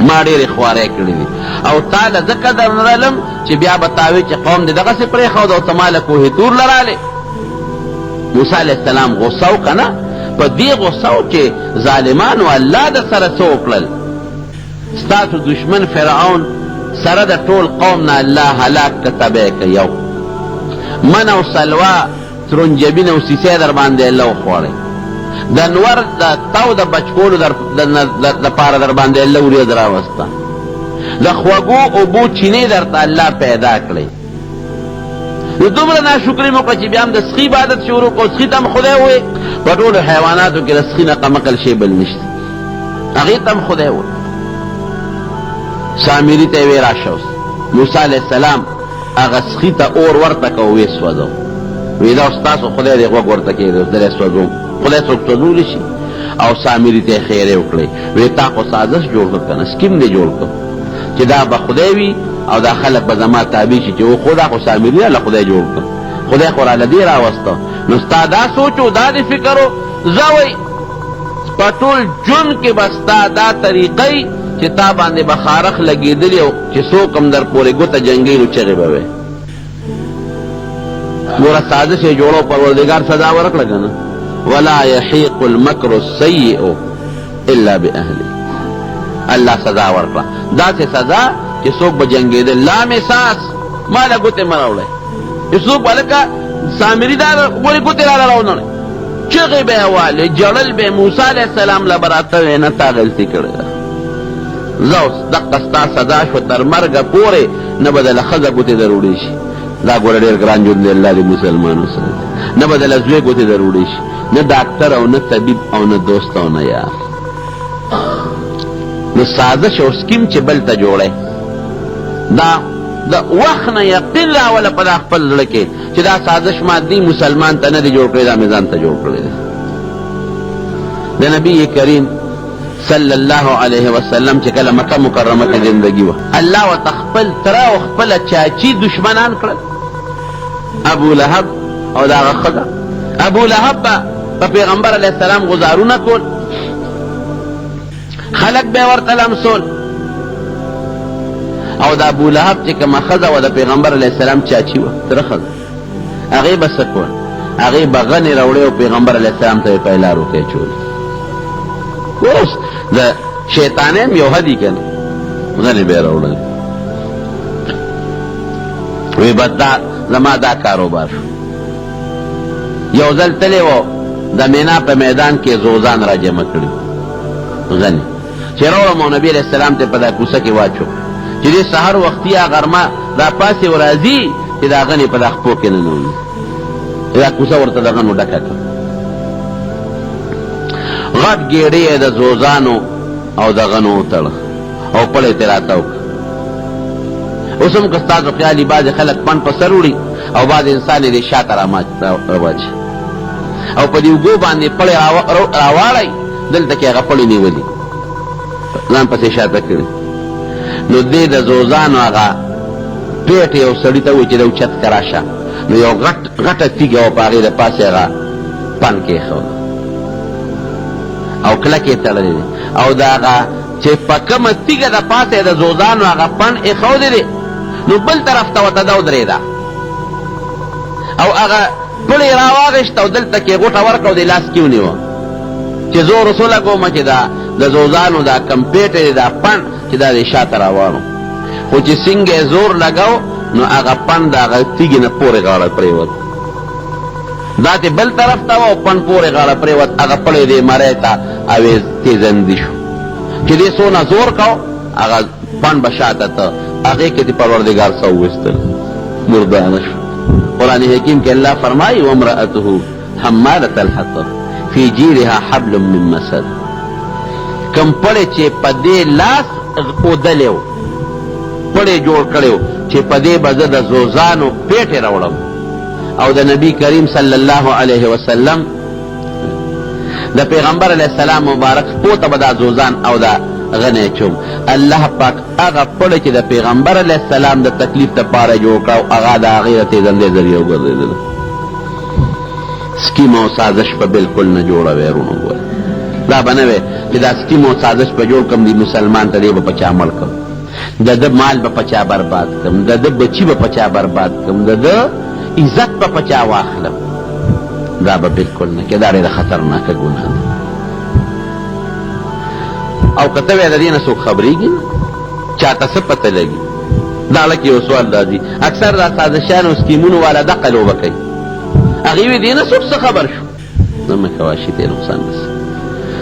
ما ډېرې خوارۍ کړې دي او تا له زه قدر نه لرم چې بیا به تا وایي چې قوم دې دغسې پرېښود او ته ما له کوهې تور له رالې. موسی علیه السلام غصه وکړه نه، په دې غصه و چې ظالمانو الله د سره څه وکړل. ستاسو دشمن فرعون سره د ټول قوم نه الله هلاک که تبی که یو من او سلوا ترنجبین او سیسی در باندې الله وخوړی، د نور د تاو د بچکولو دپاره در باندې الله ورېځ راوسته، د خوږو اوبو چینې درته الله پیدا کړی. نو دومره ناشکري مو کړه چې بیا هم د سخي عبادت شروع کړو. سخي ته هم خدای ووایي، په ټولو حیواناتو کې د سخي نه قمقل شی بل نشته، هغې ته هم خدای ووایي. سامري ته یې ویې راشه اوس موسی علیه السلام هغه سخي ته اور ورته که ویې سوځو، وی دا ستاسو خدای دی غوږ ورته کېږدي اوس دلی سوځوم. خدای څوک سوځولی شي؟ او سامري ته یې خیرې وکړئ، وی تا خو سازش جوړ کړ که نه، سکیم دی جوړ کړ چې دا به خدای وي او دا خلک به زما تابع شي چې و خو دا خو سامري الله خدای جوړ کړ، خدای خو راله دې راوسته. نو ستا دا سوچ و دا دې فکر و زه وی په ټول ژوند کې به ستا دا طریقی چې تا باندې به خارخ لګېدلي او چې څوک هم در پورې ګوته جنګي نو چغې به وی. ګوره سازش یې جوړو، پروردګار سزا ورکړه که نه، ولا یحیق المکر السیئ الا باهله. الله سزا ورکړه، داسې سزا چې څوک به جنګېدل. لا مساس ما له ګوتې مه راوړئ، چې څوک به هلکه سامري دا ولې ګوتې راله راونړئ، چغې به یې والې، جړل به یې. موسی علیه السلام له به راته ویې نه تا غلطي کړې ده، زه اوس دقه ستا سزا شوه تر مرګه پورې نه به دله ښځه ګوتې در وړی شي. دا ګوره ډېر ګران ژوند دی الله دې مسلمانو سره، نه به دله زوی ګوتې در وړی شي، نه ډاکټر او نه طبیب او نه دوست او نه یار. نو سازش او سکیم چې بل ته جوړی، دا د وخت نه یقین راوله په دا خپل زړه کې چې دا سازش مادي مسلمان ته نه دی جوړ کړی، دا مې ځان ته جوړ کړی دی. د نبی کریم صلی الله علیه وسلم چې کله مکه مکرمه کې زندگی وه، الله ورته خپل تره او خپله چاچي دشمنان کړل، ابو لهب او د هغه ښځه. ابو لهب به په پیغمبر علیه السلام غزارونه کول، خلک به یې ورته لمسول، او د ابو لهب چې کومه ښځه وه د پیغمبر علیه السلام چاچي وه، تره ښځه، هغې به څه کول؟ هغې به غنې راوړې او پیغمبر علیه السلام ته یې پیلار ورته اچول. اوس د شیطانیم یو حدي که نه، غنې به یې راوړل. وی بس دا زما دا کاروبار شو. یو ځل تللی و د مینا په میدان کې زوزان را جمع کړي غنې، چې راوړم او نبي علیه السلام ته په دا کوڅه کې واچو چې دې سهار وختي یا غرمه را پاسې و راځي چې دا غنې په دا خپو کې ننوځي، دا کوڅه ورته د غنو ډکه کړه. غټ ګېډې یې د زوزانو او د غنو وتړه او پړی ترې راته وکړه. اوس هم که ستاسو خیالي بعضې خلک پن په سر وړي او بعض انسان یې دې شاته راواچي او په دې اوږو باندې پړی راواړئ، دلته کې هغه پړی نیولي ځان پسې شاته کړي. نو دې د زوزانو هغه پیټ یو سړي ته وایي چې د اوچت که راشه، نو یو غټه تیږه وه په هغې د پاسې هغه پن کېښوده او کلک یې تړلی دی، او د هغه چې په کومه تیږه د پاسه د زوزانو هغه پن ایښودی دی، نو بل طرف ته ورته دا ودرېده او هغه پړی یې راواغېشت او دلته کې غوټه ورکړه او د لاس کې ونیوه چې زه ورسو لګومه چې د زوزانو دا کم پیټ دی دا پن چې دا د شاته راواړو، خو چې څنګه یې زور لګو نو هغه پن د هغه تیږې نه پورې غاړه پرېوت، دا ته بل طرف ته و او پن پورې غاړه پرېوت، هغه پړی دې مری ته اویز تیزندي شو چې دې څونه زور کو هغه پن به شاته ته هغې کې دې پروردګار څه وویستل، مردانه شو. قرآن حکیم کې الله فرمایي وامرأته حمالة الحطب فی جیرها حبل من مسد. کم پړی چې په دې لاس اودلی و، پړی جوړ کړی و چې په دې به زه د زوزانو پیټې راوړم او د نبی کریم صلی الله علیه وسلم د پیغمبر علیه السلام مبارک پوته به دا زوزان او دا غنې چوم. الله پاک هغه پړی چې د پیغمبر علیه السلام د تکلیف دپاره جوړ کړه او هغه د هغې د تېزندې ذریعه وګرځېدله. سکیم او سازش په بلکل نه جوړه وی رونو ګوره. دا به نه وی چې دا سکیم او سازش به جوړ کړم د مسلمان ته دی به په چا مړ کړم د ده مال به په چا برباد کړم د ده بچي به په چا برباد کړم د ده عزت به په چا واخلم دا به بالکل نه کې دا ډېره خطرناکه ګناه ده او که ته وی د دې نه څوک خبرېږي چاته څه پته لګي دا لکه یو سوال راځي اکثر دا سازشیانو سکیمونو والا دقه لوبه کوي هغې وی دې نه څوک څه خبر شو نه مې کوه شي ته نقصان رسي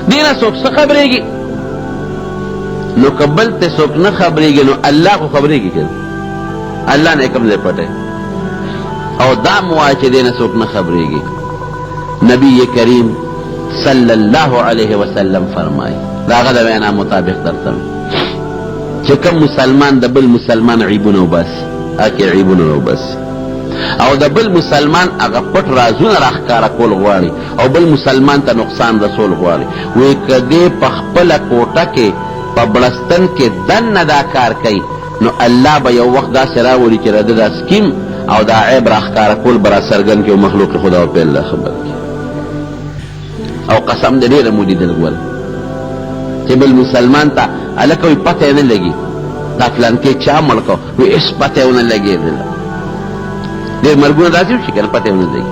دې نه څوک څه خبرېږي نو که بل ته څوک نه خبرېږي نو الله خو خبرېږي که الله نه یې کوم ځای پټی او دا مو وایه چې دې نه څوک نه خبرېږي نبی کریم صلی الله علیه وسلم فرمایي د هغه د وینا مطابق درته چې کوم مسلمان د بل مسلمان عیبونه وباسي هغه عیبونه وباسي او د بل مسلمان هغه پټ رازونه راښکاره کول غواړي او بل مسلمان ته نقصان رسول غواړي وایي که دې په خپله کوټه کې په بړستن کې دننه دا کار کوي نو الله به یو وخت داسې راولي چې د ده دا سکیم او دا عیب راښکاره کول به راڅرګند کړي او مخلوق خدا په الله خبر کړي او قسم دې ډېره مو لیدل ګوره چې بل مسلمان ته هلکه وایي پته یې نه لګي دا فلانکې چا مړ کړو وایي هېڅ پته یې ونه لګېدله ډېر مرګونه داسې وشي که نه پته یې ونه لګي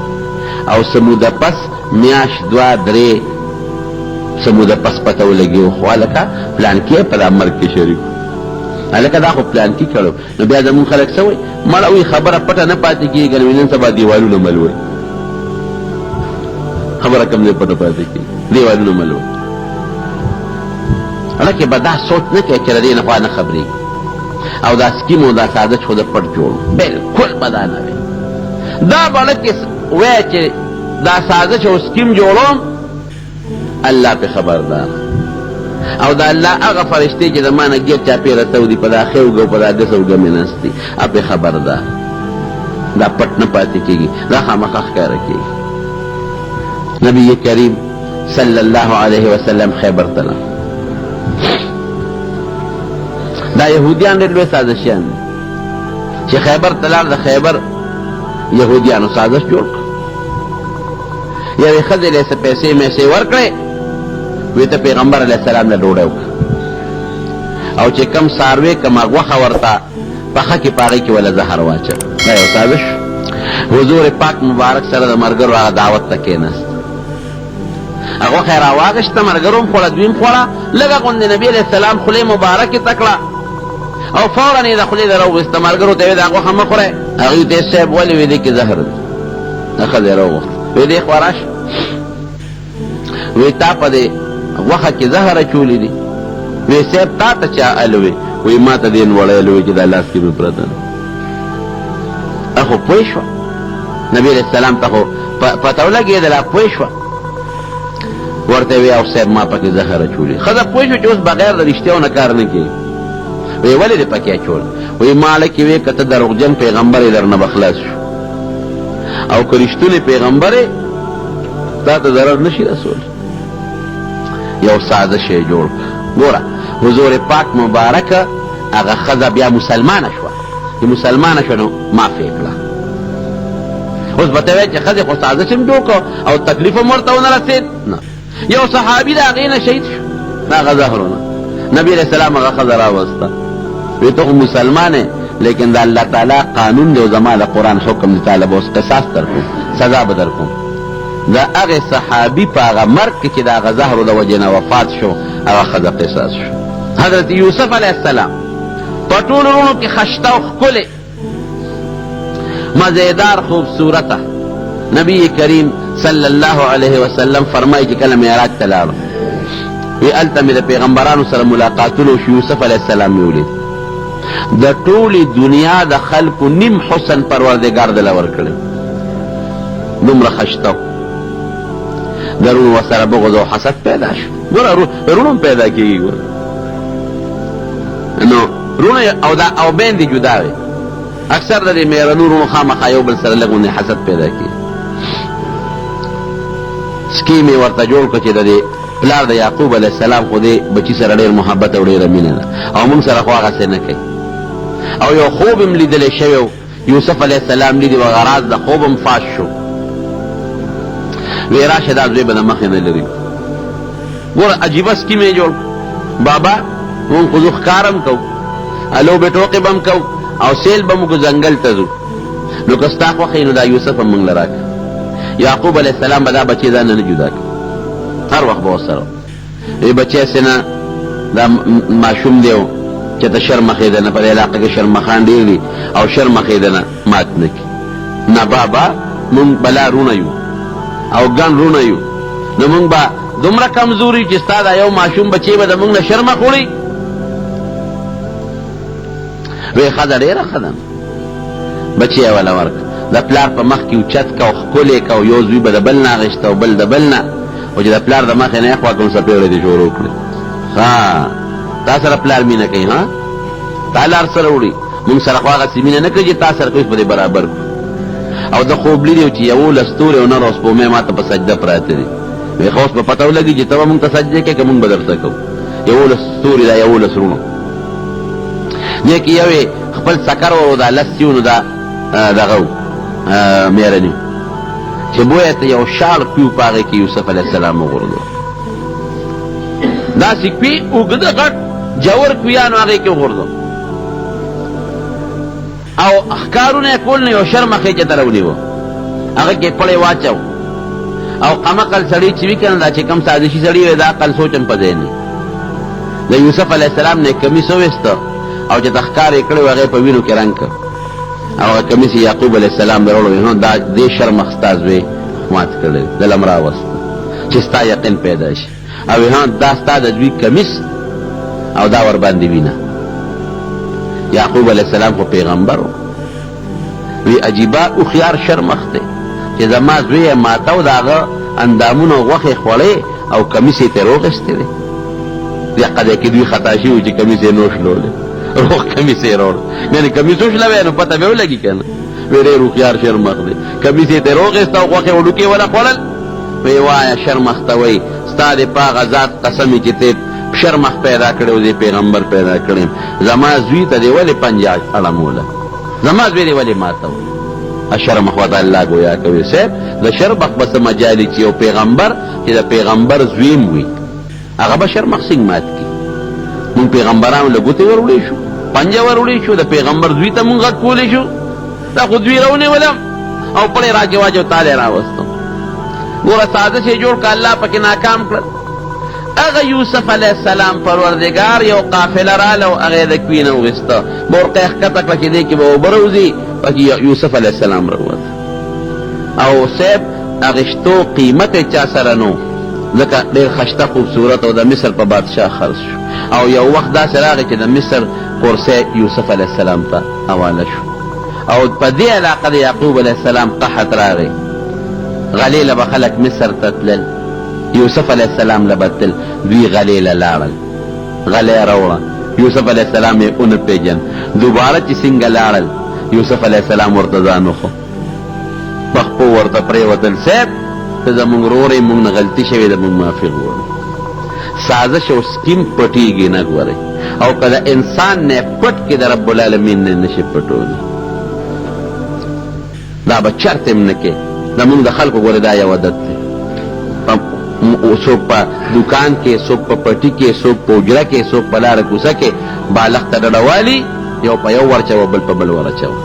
او څه موده پس میاشت دوه درې څه موده پس پته ولګي خو هلکه پلانکې په دا مرګ کې شریک هلکه دا خو پلانکي کړو نو بیا زمونږ خلک څه وایي مړه وایي خبره پټه نه پاتې کېږي نو نن سبا دیوالونه ملوي خبره کوم ځای پټه پاتې کېږي دیوالونه ملوي هلکه به دا سوچ نه کوي چې د دې نه خوا نه خبرېږي او دا سکیم او دا سازش خو د پټ جوړ بلکل به دا نه وي دا به لکه وایه چې دا سازش او سکیم جوړوم الله پې خبردار او دا الله هغه فرشتې چې د ما نه ګیر چاپېره تودي په دا ښې اوږه او په دا ګس اوږه مې نستي هغه پې خبردار دا پټ نه پاتې کېږي دا خامخا ښکاره کېږي نبی کریم صلی الله علیه وسلم خیبر ته لاړ دا یهودیان ډېر لوی سازشیان دي چې خیبر ته لاړ د خیبر یهودیانو سازش جوړ کړ یوې ښځې له څه پیسې میسې ورکړې وی ته پیغمبر علیه السلام له ډوډۍ وکړه او چې کم څاروی کمه غوښه ورته پخه کې په هغې کې وله زهر واچه دا یو سازش حضور پاک مبارک سره د ملګرو هغه دعوت ته کېناست هغه غوښه یې راواغېسته ملګرو هم خوړه دوی هم خوړه لږه غوندې نبي علیه السلام خولې مبارکې ته کړه او فورا یې د خولې نه راوویسته ملګرو ته یې دا غوښه مه خورئ هغوی ته یې صاحب ولې وی دې کې زهر دی دا ښځه یې راوغوښته وی دې خوا راشه وی تا په دې غوښه کې زهر اچولي دي وی صاحب تا ته چا الوي وی ما ته دې نوړی الوي چې دا لاس کې مې پرته ده خو پوه شوه نبي علیه السلام ته خو پته ولګېدله پوه شوه ورته وی او صاحب ما پکې زهر اچولي ښځه پوه شوه چې اوس بغیر د رښتیاو نه کار نه کوي وی ولې دې پکې اچول وی ما هلکې وی که ته دروغجن پیغمبر یې در نه به خلاص شو او که رښتونی پیغمبر یې تا ته ضرر نشي رسول یو سازش یې جوړ کړه ګوره حضور پاک مبارکه هغه ښځه بیا مسلمانه شوه چې مسلمانه شوه نو معافې کړه اوس به ته وایې چې ښځې خو سازش هم جوړ کړه او تکلیف هم ورته ونه رسېد نه یو صحابي د هغې نه شهید شو د هغه زهرونه نبي علیه السلام هغه ښځه راوسته وی ته خو مسلمان یې لیکن د الله تعالی قانون دی او زما د قرآن حکم دی تعالی به اوس قصاص در کوم سزا به در کوم د هغې صحابي په هغه مرګ کې چې د هغه زهرو د وجې نه وفات شو هغه ښځه قصاص شو حضرت یوسف علیه السلام په ټولو وروڼو کې خشته او ښکلې مزیدار خوبصورته نبی کریم صلی الله علیه وسلم فرمایي چې کله معراج ته لاړو وی هلته مې د پیغمبرانو سره ملاقاتونه وشو یوسف علیه السلام مې ولید د ټولې دنیا د خلکو نیم حسن پروردګار دله ورکړی دومره خشته د رونو ورسره بغض او حسد پیدا شو ګوره رونو هم پیدا کېږي ګوره نو رونو او بیندې جدا وي اکثر د دې مېرنو رونو خامخا یو بل سره لږ غوندې حسد پیدا کېږي سکیم یې ورته جوړ کړه چې د دې پلار د یعقوب علیه السلام خو دې بچي سره ډېر محبت او ډېره مینه ده او موږ سره خو هغسې نه کوي او یو خوب هم لیدلی شوی و یوسف علیه السلام لیدي و غراض د خوب هم فاش شو وی راشه دا زوی به د مخې نه لري ګوره عجیبه سکیم یې جوړ بابا مونږ خو زه ښکارم کو لوبې ټوقې به م کو او سیل به موږ ځنګل ته ځو نو که ستا خوښه نو دا یوسف هم موږ له راکړه یعقوب علیه السلام به دا بچې ځان نه جدا کړ هر وخت به ورسره وی بچی هسې نه دا ماشوم دی چې ته شرمخې ده نه په دې علاقه کې شرمخان ډېر دي او شرمخې ده نه مات نه کړي نه بابا مونږ بلا رونه یو او ګڼ رونه یو نو مونږ به دومره کمزوري چې ستا دا یو ماشوم بچی به د مونږ نه شرمخ وړي وی ښځه ډېره ښه ده بچی یې وله ورکړه د پلار په مخ کې اوچت که او ښکلې که او یو زوی به د بل نه اخېسته او بل د بل نه او چې د پلار د مخې نه یې خوا کوم څپېړې دې شروع کړې ها تا سره پلار مینه کوي ها تا لار سره وړي مونږ سره خو هغسې مینه نه کوي چې تا سره کوي په دې برابر کړو او د خوب لیدی چې 11 ستوري او نر او سپومې ما ته په سجده پراته دي وی خو اوس به پته ولګي چې ته به مونږ ته سجدې کوې که مونږ به درته کوو 11 ستوري دا 11 رونو دې کې یو خپل سکر ورو دا 10 سیونو دا دغه و مېرني چې بویه ته یو شال کوي په هغې کې یوسف علیه السلام وغورځو داسې کوي اوږده غټ جور کویانو هغې کې وغورځو او ښکارونه یې کول نه یو شرمخې چې ته راونیوه هغه کې پړی واچو او قمقل سړی چې وي که نه دا چې کوم سازشي سړي وی دا عقل سوچ هم په ځای نه د یوسف علیه السلام نه کمیس وویسته او چې ته ښکار یې کړی و هغې په وینو کې رنګ کړ او کمیس یعقوب علیه السلام در وړو نو دا دې شرمخ ستا زوی مات کړی دله م راوسته چې ستا یقین پیدا شي او دا ستا د زوی کمیس او دا ورباندې وینه یعقوب علیه السلام خو پیغمبر و وی عجیبه هوښیار شرمخ دی چې زما زوی یې ماته و د هغه اندامونه غوښې خوړې او کمیس یې ترې روغېستی دی دقه دی کې دوی خطا شوي و چې کمیس یې نو شلولی روغ کمیس یې راوړ یعنې کمیس وشلوی نو پته به ولګي که نه وی ډېر هوښیار شرمخ دی کمیس یې ترې روغېسته او غوښې وډوکې ونه خوړل وی وایه شرمخ ته وی ستا د په هغه ذات قسم چې ته شرمخ پیدا کړی و دې پیغمبر پیدا کړی زما زوی ته دې ولې پنجه اړموله زما زوی دې ولې ماتو شرمخ ورته الله ګویا کوي صاحب د شرمخ به څه مجالي چې یو پیغمبر چې د پیغمبر زویم وي هغه به شرمخ څنګه مات کړي مونږ پیغمبرانو له ګوتې وروړی شو پنجه وروړی شو د پیغمبر زوی ته مونږ غږ کولی شو دا خو زوی راونیولم او پړی راکې واچو تا دی راوستم ګوره سازش یې جوړ که الله پکې ناکام کړل هغه یوسف علیه السلام پروردګار یو قافله راله او هغې د کوی نه وویسته برقه یې ښکته کړه چې دې کې به اوبه راوځي پکې یوسف علیه السلام راووت او صاحب اغېشتو قیمت یې چا سره نو ځکه ډېر خشته خوبصورت او د مصر په بادشاه خرڅ شو او یو وخت داسې راغی چې د مصر کورسی یوسف علیه السلام ته حواله شو او په دې علاقه د یعقوب علیه السلام قحط راغی غلې له به خلک مصر ته تلل یوسف علیه السلام له به تل دوی غلې له لاړل غلې راوړه یوسف علیه السلام یې ونه پیژن دوباره چې څنګه لاړل یوسف علیه السلام ورته ځان وخو په خپو ورته پرېوتل صاحب ته زمونږ ورور یې مونږ نه غلطي شوې ده مونږ معافي غواړو سازش او سکیم پټېږي نه ګورئ او که د انسان نه پټ کې د رب العالمین نه نشي پټولی دا به چرته هم نه کې زمونږ د خلکو ګورې دا یو عادت دی څوک په دکان کې څوک په پټي کې څوک په حجره کې څوک په لاره کوڅه کې بالغ ته ډډه والي یو په یو ورچوه بل په بل ورچوه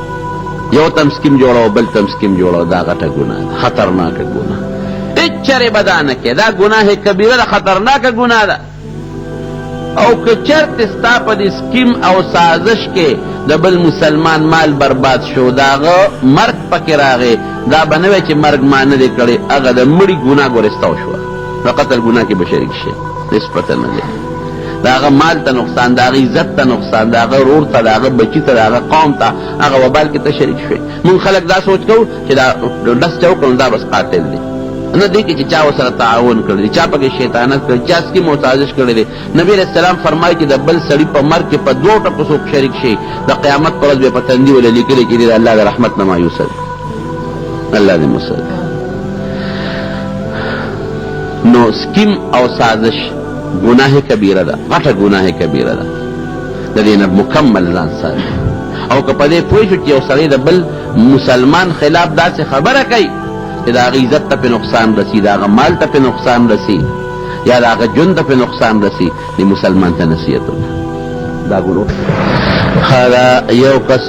یو تم سکیم جوړوه بل تم سکیم جوړوه دا غټه ګناه ده خطرناکه ګناه هېڅ چرې به دا نه کې دا ګناه کبیره ده خطرناکه ګناه ده او که چرته ستا په دې سکیم او سازش کې د بل مسلمان مال برباد شو د هغه مرګ پکې راغی دا به نه وی چې مرګ ما نه دی کړی هغه د مړي ګناه ګورې ستا وشوه د قتل ګناه کې به شریک شي هېڅ پته نه دی د هغه مال ته نقصان د هغه عزت ته نقصان د هغه ورور ته د هغه بچي ته د هغه قوم ته هغه وبال کې ته شریک شوې مونږ خلک دا سوچ کوو چې دا ډس چا وکړو دا بس قاتل دی نه دی کې چې چا ورسره تعاون کړی دی چا پکې شیطانت کړی چا سکیم او سازش کړی دی نبی علیه السلام فرمایي چې د بل سړي په مرګ کې په دوو ټکو څوک شریک شي د قیامت پر ورځ به په تندي ولې لیکلی چې دی د الله د رحمت نه مایوسه دی الله دې مسد نو سکیم او سازش گناه کبیره ده غټه گناه کبیره ده د دې نه مکمل ځان ساتي او که په دې پوه شو چې یو سړی د بل مسلمان خلاف داسې خبره کوي چې د هغه عزت ته پې نقصان رسي د هغه مال ته پې نقصان رسي یا دا هغه ژوند ته پې نقصان رسی د مسلمان ته نصیحتونه دا ګورو. دا یو کس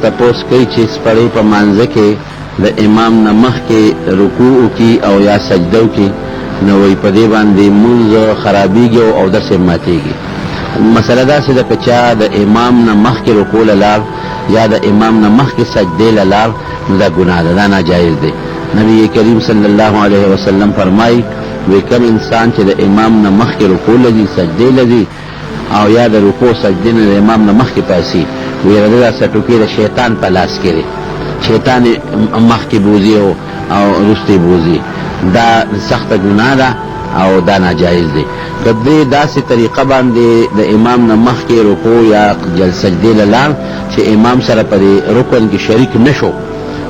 تپوس کوي چې سپړې په مانځه کې د امام نه مخکې رکوع وکړي او یا سجده وکړي نو وایي په دې باندې مونځ خرابېږي او اودس یې ماتېږي. مسله داسې ده که چا د امام نه مخکې رکوع له لاړ یا د امام نه مخکې سجدې له لاړ نو دا ګناه ده، دا ناجایز دی. نبی کریم صلی الله علیه وسلم فرمایي وی کم انسان چې د امام نه مخکې رکوع لځي سجدې لځي او یا د رکوع سجدې نه د امام نه مخکې پاسي ویره ده دا سټوکې د شیطان په لاس کې دی، شیطان مخکې بوځي او وروسته بوځي، دا سخته ګناه ده او دا ناجایز دی. که دې داسې طریقه باندې د امام نه مخکې رکوع یا سجدې له لاړ چې امام سره په دې رکن کې شریک نشو،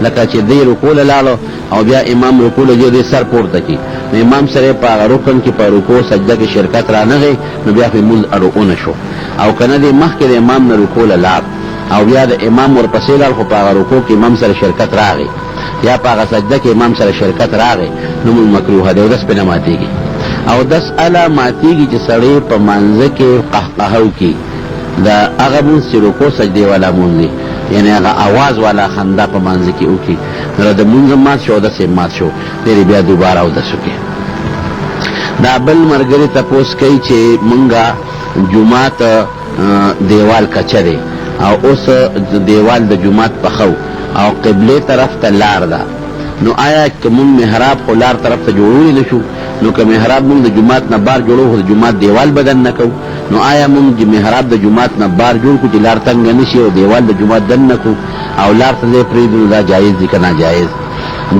لکه چې دې رکوع له لاړو او بیا امام رکوع له دې سر پورته کړي نو امام سره په هغه رکن کې په رکوع سجده کې شرکت رانغی نو بیا پې مونځ اړو نه شو. او که نه دې مخکې د امام نه رکوع له لاړ او بیا د امام ورپسې لاړ خو په هغه رکوع کې امام سره شرکت راغی یا په هغه سجده کې امام سره شرکت راغی نو مونځ مکروه دی، اودس پې نه ماتېږي. اودس اله ماتېږي چې سړی په مانځه کې قهقهه وکړي، د هغه مونځ چې رکوع سجدې والا مونځ دی، یعنی هغه آواز والا خندا په مانځه کې وکړي نو د مونځ مات شو، اودس یې مات شو، پرې بیا دوباره اودس وکړي. دا بل ملګري تپوس کوي چې مونږه جومات دیوال کچه دی او اوس دیوال د جومات پخو او قبله طرف ته لار ده، نو آیا که مونږ محراب خو لار طرف ته جوړولی نه شو نو که محراب مونږ د جومات نه بار جوړو خو د جومات دیوال بدن نه کوو، نو آیا مونږ محراب د جومات نه بار جوړ کړو چې لار تنګه نه شي او دیوال د جومات دن نه کړو او لار ته ځای پرېږدو نو دا جایز دی که ناجایز؟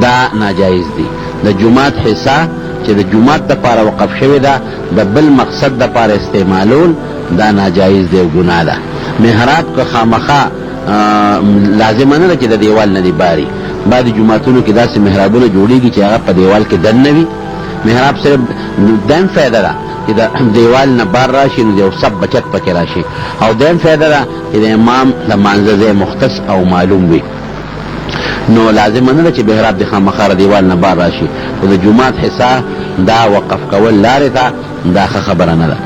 دا ناجایز دی. د جومات حصه چې د جومات دپاره وقف شوې ده د بل مقصد دپاره استعمالول دا ناجایز دی او ګناه ده. محراب که خامخا لازمه نه ده چې د دیوال نه دی باري، بعضې جوماتونو کې داسې محرابونه جوړېږي چې هغه په دیوال کې دن نه وي. محراب صرف دیم فایده ده چې د دیوال نه بار راشي نو یو سب بچت پکې راشي، او دیم فایده ده چې د امام د مانځه ځای مختص او معلوم وي، نو لازمه نه ده چې محراب د خامخا دیوال نه بار راشي، خو د جومات حصه دا وقف کول لارې ته دا ښه خبره نه ده.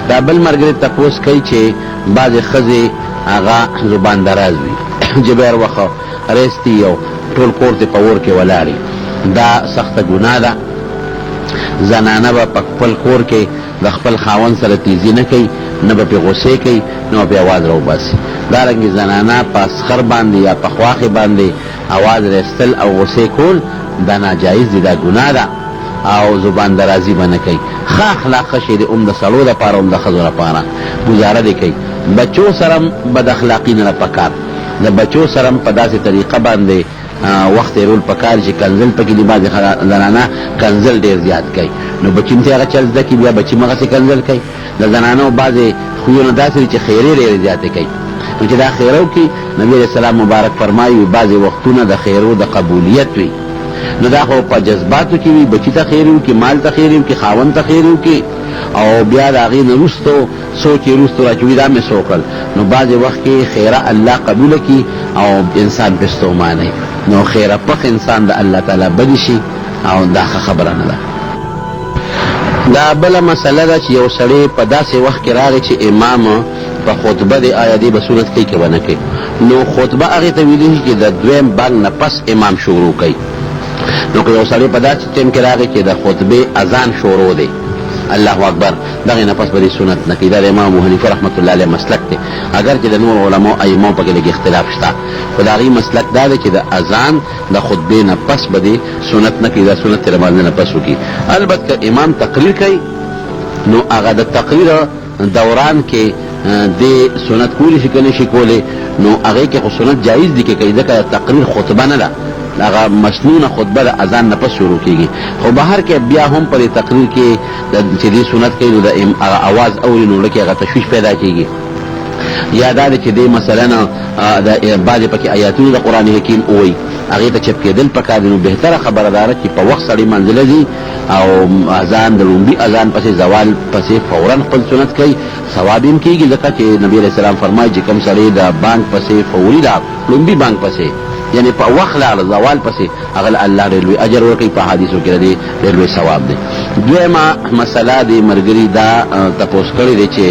دا بل ملګري تپوس کوي چې بعضې ښځې هغه زبان دراز وي جبیر وخه ریستی او ټول کور ته په اور کې ولاړي، دا سخته ګناه ده. زنانه به په خپل کور کې د خپل خاوند سره تیزی نه کوي، نه به پې غصې کوي، نه به پې اواز راوباسي. دارنګې زنانه په اسخر باندې یا په خواښې باندې اواز رېستل او غصې کول دا ناجایز دي، دا ګناه ده او زبان درازي به نه کوي. ښه اخلاق ښه شی دی، هم د سړو دپاره هم د ښځو دپاره ګزاره دې کوي. بچو سره هم بد اخلاقي نه ده پکار، د بچو سره هم په داسې طریقه باندې وخت تېرول پکار چې کنزل پکې دي. بعضې زنانه کنزل ډېر زیات کوي نو بچي هم هغه چل زده کړي، بیا بچي هم هغسې کنزل کوي. د زنانو بعضې خویونه داسې دي چې خیرې ډېرې زیاتې کوي، نو چې دا خیره وکړي نبي علیه السلام مبارک فرمایي بعضې وختونه د خیرو د قبولیت وي، نو دا خو په جذباتو کې وي، بچي ته خیر وکړي، مال ته خیر وکړي، خاوند ته خیر وکړي، او بیا د هغې نه وروستو سوچ یې وروستو راچوي دا مې څه وکړل، نو بعضې وخت کې خیره الله قبوله کړي او انسان پې ستومانوي، نو خیره پخ انسان د الله تعالی بدي شي او دا ښه خبره نه ده. دا بله مسله ده چې یو سړی په داسې وخت کې راغی چې امام په خطبه دی، آیا دی به سنت کوي که به نه کوي؟ نو خطبه هغې ته ویلی شي چې د دویم بانګ نه پس امام شروع کوي. نو که یو سړی په داسې ټیم کې راغی چې د خطبې اذان شروع دی، الله اکبر، دغې نه پس به دې سنت نه کوي. دا د امام ابو حنیفه رحمت الله علیه مسلک دی، اگر چې د نور علماو ائمو پکې لږ اختلاف شته، خو د هغې مسلک دا دی چې د اذان د خطبې نه پس به دې سنت نه کوي، دا سنت ترې باندې نه پس وکړي. البته که امام تقریر کوي نو هغه د تقریر دوران کې دې سنت کولی شي که نه شي کولی، نو هغې کې خو سنت جایز دي که کوي، ځکه تقریر خطبه نه ده، هغه مسنونه خطبه د اذان نه پس شروع کېږي. خو بهر کې بیا هم په دې تقریر کې چې دې سنت کوي نو د هغه اواز اوري نو لکه هغه تشویش پیدا کېږي. یا دا دی چې دې مثلا د بعضې پکې آیاتونه د قرآن حکیم ووایي هغې ته چپ کېدل پکار دي، نو بهتره خبره داره چې په وخت سړی منزله ځي او اذان د لومبي اذان پسې زوال پسې فورا خپل سنت کوي، ثواب هم کېږي، ځکه چې نبي علیه السلام فرمایي چې کوم سړی د بانک پسې فوري ده لومبي بانک پسې یعنی په وخت لاړه زوال پسې هغه الله ډېر لوی اجر ورکوي په حدیثو کې دی ډېر لوی ثواب دی. دویمه مسله دی ملګري دا تپوس کړی دی چې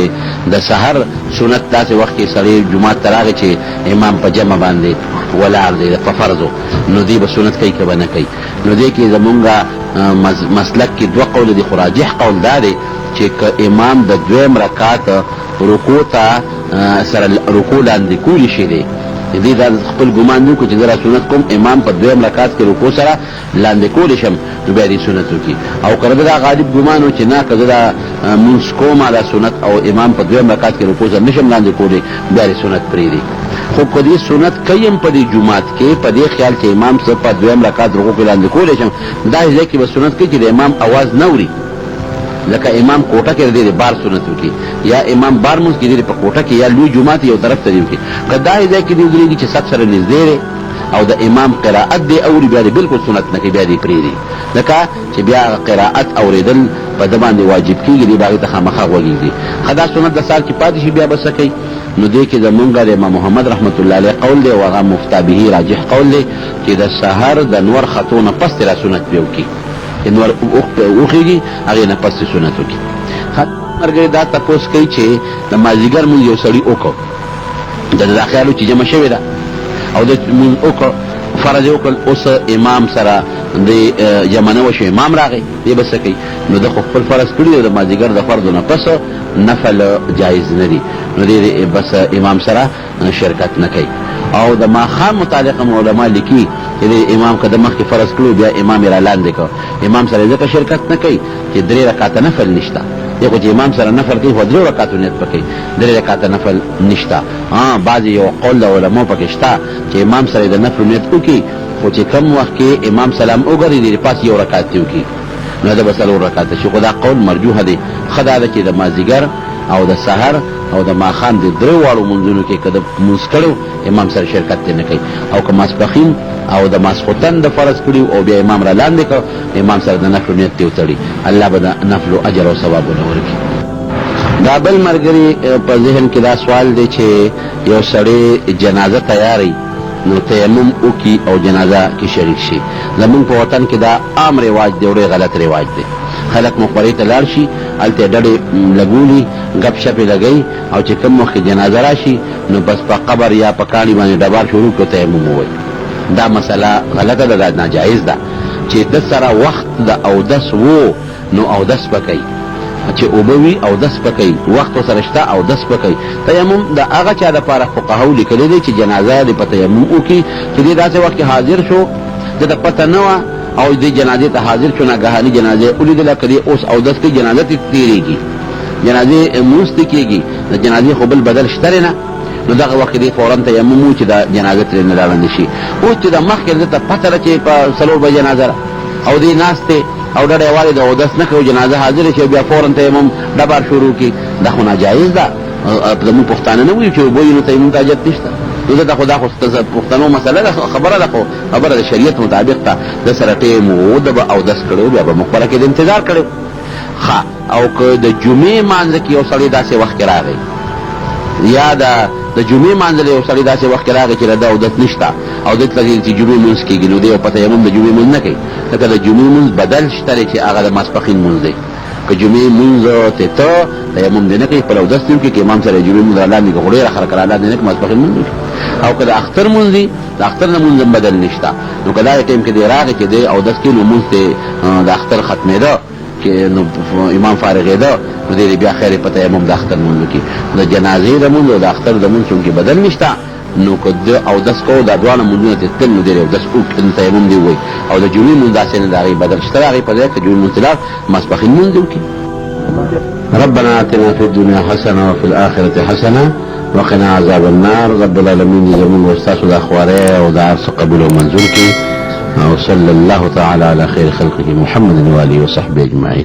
د سحر سنت داسې وخت کې سړی جومات ته راغی چې امام په جمع باندې ولاړ دی په فرضو نو دی به سنت کوي که به نه کوي. نو دی کې زمونږ مسلک کې دوه قول دي خو راجح قول دا دی چې که امام د دویم رکعت رکوع ته سره رکوع لاندې کولی شي دی دې دا خپل ګمان دی چې زه را سنت کوم امام په دویم رکعت کې رکوع سره لاندې کولی شم نو بیا دې سنت وکړي. او که دا غالب ګمان و چې نه که زه دا مونځ کوم دا سنت او امام په دویم رکعت کې رکوع سره نشم لاندې کولی بیا دې سنت پرېږدي. خو که دې سنت کوي هم په دې جومات کې په دې خیال چې امام زه په دویم رکعت رکوع کې لاندې کولی شم دا ځای کې به سنت کوي چې د امام اواز نه اوري لکه امام کوټه کې دې بار سنت وکړي یا امام بار مونځ کې دې په کوټه کې یا لوی جومات یو طرف ته دی وکړي. که دا ځای کې دې ودرېږي چې سب سره نږدې دی او د امام قرائت دې اوري بیا دې بالکل سنت نه کوي بیا دې پرېږدي لکه چې بیا قرائت اورېدل په ده باندې واجب کېږي دې باغې ته خامخا غوږېږي. ښه دا سنت د سال کې پاتې شي بیا به څه کوي نو دې کې زمونږ د امام محمد رحمت الله علیه قول دی او هغه مفتا به راجح قول دی چې د سحر د نور خطو نه پس را سنت بیا وکړي نور اوخیږي هغې نه پس سنت وکړي. ملګري دا تپوس کوي چې د مازدیګر مونځ یو سړي وکړ دا خیال و چې جمع شوې ده او د مونځ وکړ فرض یې وکړل اوس امام سره د جمع نه وشو امام راغی دې به څه کوي نو د خو خپل فرض کړي د مازدیګر د فرضو نه پس نفل جایز نه دي نو دې بس امام سره شرکت نه کوي. او د ماښام متعلق علما لیکي چې د امام که د مخکې فرض کړو بیا امام یې را لاندې کړ امام سره ځکه شرکت نه کوي چې 3 رکعاته نفل نشته دی خو چې امام سره نفل کوي خو 3 رکعاتو نیت به کوي 3 رکعاته نفل نشته. بعضې یو قول د علماو پکې شته چې امام سره د نفل نیت وکړي خو چې کم وخت کې امام سلام وګرځي د پاس یو رکعت دې وکړي نو دا به 4 رکعاته شي. خو دا قول مرجوحه دی. ښه دا ده چې د مازدیګر او د سحر او د ماښام د 3 واړو منځونو کې که د مونځ کړو امام سره شرکت دې نه کوي او که ماسپښین او د ماسخوتن د فرض کړي او بیا امام را لاندې کړ امام سره د نفلو نیت دې وتړي الله به د نفلو اجر او ثوابونه ورکړي. دا بل ملګري په ذهن کې دا سوال دی چې یو سړی جنازه تیاری نو تیمم وکړي او جنازه کې شریک شي. زمونږ په وطن کې دا عام رواج دی او ډېر غلط رواج دی. خلک مقبرې ته لاړ شي هلته ډډې لګولي ګپ شپې لګوي او چې کوم وخت جنازه راشي نو بس په قبر یا په کاڼي باندې ډبار شروع کړو تیمم ووایي. دا مسله غلطه ده دا ناجایز ده چې د سره وخت د اودس وو نو اودس به کوي چې اوبه وي اودس به کوي وخت ورسره شته اودس به کوي. تیمم د هغه چا دپاره فقهاو لیکلی دی چې جنازه دې په تیمم وکړي چې دې داسې وخت کې حاضر شو ده ته پته نه وه او دې جنازې ته حاضر شو ناګهاني جنازې ولیدله که دې اوس اودس کوي جنازه تې تېرېږي جنازې مونځ تې کېږي د جنازې خو بل بدل شته نه نو دغه وخت دې فورا تیمم و چې دا جنازه ترې نه راړندې شي. اوس چې د مخکې ده ته پته ده چې په 4 بجې جنازه ده او دې ناست دی او ډډه یې والې د اودس نه کوي جنازه حاضره شي بیا فورا تیمم ډبار شروع کړي دا خو ناجایز ده. زموږ پښتانه نه وایي چې اوبه وي نو تیمم ته حاجت نشته نو ده خو دا خو پښتنو مسله ده خبره ده خو خبره د شریعت مطابق ته د سره ټیم و ده به اودس کړی بیا به مقبره کې د انتظار کړی. ښه او که د جمعې مانځه کې یو سړی داسې وخت کې راغی یا د جمعې مانځه یو سړی داسې وخت کې راغی چې د اودس نشته او دلته چې جمعې مونځ کېږي نو دی په تیمم د جمعې مونځ نه کوي ځکه د جمعې مونځ بدل شته دی چې هغه د ماسپښین مونځ دی. که جمعې مونځ ته ته تیمم دې نه کوي خپل اودس دې وکړي که امام سره جمعې مونځ را لاندې کړي خو ډېره خلک را لاندې نه کړي ماسپښین مونځ وکړي. او که د اختر مونځ دي د اختر نه مونځ هم بدل نشته نو که دا ټایم کې دی راغی چې دی اودس کوي نو مونځ ته د اختر ختمېده نو امام فارغېده نو دی بیا خیر په تیمم د اختر مونځ وکړي. د جنازې د مونځ او د اختر د مونځ چونکې بدل نشته نو که د اودس کوو دا دواړه مونځونه ته تل نو دی اودس وکړي تیمم دې ووایي او د جمعې مونځ داسې نه د هغې بدل شته د هغې په ځای که جمعې مونځ ته لاړ ماسپښین مونځ دې وکړي. ربنا آتنا في الدنيا حسنة وفي الآخرة حسنة وقنا عذاب النار. رب العالمين زمون واستاسو دا خواره و دا عرص قبول و منزول کی وصلى الله تعالى على خير خلقه محمد وآله وصحبه أجمعين.